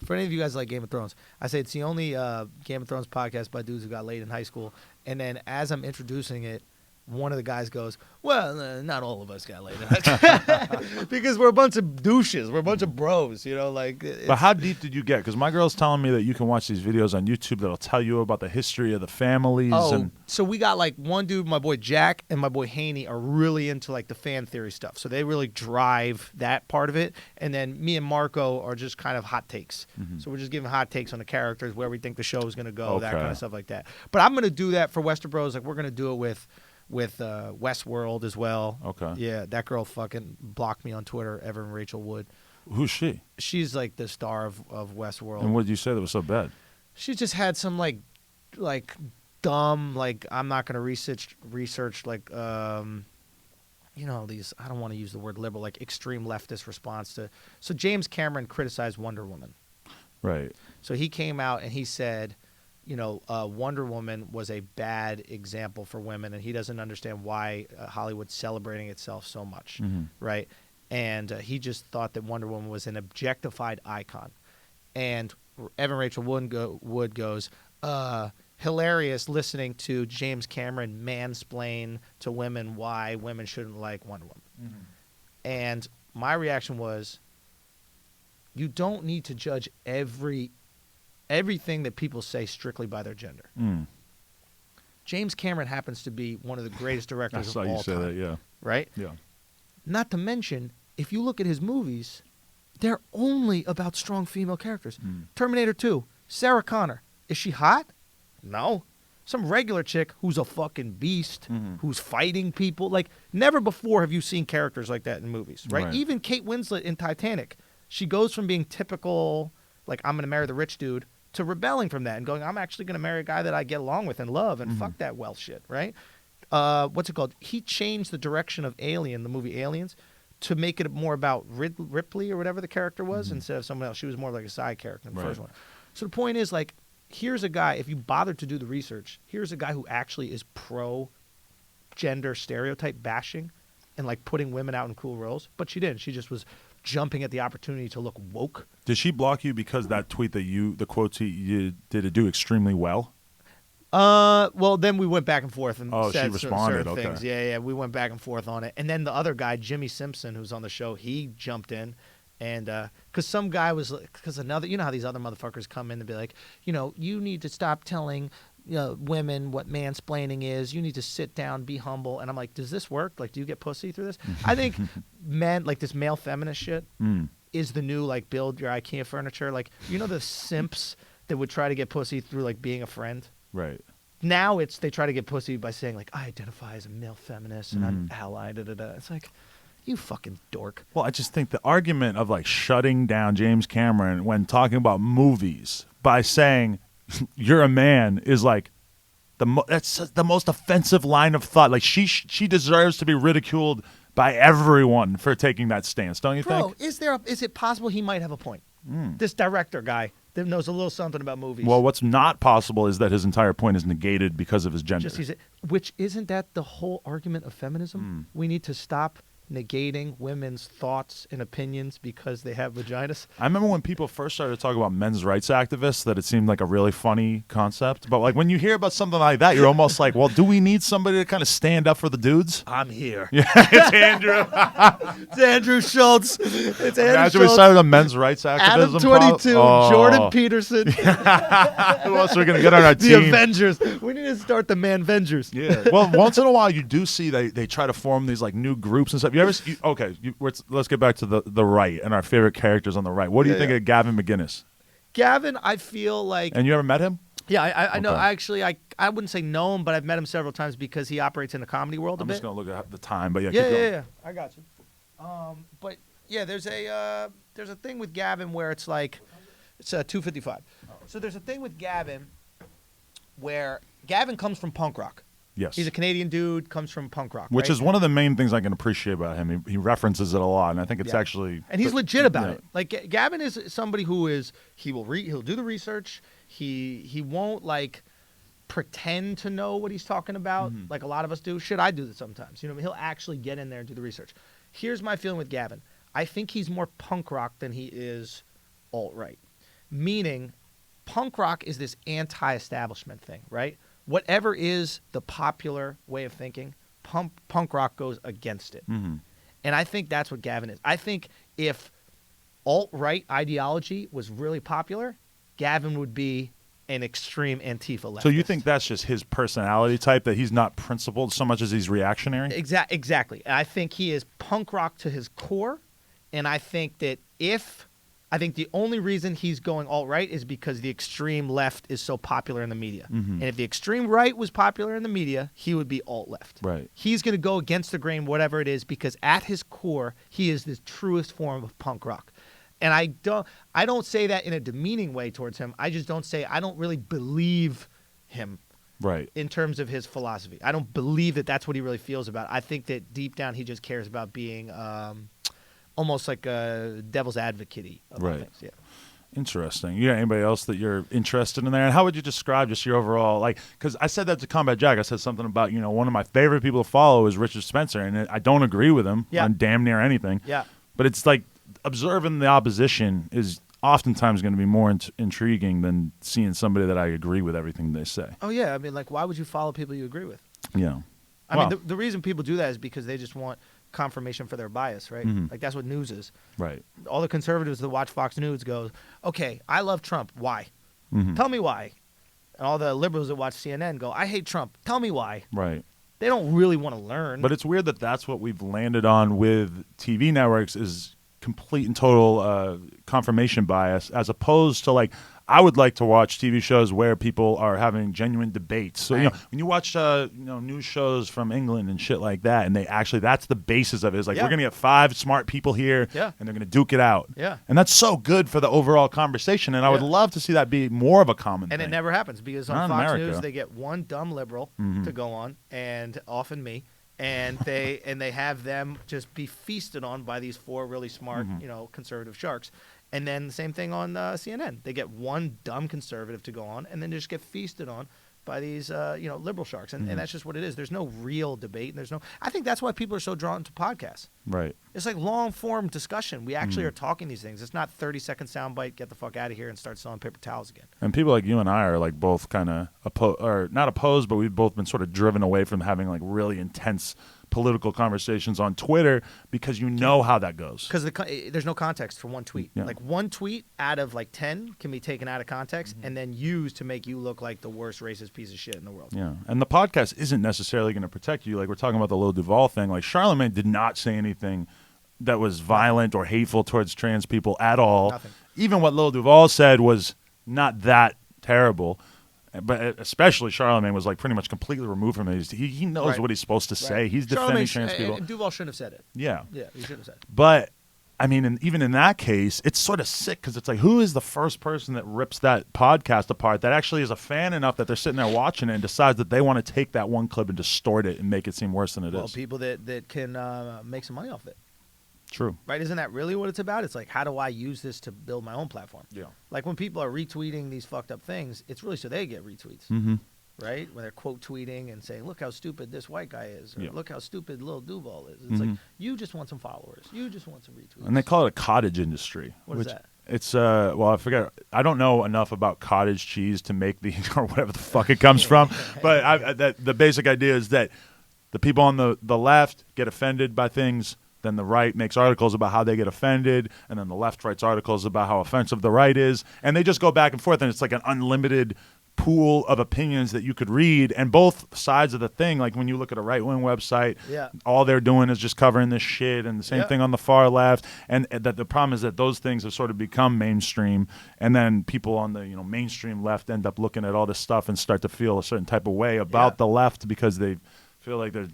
[SPEAKER 2] For any of you guys like Game of Thrones, I say it's the only Game of Thrones podcast by dudes who got laid in high school. And then as I'm introducing it, one of the guys goes, well, not all of us got laid because we're a bunch of douches. We're a bunch of bros, you know, like.
[SPEAKER 1] But how deep did you get? Because my girl's telling me that you can watch these videos on YouTube that'll tell you about the history of the families.
[SPEAKER 2] Oh, so we got like one dude, my boy Jack, and my boy Haney are really into like the fan theory stuff. So they really drive that part of it. And then me and Marco are just kind of hot takes. Mm-hmm. So we're just giving hot takes on the characters, where we think the show is going to go, that kind of stuff like that. But I'm going to do that for Wester Bros. Like we're going to do it with Westworld as well.
[SPEAKER 1] Okay.
[SPEAKER 2] Yeah, that girl fucking blocked me on Twitter, Evan Rachel Wood.
[SPEAKER 1] Who's she?
[SPEAKER 2] She's like the star of Westworld.
[SPEAKER 1] And what did you say that was so bad?
[SPEAKER 2] She just had some like dumb, like, I'm not going to research like you know, these, I don't want to use the word liberal, like extreme leftist response to. So James Cameron criticized Wonder Woman.
[SPEAKER 1] Right.
[SPEAKER 2] So he came out and he said, you know, Wonder Woman was a bad example for women, and he doesn't understand why Hollywood's celebrating itself so much, right? And he just thought that Wonder Woman was an objectified icon. And Evan Rachel Wood goes, hilarious listening to James Cameron mansplain to women why women shouldn't like Wonder Woman. Mm-hmm. And my reaction was, you don't need to judge everything that people say strictly by their gender. Mm. James Cameron happens to be one of the greatest directors of all time. I saw you say that, yeah. Right?
[SPEAKER 1] Yeah.
[SPEAKER 2] Not to mention, if you look at his movies, they're only about strong female characters. Mm. Terminator 2, Sarah Connor. Is she hot? No. Some regular chick who's a fucking beast, who's fighting people. Like, never before have you seen characters like that in movies, right? Even Kate Winslet in Titanic, she goes from being typical, like, I'm going to marry the rich dude, to rebelling from that and going, I'm actually going to marry a guy that I get along with and love, and fuck that wealth shit, right? What's it called? He changed the direction of Alien, the movie Aliens, to make it more about Ripley or whatever the character was instead of someone else. She was more like a side character in the first one. So the point is, like, here's a guy, if you bothered to do the research, here's a guy who actually is pro-gender stereotype bashing and, like, putting women out in cool roles. But she didn't. She just was jumping at the opportunity to look woke.
[SPEAKER 1] Did she block you because that tweet that the quote you did it do extremely well?
[SPEAKER 2] Well, then we went back and forth and said
[SPEAKER 1] she responded,
[SPEAKER 2] certain things. Yeah, we went back and forth on it. And then the other guy, Jimmy Simpson, who's on the show, he jumped in. And because some guy was, because another, you know how these other motherfuckers come in and be like, you know, you need to stop telling women what mansplaining is. You need to sit down, be humble. And I'm like, does this work? Like, do you get pussy through this? I think men, like this male feminist shit is the new, like, build your IKEA furniture. Like, you know the simps that would try to get pussy through, like, being a friend?
[SPEAKER 1] Right.
[SPEAKER 2] Now they try to get pussy by saying, like, I identify as a male feminist and I'm ally, da-da-da. It's like, you fucking dork.
[SPEAKER 1] Well, I just think the argument of, like, shutting down James Cameron when talking about movies by saying you're a man is, like, that's the most offensive line of thought. Like, she deserves to be ridiculed by everyone for taking that stance, don't you think?
[SPEAKER 2] Bro, is it possible he might have a point? This director guy that knows a little something about movies.
[SPEAKER 1] Well, what's not possible is that his entire point is negated because of his gender.
[SPEAKER 2] Which isn't that the whole argument of feminism? We need to stop negating women's thoughts and opinions because they have vaginas.
[SPEAKER 1] I remember when people first started talking about men's rights activists that it seemed like a really funny concept. But, like, when you hear about something like that, you're almost like, well, do we need somebody to kind of stand up for the dudes?
[SPEAKER 2] I'm here.
[SPEAKER 1] Yeah, it's Andrew.
[SPEAKER 2] It's Andrew Schulz. It's Andrew
[SPEAKER 1] Imagine
[SPEAKER 2] Schulz.
[SPEAKER 1] We started a men's rights activism.
[SPEAKER 2] Adam22, Jordan Peterson.
[SPEAKER 1] Who else are we going to get on our team?
[SPEAKER 2] The Avengers. We need to start the Man-Vengers.
[SPEAKER 1] Yeah. Well, once in a while you do see they try to form these, like, new groups and stuff. You ever see, let's get back to the right and our favorite characters on the right. What do you think of Gavin McInnes?
[SPEAKER 2] Gavin, I feel like...
[SPEAKER 1] And you ever met him?
[SPEAKER 2] Yeah, I know. Actually, I wouldn't say know him, but I've met him several times because he operates in the comedy world a bit.
[SPEAKER 1] I'm just going to look at the time, but keep going.
[SPEAKER 2] Yeah. I got you. But, yeah, there's a thing with Gavin where it's like... It's 2:55. So there's a thing with Gavin where Gavin comes from punk rock.
[SPEAKER 1] Yes.
[SPEAKER 2] He's a Canadian dude, comes from punk rock.
[SPEAKER 1] Which is one of the main things I can appreciate about him. He references it a lot, and I think it's actually...
[SPEAKER 2] And he's legit about it. Like, Gavin is somebody who is... He'll do the research. He won't, like, pretend to know what he's talking about like a lot of us do. Shit, I do that sometimes. You know, he'll actually get in there and do the research. Here's my feeling with Gavin. I think he's more punk rock than he is alt-right. Meaning, punk rock is this anti-establishment thing, right? Whatever is the popular way of thinking, punk rock goes against it.
[SPEAKER 1] Mm-hmm.
[SPEAKER 2] And I think that's what Gavin is. I think if alt-right ideology was really popular, Gavin would be an extreme Antifa leftist.
[SPEAKER 1] So you think that's just his personality type, that he's not principled so much as he's reactionary?
[SPEAKER 2] Exactly. I think he is punk rock to his core, and I think that the only reason he's going alt-right is because the extreme left is so popular in the media.
[SPEAKER 1] Mm-hmm.
[SPEAKER 2] And if the extreme right was popular in the media, he would be alt-left.
[SPEAKER 1] Right.
[SPEAKER 2] He's going to go against the grain, whatever it is, because at his core, he is the truest form of punk rock. And I don't say that in a demeaning way towards him. I just don't say I don't really believe him.
[SPEAKER 1] Right.
[SPEAKER 2] In terms of his philosophy. I don't believe that that's what he really feels about it. I think that deep down he just cares about being almost like a devil's advocate-y about things. Yeah.
[SPEAKER 1] Interesting. You got anybody else that you're interested in there? And how would you describe just your overall, like, because I said that to Combat Jack. I said something about, one of my favorite people to follow is Richard Spencer, and I don't agree with him on damn near anything.
[SPEAKER 2] Yeah.
[SPEAKER 1] But it's like observing the opposition is oftentimes going to be more intriguing than seeing somebody that I agree with everything they say.
[SPEAKER 2] Oh, yeah. I mean, like, why would you follow people you agree with?
[SPEAKER 1] Yeah.
[SPEAKER 2] I mean, the reason people do that is because they just want confirmation for their bias, right?
[SPEAKER 1] Mm-hmm.
[SPEAKER 2] Like, that's what news is.
[SPEAKER 1] Right.
[SPEAKER 2] All the conservatives that watch Fox News go, okay, I love Trump. Why?
[SPEAKER 1] Mm-hmm.
[SPEAKER 2] Tell me why. And all the liberals that watch CNN go, I hate Trump. Tell me why.
[SPEAKER 1] Right.
[SPEAKER 2] They don't really want to learn.
[SPEAKER 1] But it's weird that that's what we've landed on with TV networks is complete and total confirmation bias, as opposed to, like, I would like to watch TV shows where people are having genuine debates. So, when you watch, news shows from England and shit like that, and they actually, that's the basis of it. It's like, we're going to get 5 smart people here, and they're going to duke it out.
[SPEAKER 2] Yeah.
[SPEAKER 1] And that's so good for the overall conversation, and I would love to see that be more of a common thing.
[SPEAKER 2] And it never happens, because on Fox News, they get one dumb liberal to go on, and often me, and they have them just be feasted on by these 4 really smart, conservative sharks. And then the same thing on CNN. They get one dumb conservative to go on, and then they just get feasted on by these, liberal sharks. And that's just what it is. There's no real debate. And I think that's why people are so drawn to podcasts.
[SPEAKER 1] Right.
[SPEAKER 2] It's like long-form discussion. We actually are talking these things. It's not 30-second soundbite, get the fuck out of here and start selling paper towels again.
[SPEAKER 1] And people like you and I are, like, both kind of not opposed, but we've both been sort of driven away from having, like, really intense political conversations on Twitter, because how that goes.
[SPEAKER 2] Because there's no context for one tweet.
[SPEAKER 1] Yeah.
[SPEAKER 2] Like, one tweet out of, like, 10 can be taken out of context and then used to make you look like the worst racist piece of shit in the world.
[SPEAKER 1] Yeah. And the podcast isn't necessarily going to protect you. Like, we're talking about the Lil Duval thing. Like, Charlamagne did not say anything that was violent or hateful towards trans people at all.
[SPEAKER 2] Nothing.
[SPEAKER 1] Even what Lil Duval said was not that terrible. But especially Charlamagne was, like, pretty much completely removed from it. He knows what he's supposed to say. He's defending trans people.
[SPEAKER 2] Duval shouldn't have said it.
[SPEAKER 1] Yeah.
[SPEAKER 2] Yeah, he shouldn't have said it.
[SPEAKER 1] But, I mean, even in that case, it's sort of sick, because it's like, who is the first person that rips that podcast apart that actually is a fan enough that they're sitting there watching it and decides that they want to take that one clip and distort it and make it seem worse than it is?
[SPEAKER 2] Well, people that can make some money off it.
[SPEAKER 1] True.
[SPEAKER 2] Right? Isn't that really what it's about? It's like, how do I use this to build my own platform?
[SPEAKER 1] Yeah.
[SPEAKER 2] Like, when people are retweeting these fucked up things, it's really so they get retweets.
[SPEAKER 1] Mm-hmm.
[SPEAKER 2] Right? When they're quote tweeting and saying, look how stupid this white guy is, or look how stupid Lil Duval is. It's like, you just want some followers. You just want some retweets.
[SPEAKER 1] And they call it a cottage industry.
[SPEAKER 2] What is that?
[SPEAKER 1] It's, I forget. I don't know enough about cottage cheese to make the, or whatever the fuck it comes from. But the basic idea is that the people on the left get offended by things. Then the right makes articles about how they get offended, and then the left writes articles about how offensive the right is, and they just go back and forth, and it's like an unlimited pool of opinions that you could read, and both sides of the thing. Like, when you look at a right-wing website, all they're doing is just covering this shit, and the same thing on the far left, and that the problem is that those things have sort of become mainstream, and then people on the mainstream left end up looking at all this stuff and start to feel a certain type of way about the left, because they feel like there's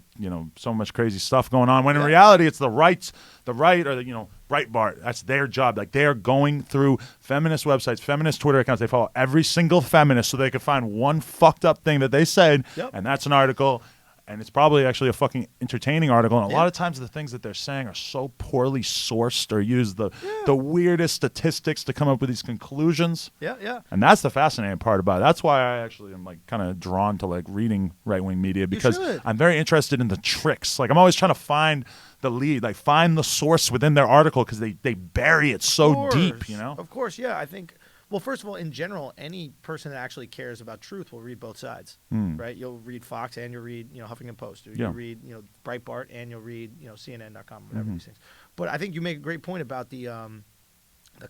[SPEAKER 1] so much crazy stuff going on, when in reality it's the right or Breitbart, that's their job. Like, they are going through feminist websites, feminist Twitter accounts. They follow every single feminist so they can find one fucked up thing that they said, and that's an article. And it's probably actually a fucking entertaining article. And a lot of times the things that they're saying are so poorly sourced, or use the weirdest statistics to come up with these conclusions.
[SPEAKER 2] Yeah.
[SPEAKER 1] And that's the fascinating part about it. That's why I actually am, like, kind of drawn to, like, reading right-wing media, because I'm very interested in the tricks. Like, I'm always trying to find the lead, like, find the source within their article, because they bury it so deep,
[SPEAKER 2] Of course, yeah. I think Well, first of all, in general, any person that actually cares about truth will read both sides, right? You'll read Fox and you'll read, Huffington Post. Or you'll read, Breitbart and you'll read, CNN.com, whatever these things. But I think you make a great point about the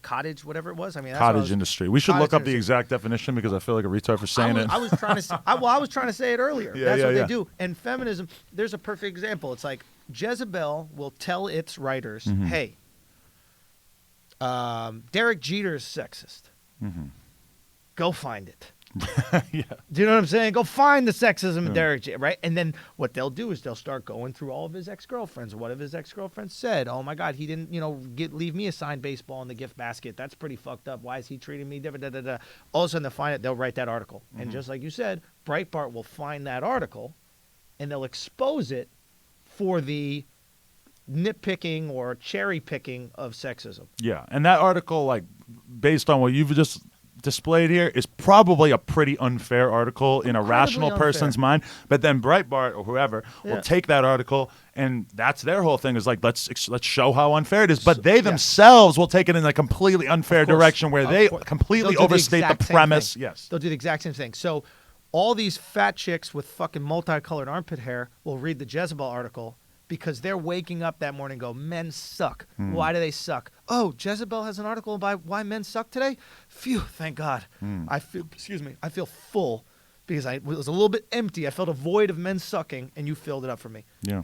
[SPEAKER 2] cottage, whatever it was. I mean, that's
[SPEAKER 1] cottage industry. We should look up the exact definition because I feel like a retard for saying it.
[SPEAKER 2] I was trying to. I was trying to say it earlier. That's what they do. And feminism. There's a perfect example. It's like Jezebel will tell its writers, "Hey, Derek Jeter's sexist. Go find it."
[SPEAKER 1] Yeah.
[SPEAKER 2] Do you know what I'm saying? Go find the sexism in Derek Jeter, right? And then what they'll do is they'll start going through all of his ex-girlfriends. What if his ex-girlfriends said, "Oh my God, he didn't, leave me a signed baseball in the gift basket. That's pretty fucked up. Why is he treating me different?" All of a sudden they'll find it. They'll write that article, and just like you said, Breitbart will find that article, and they'll expose it for the nitpicking or cherry picking of sexism.
[SPEAKER 1] Yeah, and that article, like, based on what you've just displayed here, is probably a pretty unfair article in a rational person's mind. But then Breitbart or whoever will take that article, and that's their whole thing, is like, let's show how unfair it is. But they themselves will take it in a completely unfair direction where they completely overstate the premise. Yes,
[SPEAKER 2] they'll do the exact same thing. So all these fat chicks with fucking multicolored armpit hair will read the Jezebel article, because they're waking up that morning and go, men suck. Why do they suck? Oh, Jezebel has an article about why men suck today? Phew, thank God. I feel full, because I was a little bit empty. I felt a void of men sucking, and you filled it up for me.
[SPEAKER 1] Yeah.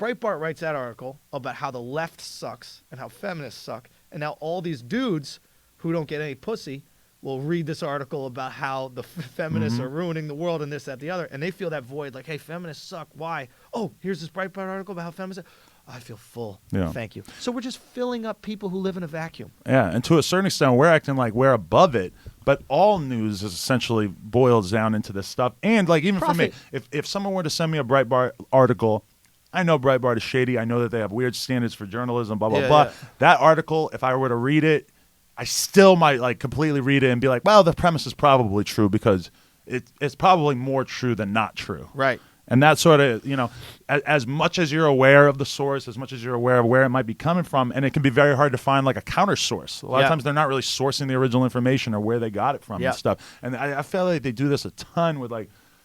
[SPEAKER 2] Breitbart writes that article about how the left sucks and how feminists suck, and now all these dudes who don't get any pussy will read this article about how the feminists are ruining the world and this, that, the other. And they feel that void, like, hey, feminists suck. Why? Oh, here's this Breitbart article about how feminists suck. I feel full. Yeah. Thank you. So we're just filling up people who live in a vacuum.
[SPEAKER 1] Yeah, and to a certain extent, we're acting like we're above it. But all news is essentially boils down into this stuff. And, like, even for me, if someone were to send me a Breitbart article, I know Breitbart is shady. I know that they have weird standards for journalism, blah, blah, blah. Yeah. That article, if I were to read it, I still might completely read it and be like, well, the premise is probably true, because it's probably more true than not true.
[SPEAKER 2] Right.
[SPEAKER 1] And that sort of, as much as you're aware of the source, as much as you're aware of where it might be coming from, and it can be very hard to find a counter source. A lot of times they're not really sourcing the original information or where they got it from and stuff. And I feel like they do this a ton with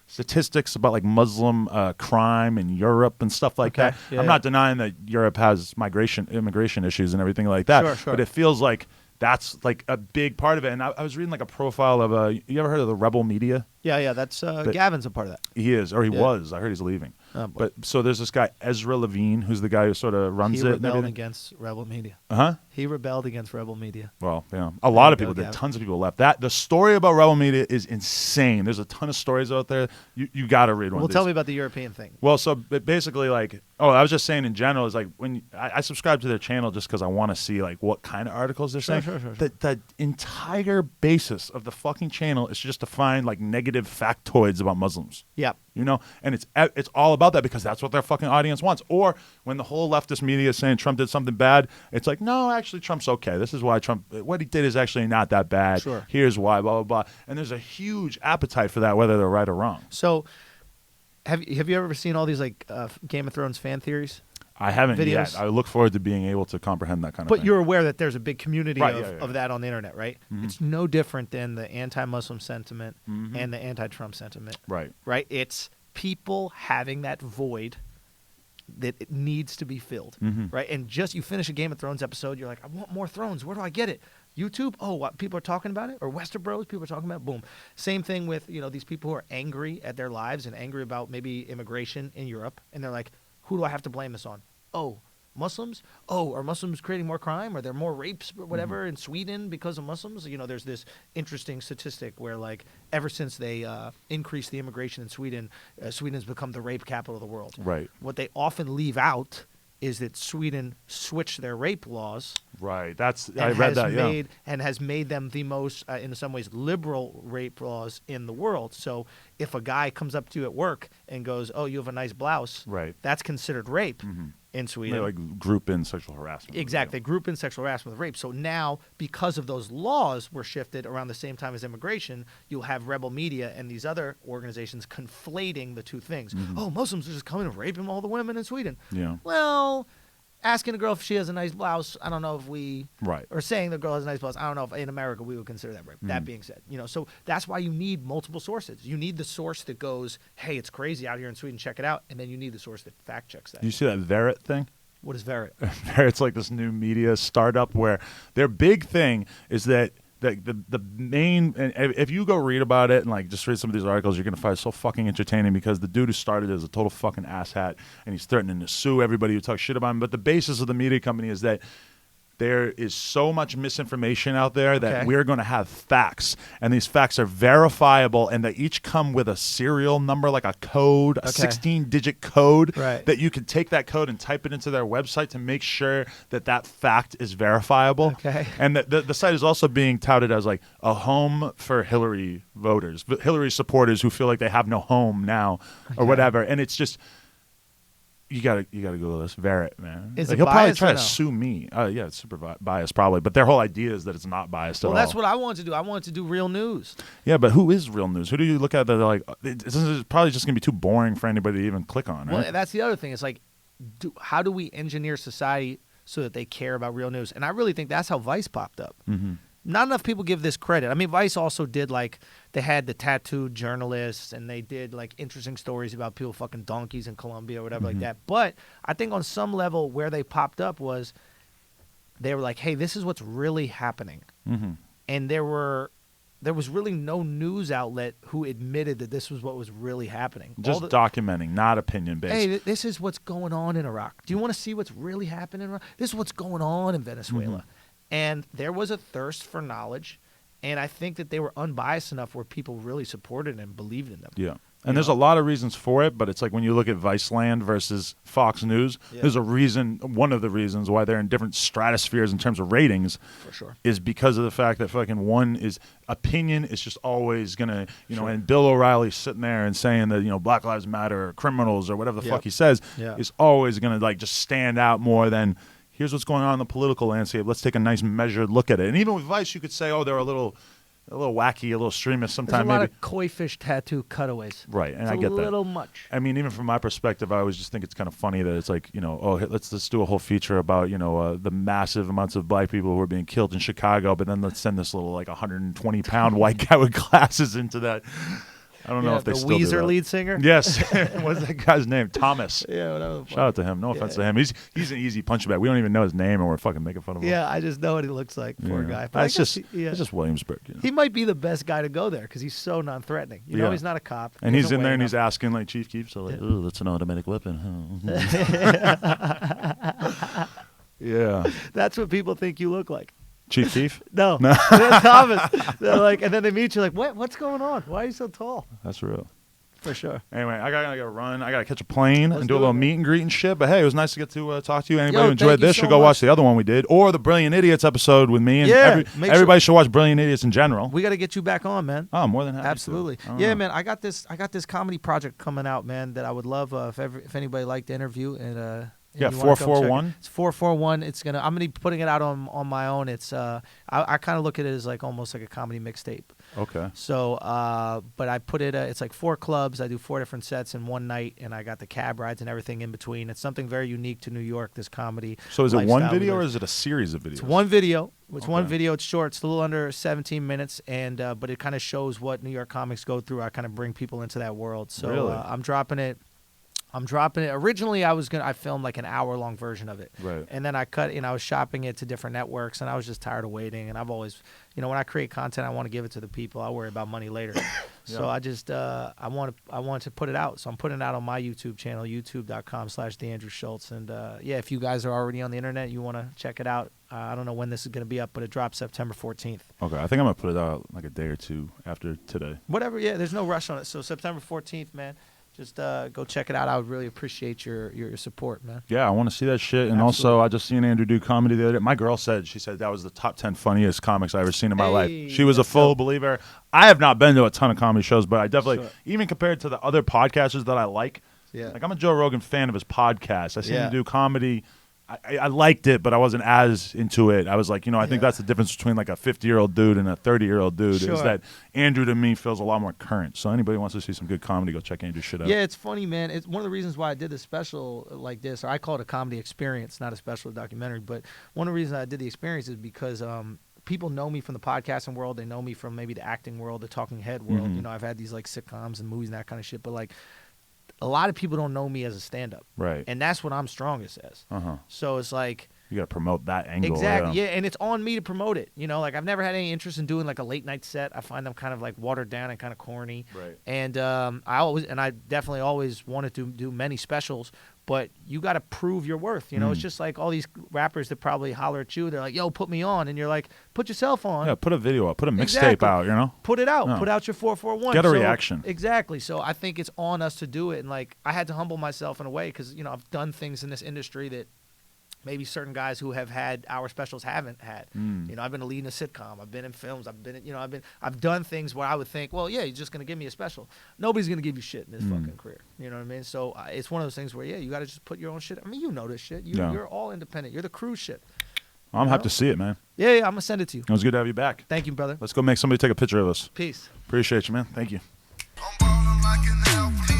[SPEAKER 1] statistics about Muslim crime in Europe and stuff like that. Yeah, I'm not denying that Europe has immigration issues and everything like that. Sure. But it feels like that's a big part of it. And I was reading a profile of you ever heard of the Rebel Media?
[SPEAKER 2] Yeah, that's Gavin's a part of that.
[SPEAKER 1] He is, or he was. I heard he's leaving. Oh, but so there's this guy Ezra Levine, who's the guy who sort of runs it.
[SPEAKER 2] He rebelled against Rebel Media. He rebelled against Rebel Media.
[SPEAKER 1] Well, yeah, a lot of people did. Tons of people left. The story about Rebel Media is insane. There's a ton of stories out there. You got to read one.
[SPEAKER 2] Well, tell me about the European thing.
[SPEAKER 1] Well, so basically, I was just saying in general, is when I subscribe to their channel just because I want to see what kind of articles they're saying. Sure. The entire basis of the fucking channel is just to find negative factoids about Muslims.
[SPEAKER 2] Yeah.
[SPEAKER 1] And it's all about that, because that's what their fucking audience wants. Or when the whole leftist media is saying Trump did something bad, it's like, no, actually Trump's okay. This is why what he did is actually not that bad.
[SPEAKER 2] Sure.
[SPEAKER 1] Here's why, blah, blah, blah. And there's a huge appetite for that, whether they're right or wrong.
[SPEAKER 2] So have you ever seen all these Game of Thrones fan theories?
[SPEAKER 1] I haven't yet. I look forward to being able to comprehend that kind of thing.
[SPEAKER 2] But you're aware that there's a big community of that on the internet, right? It's no different than the anti-Muslim sentiment and the anti-Trump sentiment.
[SPEAKER 1] Right.
[SPEAKER 2] Right? It's people having that void that it needs to be filled, right? And just you finish a Game of Thrones episode, you're like, I want more Thrones. Where do I get it? YouTube? Oh, what, people are talking about it? Or Westeros? People are talking about it? Boom. Same thing with, these people who are angry at their lives and angry about maybe immigration in Europe. And they're like, who do I have to blame this on? Oh, Muslims? Oh, are Muslims creating more crime? Are there more rapes or whatever in Sweden because of Muslims? There's this interesting statistic where ever since they increased the immigration in Sweden, Sweden's become the rape capital of the world.
[SPEAKER 1] Right.
[SPEAKER 2] What they often leave out is that Sweden switched their rape laws.
[SPEAKER 1] Right. I read that,
[SPEAKER 2] and has made them the most, in some ways, liberal rape laws in the world. So if a guy comes up to you at work and goes, oh, you have a nice blouse, that's considered rape in Sweden.
[SPEAKER 1] They group in sexual harassment.
[SPEAKER 2] Exactly. They group in sexual harassment with rape. So now, because of those laws were shifted around the same time as immigration, you'll have Rebel Media and these other organizations conflating the two things. Oh, Muslims are just coming and raping all the women in Sweden.
[SPEAKER 1] Yeah.
[SPEAKER 2] Well, asking a girl if she has a nice blouse, I don't know if we
[SPEAKER 1] right,
[SPEAKER 2] or saying the girl has a nice blouse, I don't know if in America we would consider that rape. That being said, so that's why you need multiple sources. You need the source that goes, hey, it's crazy out here in Sweden, check it out, and then you need the source that fact checks that.
[SPEAKER 1] Do you see that Verit thing?
[SPEAKER 2] What is Verit?
[SPEAKER 1] Verit's like this new media startup where their big thing is that the main, and if you go read about it and like just read some of these articles, you're gonna find it so fucking entertaining because the dude who started it is a total fucking asshat and he's threatening to sue everybody who talks shit about him. But the basis of the media company is that there is so much misinformation out there that we're going to have facts, and these facts are verifiable, and they each come with a serial number, like a code, a 16-digit code, that you can take that code and type it into their website to make sure that that fact is verifiable. And the site is also being touted as like a home for Hillary voters, Hillary supporters who feel like they have no home now or whatever, and it's just... You gotta Google this. Verit, man.
[SPEAKER 2] Is
[SPEAKER 1] like,
[SPEAKER 2] it
[SPEAKER 1] he'll probably
[SPEAKER 2] biased
[SPEAKER 1] try
[SPEAKER 2] or
[SPEAKER 1] to
[SPEAKER 2] no?
[SPEAKER 1] sue me. Yeah, it's super biased probably. But their whole idea is that it's not biased at all.
[SPEAKER 2] Well, that's what I wanted to do. I wanted to do real news.
[SPEAKER 1] Yeah, but who is real news? Who do you look at that are like, it's probably just going to be too boring for anybody to even click on, right?
[SPEAKER 2] Well, that's the other thing. It's like, how do we engineer society so that they care about real news? And I really think that's how Vice popped up. Not enough people give this credit. I mean, Vice also did, like, they had the tattooed journalists, and they did, like, interesting stories about people fucking donkeys in Colombia or whatever like that. But I think on some level where they popped up was they were like, hey, this is what's really happening. And there was really no news outlet who admitted that this was what was really happening.
[SPEAKER 1] Just documenting, not opinion-based.
[SPEAKER 2] Hey, this is what's going on in Iraq. Do you want to see what's really happening in Iraq? This is what's going on in Venezuela. And there was a thirst for knowledge, and I think that they were unbiased enough where people really supported and believed in them.
[SPEAKER 1] Yeah. And there's a lot of reasons for it, but it's like when you look at Viceland versus Fox News, there's a reason, one of the reasons why they're in different stratospheres in terms of ratings is because of the fact that fucking one is opinion is just always going to, and Bill O'Reilly sitting there and saying that, Black Lives Matter or criminals or whatever the fuck he says is always going to like just stand out more than here's what's going on in the political landscape. Let's take a nice measured look at it. And even with Vice, you could say, oh, they're a little wacky, a little extremist sometimes.
[SPEAKER 2] There's a lot of koi fish tattoo cutaways.
[SPEAKER 1] Right, and
[SPEAKER 2] it's
[SPEAKER 1] I get that.
[SPEAKER 2] a little much.
[SPEAKER 1] I mean, even from my perspective, I always just think it's kind of funny that it's like, let's do a whole feature about, the massive amounts of black people who are being killed in Chicago, but then let's send this little, like, 120-pound white guy with glasses into that. I don't know if they still do that.
[SPEAKER 2] The Weezer lead singer?
[SPEAKER 1] Yes. What's that guy's name? Thomas.
[SPEAKER 2] Yeah, whatever.
[SPEAKER 1] Shout out to him. No offense to him. He's an easy punchback. We don't even know his name, and we're fucking making fun of him.
[SPEAKER 2] Yeah, I just know what he looks like. Poor guy. But
[SPEAKER 1] it's just Williamsburg.
[SPEAKER 2] He might be the best guy to go there because he's so non-threatening. He's not a cop.
[SPEAKER 1] And he's in there and he's asking, like, Chief Keef, so like, oh, that's an automatic weapon. Yeah.
[SPEAKER 2] That's what people think you look like.
[SPEAKER 1] Chief Keef?
[SPEAKER 2] No. Thomas. They're like, and then they meet you like, what's going on? Why are you so tall?
[SPEAKER 1] That's real.
[SPEAKER 2] For sure.
[SPEAKER 1] Anyway, I gotta run. I gotta catch a plane and do a little meet and greet and shit. But hey, it was nice to get to talk to you. Anybody who enjoyed this should go watch the other one we did, or the Brilliant Idiots episode with me. And everybody should watch Brilliant Idiots in general.
[SPEAKER 2] We got to get you back on, man.
[SPEAKER 1] Oh, more than happy.
[SPEAKER 2] Absolutely. Yeah, man. I got this comedy project coming out, man, that I would love if anybody liked to interview and.
[SPEAKER 1] Yeah, 441.
[SPEAKER 2] It's 441. I'm gonna be putting it out on my own. It's I kind of look at it as like almost like a comedy mixtape.
[SPEAKER 1] Okay.
[SPEAKER 2] So, but I put it. It's like 4 clubs. I do 4 different sets in one night, and I got the cab rides and everything in between. It's something very unique to New York. This comedy.
[SPEAKER 1] So is it one video or is it a series of videos?
[SPEAKER 2] It's one video. One video. It's short. It's a little under 17 minutes, and but it kind of shows what New York comics go through. I kind of bring people into that world. So
[SPEAKER 1] really?
[SPEAKER 2] I'm dropping it. Originally, I filmed like an hour-long version of it.
[SPEAKER 1] Right.
[SPEAKER 2] And then I cut, I was shopping it to different networks, and I was just tired of waiting. And I've always, when I create content, I want to give it to the people. I'll worry about money later. So I just, I want to put it out. So I'm putting it out on my YouTube channel, youtube.com/TheAndrewSchulz. And if you guys are already on the internet, you want to check it out. I don't know when this is going to be up, but it drops September 14th.
[SPEAKER 1] Okay. I think I'm going to put it out like a day or two after today.
[SPEAKER 2] Whatever. Yeah, there's no rush on it. So September 14th, man. Just go check it out. I would really appreciate your support, man.
[SPEAKER 1] Yeah, I want to see that shit. And also, I just seen Andrew do comedy the other day. My girl said that was the top 10 funniest comics I ever seen in my life. She was a full believer. I have not been to a ton of comedy shows, but I definitely, even compared to the other podcasters that I like, like I'm a Joe Rogan fan of his podcast. I seen him do comedy I liked it, but I wasn't as into it. I was like, I think that's the difference between like a 50-year-old dude and a 30-year-old dude is that Andrew to me feels a lot more current. So anybody wants to see some good comedy, go check Andrew's shit out.
[SPEAKER 2] Yeah, it's funny, man. It's one of the reasons why I did this special like this, or I call it a comedy experience, not a special documentary. But one of the reasons I did the experience is because people know me from the podcasting world. They know me from maybe the acting world, the talking head world.
[SPEAKER 1] Mm-hmm.
[SPEAKER 2] I've had these like sitcoms and movies and that kind of shit. But like, a lot of people don't know me as a stand-up.
[SPEAKER 1] Right.
[SPEAKER 2] And that's what I'm strongest as. So it's like,
[SPEAKER 1] you got to promote that angle.
[SPEAKER 2] Exactly. Yeah, and it's on me to promote it. Like I've never had any interest in doing like a late night set. I find them kind of like watered down and kind of corny.
[SPEAKER 1] Right.
[SPEAKER 2] And I definitely always wanted to do many specials, but you got to prove your worth. It's just like all these rappers that probably holler at you. They're like, "Yo, put me on," and you're like, "Put yourself on."
[SPEAKER 1] Yeah, put a video up, put a mixtape out.
[SPEAKER 2] Put it out. Put out your 441.
[SPEAKER 1] Get a reaction.
[SPEAKER 2] Exactly. So I think it's on us to do it, and like I had to humble myself in a way because I've done things in this industry that maybe certain guys who have had our specials haven't had. I've been a lead in a sitcom. I've been in films. I've been in, I've done things where I would think, well, yeah, you're just gonna give me a special. Nobody's gonna give you shit in this fucking career. You know what I mean? So it's one of those things where you got to just put your own shit. I mean, this shit. You're all independent. You're the crew shit.
[SPEAKER 1] I'm happy to see it, man.
[SPEAKER 2] Yeah, I'm gonna send it to you.
[SPEAKER 1] It was good to have you back.
[SPEAKER 2] Thank you, brother.
[SPEAKER 1] Let's go make somebody take a picture of us.
[SPEAKER 2] Peace.
[SPEAKER 1] Appreciate you, man. Thank you.
[SPEAKER 4] I'm ballin' like an athlete.